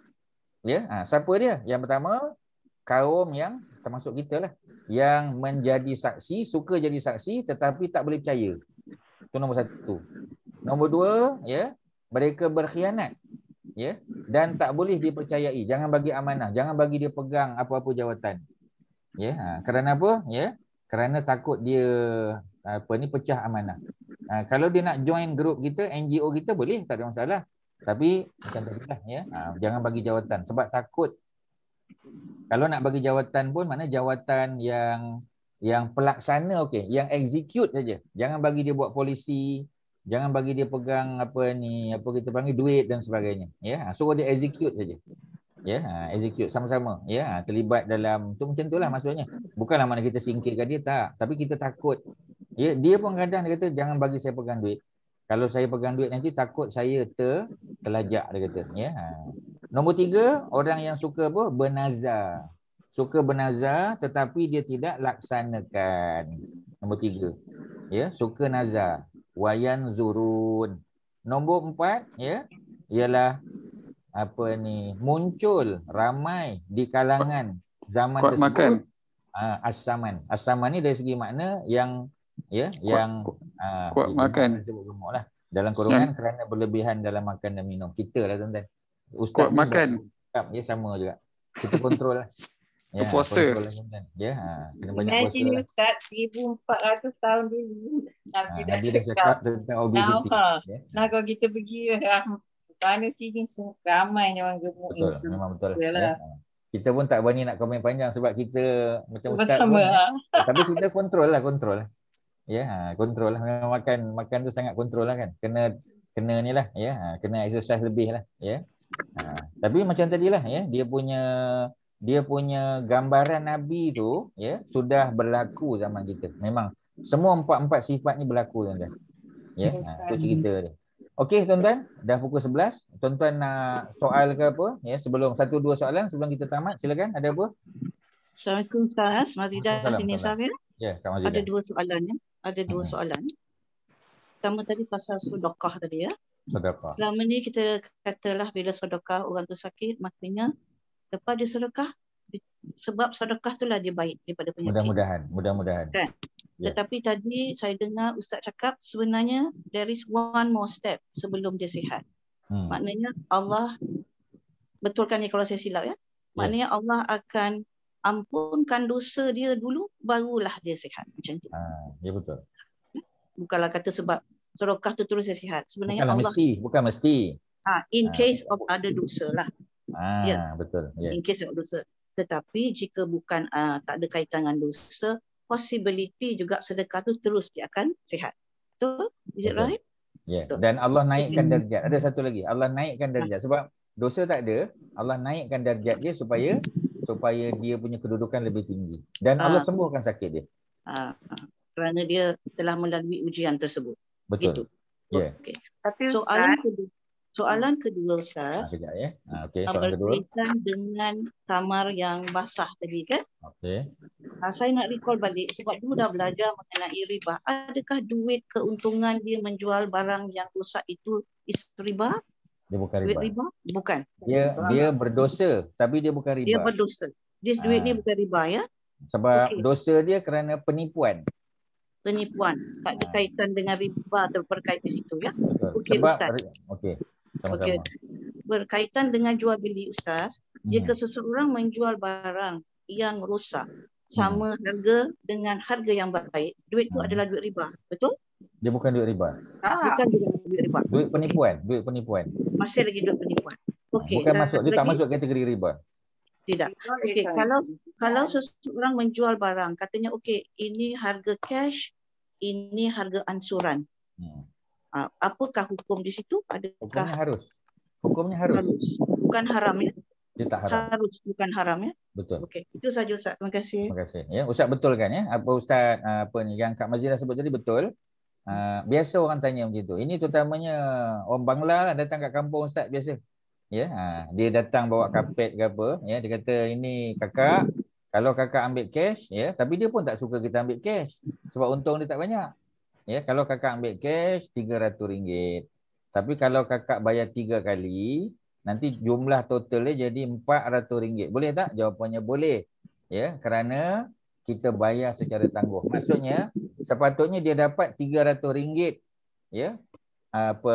Ya, siapa dia? Yang pertama, kaum yang termasuk kita lah, yang menjadi saksi, suka jadi saksi tetapi tak boleh percaya. Itu nombor 1. Nombor 2, ya, mereka berkhianat, ya, dan tak boleh dipercayai. Jangan bagi amanah, jangan bagi dia pegang apa-apa jawatan. Ya, kerana apa? Ya, kerana takut dia pecah amanah. Kalau dia nak join grup kita, NGO kita, boleh, tak ada masalah. Tapi macam tadi lah, ya, jangan bagi jawatan sebab takut. Kalau nak bagi jawatan pun mana jawatan yang pelaksana, okey, yang execute saja. Jangan bagi dia buat polisi, jangan bagi dia pegang apa kita panggil duit dan sebagainya. Ya, suruh dia execute saja. Ya, execute sama-sama. Ya, terlibat dalam tu, macam itulah maksudnya. Bukanlah mana kita singkirkan dia, tak, tapi kita takut. Ya, dia pun kadang dia kata jangan bagi saya pegang duit. Kalau saya pegang duit nanti takut saya terlajak, dia kata. Ya. Nombor 3, orang yang suka apa? Bernazar. Suka bernazar tetapi dia tidak laksanakan. Nombor 3. Ya, suka nazar. Wayan zurun. Nombor 4, ya, ialah apa ni? Muncul ramai di kalangan zaman tersebut. As-saman. As-saman ni dari segi makna yang, ya, yang kuat makan. Lah. Dalam kurungan kerana berlebihan dalam makan dan minum. Kita lah tuan-tuan. Ustaz kuat makan. Ya, sama juga. Kita kontrol lah. Ya, puasa. Lah, ya, kena banyak puasa. Imagine Ustaz 1400 tahun dulu. Nabi dah cakap tentang obesity. Nah, kalau kita pergi sana sini ramainya orang gemuk. Betul, memang betul. Ya. Kita pun tak berani nak komen panjang sebab kita macam Ustaz pun, tapi kita kontrol lah. Ya, kontrol lah. Memang makan tu sangat kontrol lah kan. Kena ni lah, ya, kena exercise lebih lah, ya. Tapi macam tadilah, ya, dia punya gambaran Nabi tu, ya, sudah berlaku zaman kita. Memang semua 4 sifat ni berlaku tuan-tuan. Ya, tu cerita dia. Okey tuan-tuan, dah pukul 11. Tuan-tuan nak soal ke apa? Ya, sebelum 1-2 soalan sebelum kita tamat, silakan. Ada apa? Assalamualaikum Ustaz. Mazidah sini Ustaz ya. Ya, Kak Mazidah. Ada 2 soalan ya. Ada 2 soalan. Pertama tadi pasal sedekah tadi ya. Sedekah. Selama ni kita katalah bila sedekah orang tu sakit, maknanya lepas dia sedekah, sebab sedekah itulah dia baik daripada penyakit. Mudah-mudahan. Kan? Tetapi tadi saya dengar Ustaz cakap sebenarnya there is one more step sebelum dia sihat. Maknanya Allah, betulkan ni kalau saya silap ya. Maknanya Allah akan ampunkan dosa dia dulu, barulah dia sihat. Macam tu. Ya betul. Bukanlah kata sebab sedekah tu terus dia sihat. Sebenarnya Bukanlah Allah bukan mesti. in case of ada dosa lah. Betul. In case of dosa. Tetapi jika bukan tak ada kaitan dengan dosa, possibility juga sedekah tu terus dia akan sihat. Betul? Is it right? Ya. Dan Allah naikkan darjat. Ada satu lagi. Allah naikkan darjat. Sebab dosa tak ada, Allah naikkan darjat dia supaya dia punya kedudukan lebih tinggi. Dan Allah sembuhkan sakit dia. Kerana dia telah melalui ujian tersebut. Betul. Ya. Okay. Tapi Soalan kedua Ustaz. Sekejap ya. Okey, soalan kedua. Berkaitan dengan tamar yang basah tadi kan? Okey. Saya nak recall balik sebab dulu dah belajar mengenai riba. Adakah duit keuntungan dia menjual barang yang rosak itu riba? Dia bukan Duit riba. riba? Bukan. Dia berdosa tapi dia bukan riba. Dia berdosa. Duit ni bukan riba ya? Sebab dosa dia kerana penipuan. Penipuan. Tak ada kaitan dengan riba terkait di situ ya? Okey, Ustaz. Okey. Okey. Berkaitan dengan jual beli Ustaz, jika seseorang menjual barang yang rosak sama harga dengan harga yang baik, duit itu adalah duit riba, betul? Dia bukan duit riba. Bukan duit riba. Duit penipuan. Masih lagi duit penipuan. Okey. Bukan masuk, dia tak masuk kategori riba. Tidak. Okey, kalau seseorang menjual barang, katanya okey, ini harga cash, ini harga ansuran. Apakah hukum di situ? Adakah Hukumnya harus. Bukan haram ya? Dia tak haram. Harus, bukan haram ya? Betul. Okey, itu saja Ustaz. Terima kasih. Terima kasih. Ya, Ustaz betul kan ya? Apa Ustaz yang Kak Mazira sebut tadi betul. Biasa orang tanya macam tu. Ini terutamanya orang Bangla lah datang kat kampung Ustaz biasa. Ya, dia datang bawa kapet ke apa, ya, dia kata ini kakak, kalau kakak ambil cash, ya, tapi dia pun tak suka kita ambil cash sebab untung dia tak banyak. Ya, kalau kakak ambil cash RM300. Tapi kalau kakak bayar 3 kali, nanti jumlah totalnya jadi RM400. Boleh tak? Jawapannya boleh. Ya, kerana kita bayar secara tangguh. Maksudnya sepatutnya dia dapat RM300, ya,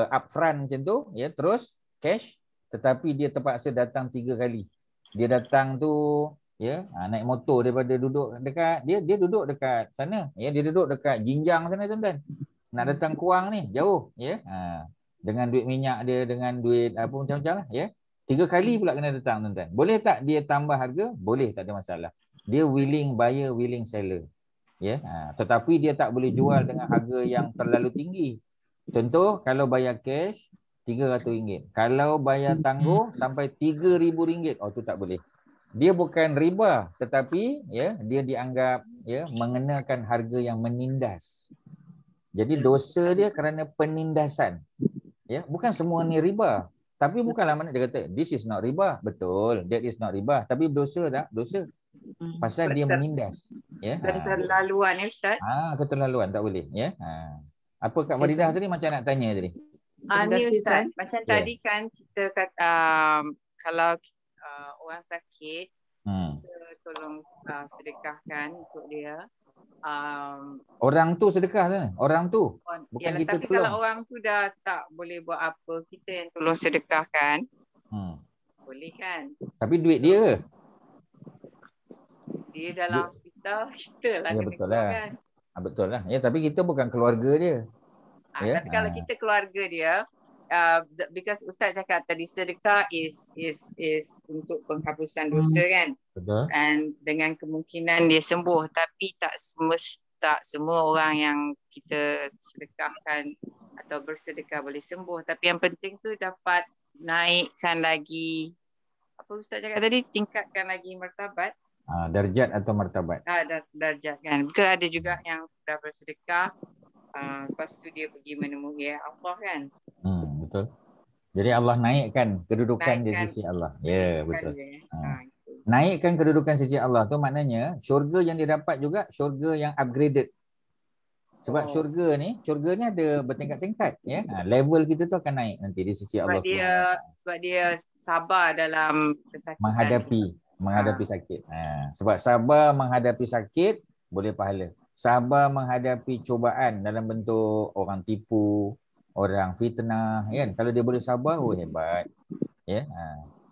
upfront macam tu, ya, terus cash, tetapi dia terpaksa datang 3 kali. Dia datang tu, ya, naik motor daripada duduk dekat dia duduk dekat sana, ya, dia duduk dekat Jinjang sana tuan-tuan. Nak datang Kuang ni jauh, ya. Dengan duit minyak dia, dengan duit apa macam-macam lah, ya. 3 kali pula kena datang tuan-tuan. Boleh tak dia tambah harga? Boleh, tak ada masalah. Dia willing buyer, willing seller. Ya, tetapi dia tak boleh jual dengan harga yang terlalu tinggi. Contoh kalau bayar cash RM300. Kalau bayar tangguh sampai RM3,000, tu tak boleh. Dia bukan riba, tetapi ya dia dianggap ya mengenakan harga yang menindas. Jadi dosa dia kerana penindasan. Ya, bukan semua ni riba. Tapi bukanlah mana dia kata this is not riba. Betul, that is not riba. Tapi dosa tak? Dosa. Pasal dia menindas. Ya. Keterlaluan ya Ustaz. Keterlaluan tak boleh, ya. Apa Kak Maridah tadi macam nak tanya tadi? Ni Ustaz, macam tadi kan kita kata kalau orang sakit, kita tolong sedekahkan untuk dia. Orang tu sedekah kan? Orang tu. Bukan yalah, kita tapi tolong. kalau orang tu dah tak boleh buat apa, kita yang tolong sedekahkan. Boleh kan? Tapi duit dia ke? Dia dalam hospital, kita lah Ya, kena betul lah. keluarkan. Betul lah. Ya, tapi kita bukan keluarga dia. Ya. Tapi kalau kita keluarga dia, because Ustaz cakap tadi sedekah is untuk penghapusan dosa kan. Betul. Dan dengan kemungkinan dia sembuh, tapi tak semua orang yang kita sedekahkan atau bersedekah boleh sembuh. Tapi yang penting tu dapat naikkan lagi, apa Ustaz cakap tadi, tingkatkan lagi martabat. Darjat atau martabat. Darjat kan. Because ada juga yang dah bersedekah, lepas tu dia pergi menemui Allah kan. Betul. Jadi Allah naikkan kedudukan di sisi Allah. Ya, betul. Naikkan kedudukan sisi Allah tu maknanya syurga yang dia dapat juga syurga yang upgraded. Sebab syurga ni ada bertingkat-tingkat, ya. Level kita tu akan naik nanti di sisi Allah. Sebab dia sabar dalam kesakitan. Menghadapi sakit. Sebab sabar menghadapi sakit boleh pahala. sabar menghadapi cubaan dalam bentuk orang tipu, orang fitnah, kan? Kalau dia boleh sabar, oh hebat. Ya.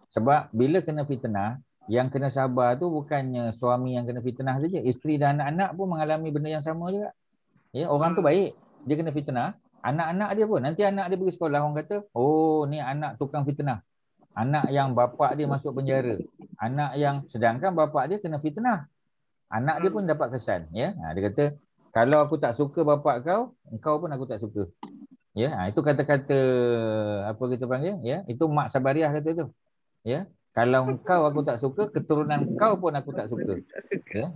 Sebab bila kena fitnah, yang kena sabar tu bukannya suami yang kena fitnah saja, isteri dan anak-anak pun mengalami benda yang sama juga. Ya, orang tu baik, dia kena fitnah, anak-anak dia pun nanti anak dia pergi sekolah, orang kata, oh ni anak tukang fitnah. Anak yang bapak dia masuk penjara. Anak yang sedangkan bapak dia kena fitnah. Anak dia pun dapat kesan, ya. Dia kata, kalau aku tak suka bapak kau, engkau pun aku tak suka. Ya, itu kata-kata apa kita panggil, ya. Itu Mak Sabariah kata tu. Ya. Kalau engkau aku tak suka, keturunan kau pun aku tak suka. Ya.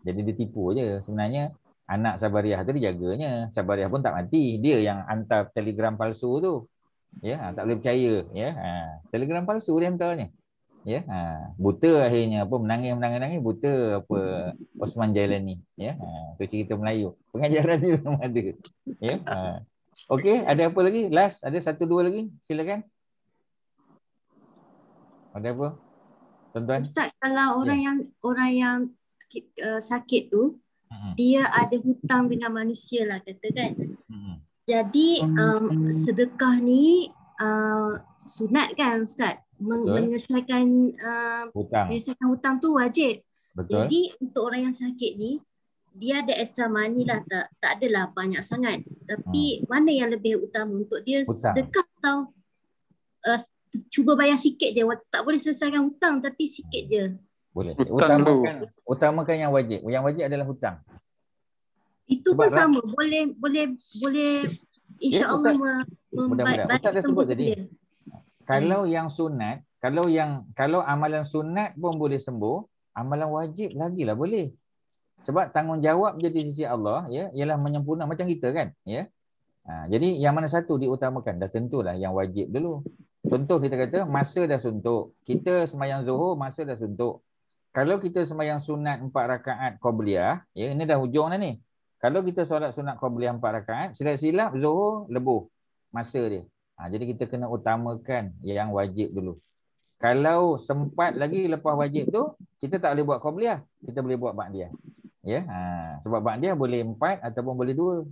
Jadi dia tipu je. Sebenarnya anak Sabariah tu dijaganya. Sabariah pun tak mati. Dia yang hantar telegram palsu tu. Ya, tak boleh percaya. Ya. Telegram palsu dia hantarnya. Ya, buta akhirnya apa menangis buta apa Osman Jailani. Ya, tu cerita Melayu. Pengajaran dia memang ada. Ya. Okey, ada apa lagi? Last, ada 1-2 lagi. Silakan. Ada apa? Tuan-tuan. Ustaz, kalau orang yang sakit tu, dia ada hutang dengan manusia lah kata kan. Jadi sedekah ni sunat kan Ustaz? Menyelesaikan hutang tu wajib. Betul. Jadi untuk orang yang sakit ni, dia ada extra money lah, tak adalah banyak sangat. Tapi mana yang lebih utama untuk dia, sedekah atau cuba bayar sikit je, tak boleh selesaikan hutang tapi sikit je. Boleh. Utamakan yang wajib. Yang wajib adalah hutang. Itu sebab pun sama. Boleh insya-Allah Ustaz dah sebut tadi. Kalau yang sunat, kalau amalan sunat pun boleh sembuh, amalan wajib lagilah boleh. Sebab tanggungjawab je di sisi Allah, ya, ialah menyempurna macam kita kan, ya. Jadi yang mana satu diutamakan? Dah tentulah yang wajib dulu. Contoh kita kata masa dah suntuk. Kita sembahyang Zuhur masa dah suntuk. Kalau kita sembahyang sunat 4 rakaat qabliyah, ya, ini dah hujung dah ni. Kalau kita solat sunat qabliyah 4 rakaat, silap-silap Zuhur lebuh masa dia. Jadi kita kena utamakan yang wajib dulu. Kalau sempat lagi lepas wajib tu, kita tak boleh buat qabliyah, kita boleh buat ba'diyah. Ya, sebab ba'diyah boleh 4 ataupun boleh 2.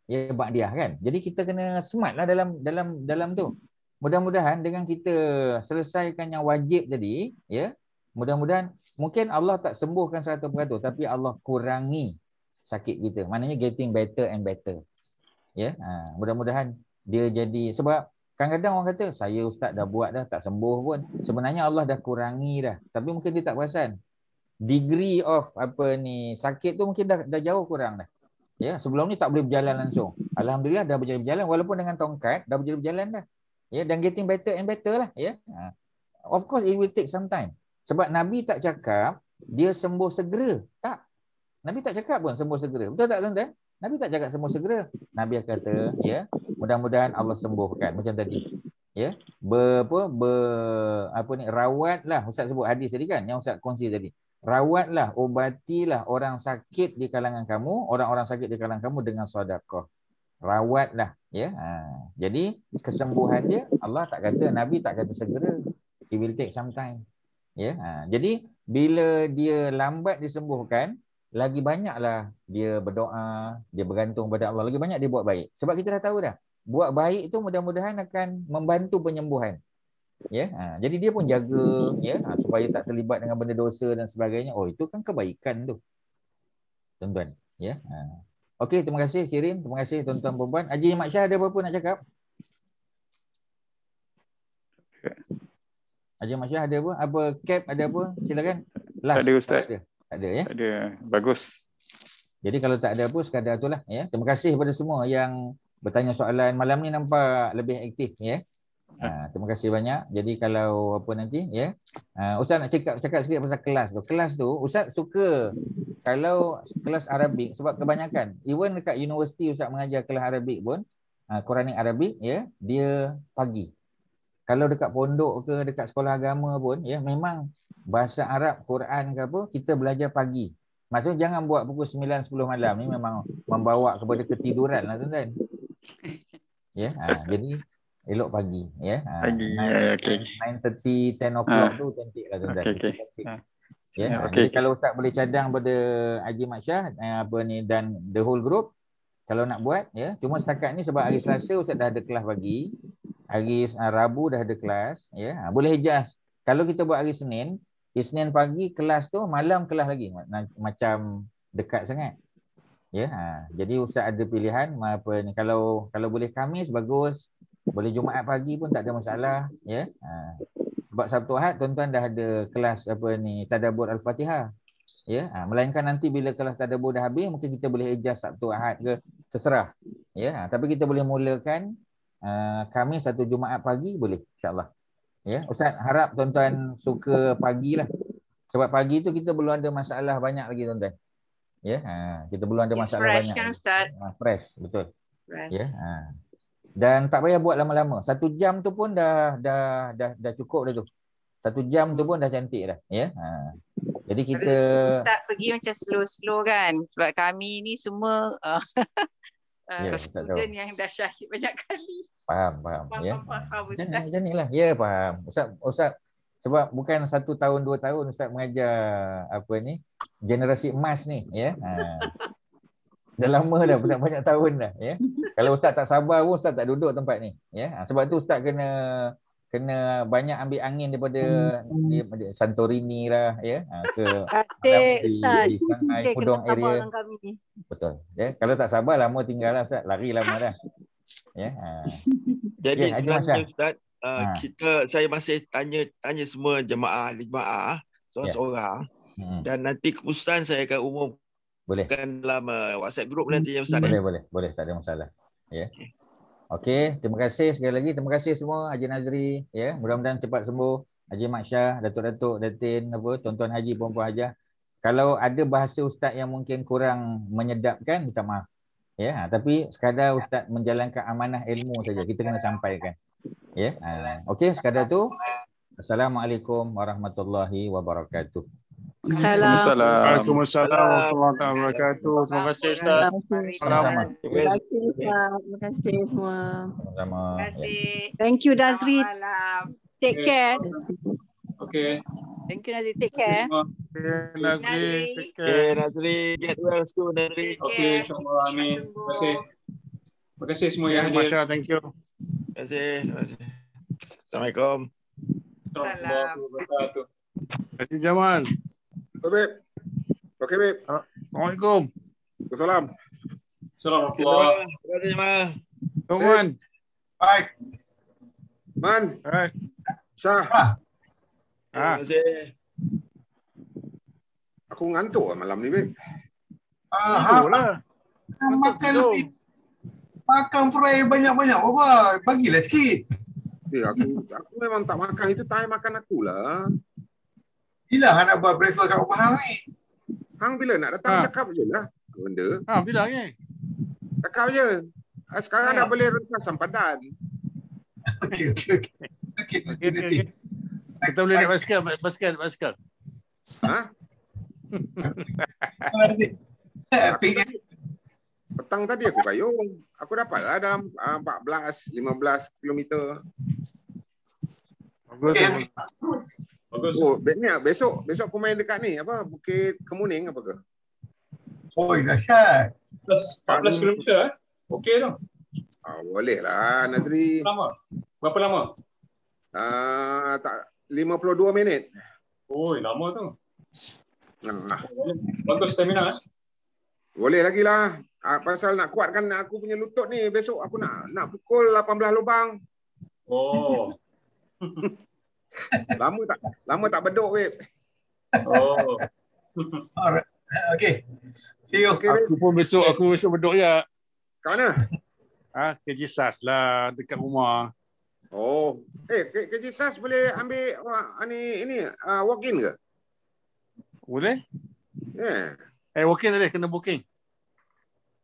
Ya, ba'diyah kan. Jadi kita kena smart lah dalam tu. Mudah-mudahan dengan kita selesaikan yang wajib tadi, ya, mudah-mudahan mungkin Allah tak sembuhkan 100%, tapi Allah kurangi sakit kita. Maknanya getting better and better. Ya, mudah-mudahan dia jadi, sebab kadang-kadang orang kata saya ustaz dah buat dah tak sembuh pun. Sebenarnya Allah dah kurangi dah, tapi mungkin dia tak perasan. Degree of sakit tu mungkin dah jauh kurang dah. Ya, sebelum ni tak boleh berjalan langsung. Alhamdulillah dah berjalan walaupun dengan tongkat dah berjalan dah. Ya, dan getting better and better lah, ya. Of course it will take some time. Sebab Nabi tak cakap dia sembuh segera. Tak. Nabi tak cakap pun sembuh segera. Betul tak tuan-tuan? Nabi tak cakap sembuh segera. Nabi kata, ya, mudah-mudahan Allah sembuhkan macam tadi. Ya, rawatlah, Ustaz sebut hadis tadi kan, yang Ustaz kongsi tadi. Rawatlah, obatilah orang sakit di kalangan kamu, orang-orang sakit di kalangan kamu dengan sedekah. Rawatlah, ya. Jadi kesembuhan dia Allah tak kata, Nabi tak kata segera. It will take some time. Ya. Jadi bila dia lambat disembuhkan, lagi banyaklah dia berdoa, dia bergantung pada Allah, lagi banyak dia buat baik. Sebab kita dah tahu dah, buat baik itu mudah-mudahan akan membantu penyembuhan. Ya, jadi dia pun jaga, ya, supaya tak terlibat dengan benda dosa dan sebagainya. Oh, itu kan kebaikan tu, tuan-tuan. Ya. Okey, terima kasih Cirin, terima kasih tuan-tuan perempuan. Haji Mak Syah ada apa-apa nak cakap? Haji Mak Syah ada apa? Apa Cap ada apa? Silakan. Last. Ada Ustaz. Tak ada, ya. Ada. Bagus. Jadi kalau tak ada apa, sekadar itulah, ya. Terima kasih kepada semua yang bertanya soalan malam ni, nampak lebih aktif, ya. Terima kasih banyak. Jadi kalau apa nanti, ya, Ustaz nak cakap sikit pasal kelas tu. Kelas tu Ustaz suka kalau kelas Arabik, sebab kebanyakan even dekat universiti Ustaz mengajar kelas Arabik pun, Quranic Arabik, ya, dia pagi. Kalau dekat pondok ke dekat sekolah agama pun, ya, memang bahasa Arab, Quran ke apa, kita belajar pagi. Maksudnya jangan buat pukul 9-10 malam, ni memang membawa kepada ketiduran lah tuan-tuan. Ya, jadi elok pagi, ya. Pagi. 9:30, 10 o'clock tu cantik lah tuan-tuan. Okay. Ya, Okey. jadi kalau Ustaz boleh cadang pada Haji Mat Syah apa ni dan the whole group kalau nak buat ya. Cuma setakat ni sebab hari Selasa Ustaz dah ada kelas pagi. Hari Rabu dah ada kelas ya. Boleh adjust. Kalau kita buat hari Senin pagi kelas tu, malam kelas lagi. Macam dekat sangat. Ya. Jadi Ustaz ada pilihan apa ni kalau boleh Khamis bagus. Boleh Jumaat pagi pun tak ada masalah ya. Sebab Sabtu Ahad tuan-tuan dah ada kelas apa ni tadabbur Al-Fatihah. Ya, melainkan nanti bila kelas tadabbur dah habis mungkin kita boleh adjust Sabtu Ahad ke terserah. Ya, tapi kita boleh mulakan Khamis atau Jumaat pagi boleh insya-Allah. Ya, Ustaz harap tuan-tuan suka pagilah. Sebab pagi tu kita belum ada masalah banyak lagi tuan-tuan. Ya, kita belum ada masalah fresh banyak. Kan, Ustaz? Fresh, betul. Fresh. Ya, dan tak payah buat lama-lama. 1 jam tu pun dah cukup dah tu. 1 jam tu pun dah cantik dah. Ya. Jadi kita Ustaz pergi macam slow-slow kan. Sebab kami ni semua student yang dah syahid banyak kali. Faham ya. Faham Ustaz. Macam nilah. Ya, faham. Ustaz sebab bukan 1 tahun 2 tahun Ustaz mengajar apa ni generasi emas ni ya. Dah lama dah, banyak tahun dah ya. Kalau Ustaz tak sabar pun Ustaz tak duduk tempat ni ya. Sebab tu Ustaz kena banyak ambil angin daripada Santorini lah ya. Ke di Shanghai, Pudong area. Betul. Ya, kalau tak sabar lama tinggal lah Ustaz, lari lama dah. Ya. Jadi sebenarnya Ustaz, saya masih tanya semua jemaah seorang-seorang dan nanti keputusan saya akan umumkan dalam WhatsApp group nanti ya Ustaz. Boleh, tak ada masalah. Ya. Okey, terima kasih sekali lagi. Terima kasih semua Haji Nazri ya. Mudah-mudahan cepat sembuh. Haji Mat Syah, Datuk-datuk, Datin tuan-tuan haji, puan-puan hajah. Kalau ada bahasa ustaz yang mungkin kurang menyedapkan, minta maaf. Ya, tapi sekadar ustaz menjalankan amanah ilmu saja. Kita kena sampaikan. Ya. Okey, sekadar tu. Assalamualaikum warahmatullahi wabarakatuh. Waalaikumsalam warahmatullahi wabarakatuh. Terima kasih Ustaz. Sama-sama. Terima kasih semua. Sama-sama. Terima kasih. Thank you Nazri. Take care. Okay. Thank you Nazri. Take care. Nazri, take care. Okay, Nazri, get well soon Nazri. Okay, insyaAllah. Amin. Terima kasih. Terima kasih semua yang hadir. Masya, thank you. Terima kasih. Assalamualaikum. Assalamualaikum. Haji Jamal. Beb. Okey, Beb. Assalamualaikum. Waalaikumsalam. Assalamualaikum. Terima kasih Jamal. Tuan. Baik. Man. Hai. Syah. Terima kasih. Aku ngantuk malam ni, Beb. Makan lebih. Makan fry banyak-banyak. Apa? Bagilah sikit. Aku memang tak makan. Itu time makan aku lah. Bila Han nak buat breakfast kat rumah Hang ni? Hang bila nak datang cakap je lah. Benda. Bilang ni. Cakap je. Sekarang dah boleh rentas sampadan. Okey. Kita boleh naik basikal. Ha? Petang tadi aku payung. Aku dapatlah dalam 14-15 kilometer. Bagus. Oh, besok aku main dekat ni apa Bukit Kemuning apa ke? Oh, dahsyat. 14 km Okey tu. Boleh lah Nazri. Berapa lama? Tak 52 minit. Oh, lama tu. Bagus stamina. Boleh lagi lah. Pasal nak kuatkan aku punya lutut ni. Besok aku nak pukul 18 lubang. Oh. Lama tak beduk, Web. Oh. Alright. Okay. See you. Aku pun besok bedok ya. Kat mana? Ke Jisas lah dekat rumah. Oh. Ke Jisas boleh ambil ini walk in ke? Boleh? Ya. Walk in tadi kena booking.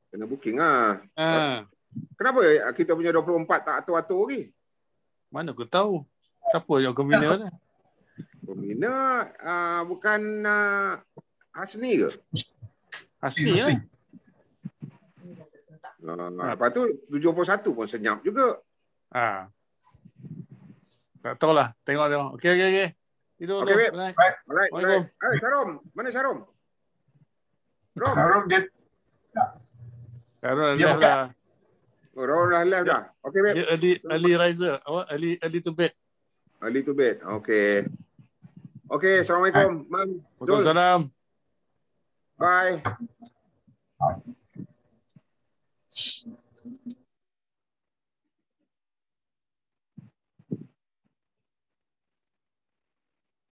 Kena booking ah. Kenapa kita punya 24 tak atur-atur lagi? Mana aku tahu. Siapa yang pembina tu? Pembina bukan Hasni ke? Hasni lah. Lepas tu 71 pun senyap juga. Tak tahulah. Tengok. Okey. Tidur Okey, dulu. babe. Alright. Alright. Syarom. Mana Syarom? Syarom dia Karun dah Dia left bukan. dah. Oh, Ron dah left dah. Okey, babe. Dia early riser. Apa? Early to bed. Early to bed. Okey. Okey, Assalamualaikum. Man. Zul. Waalaikumsalam. Bye.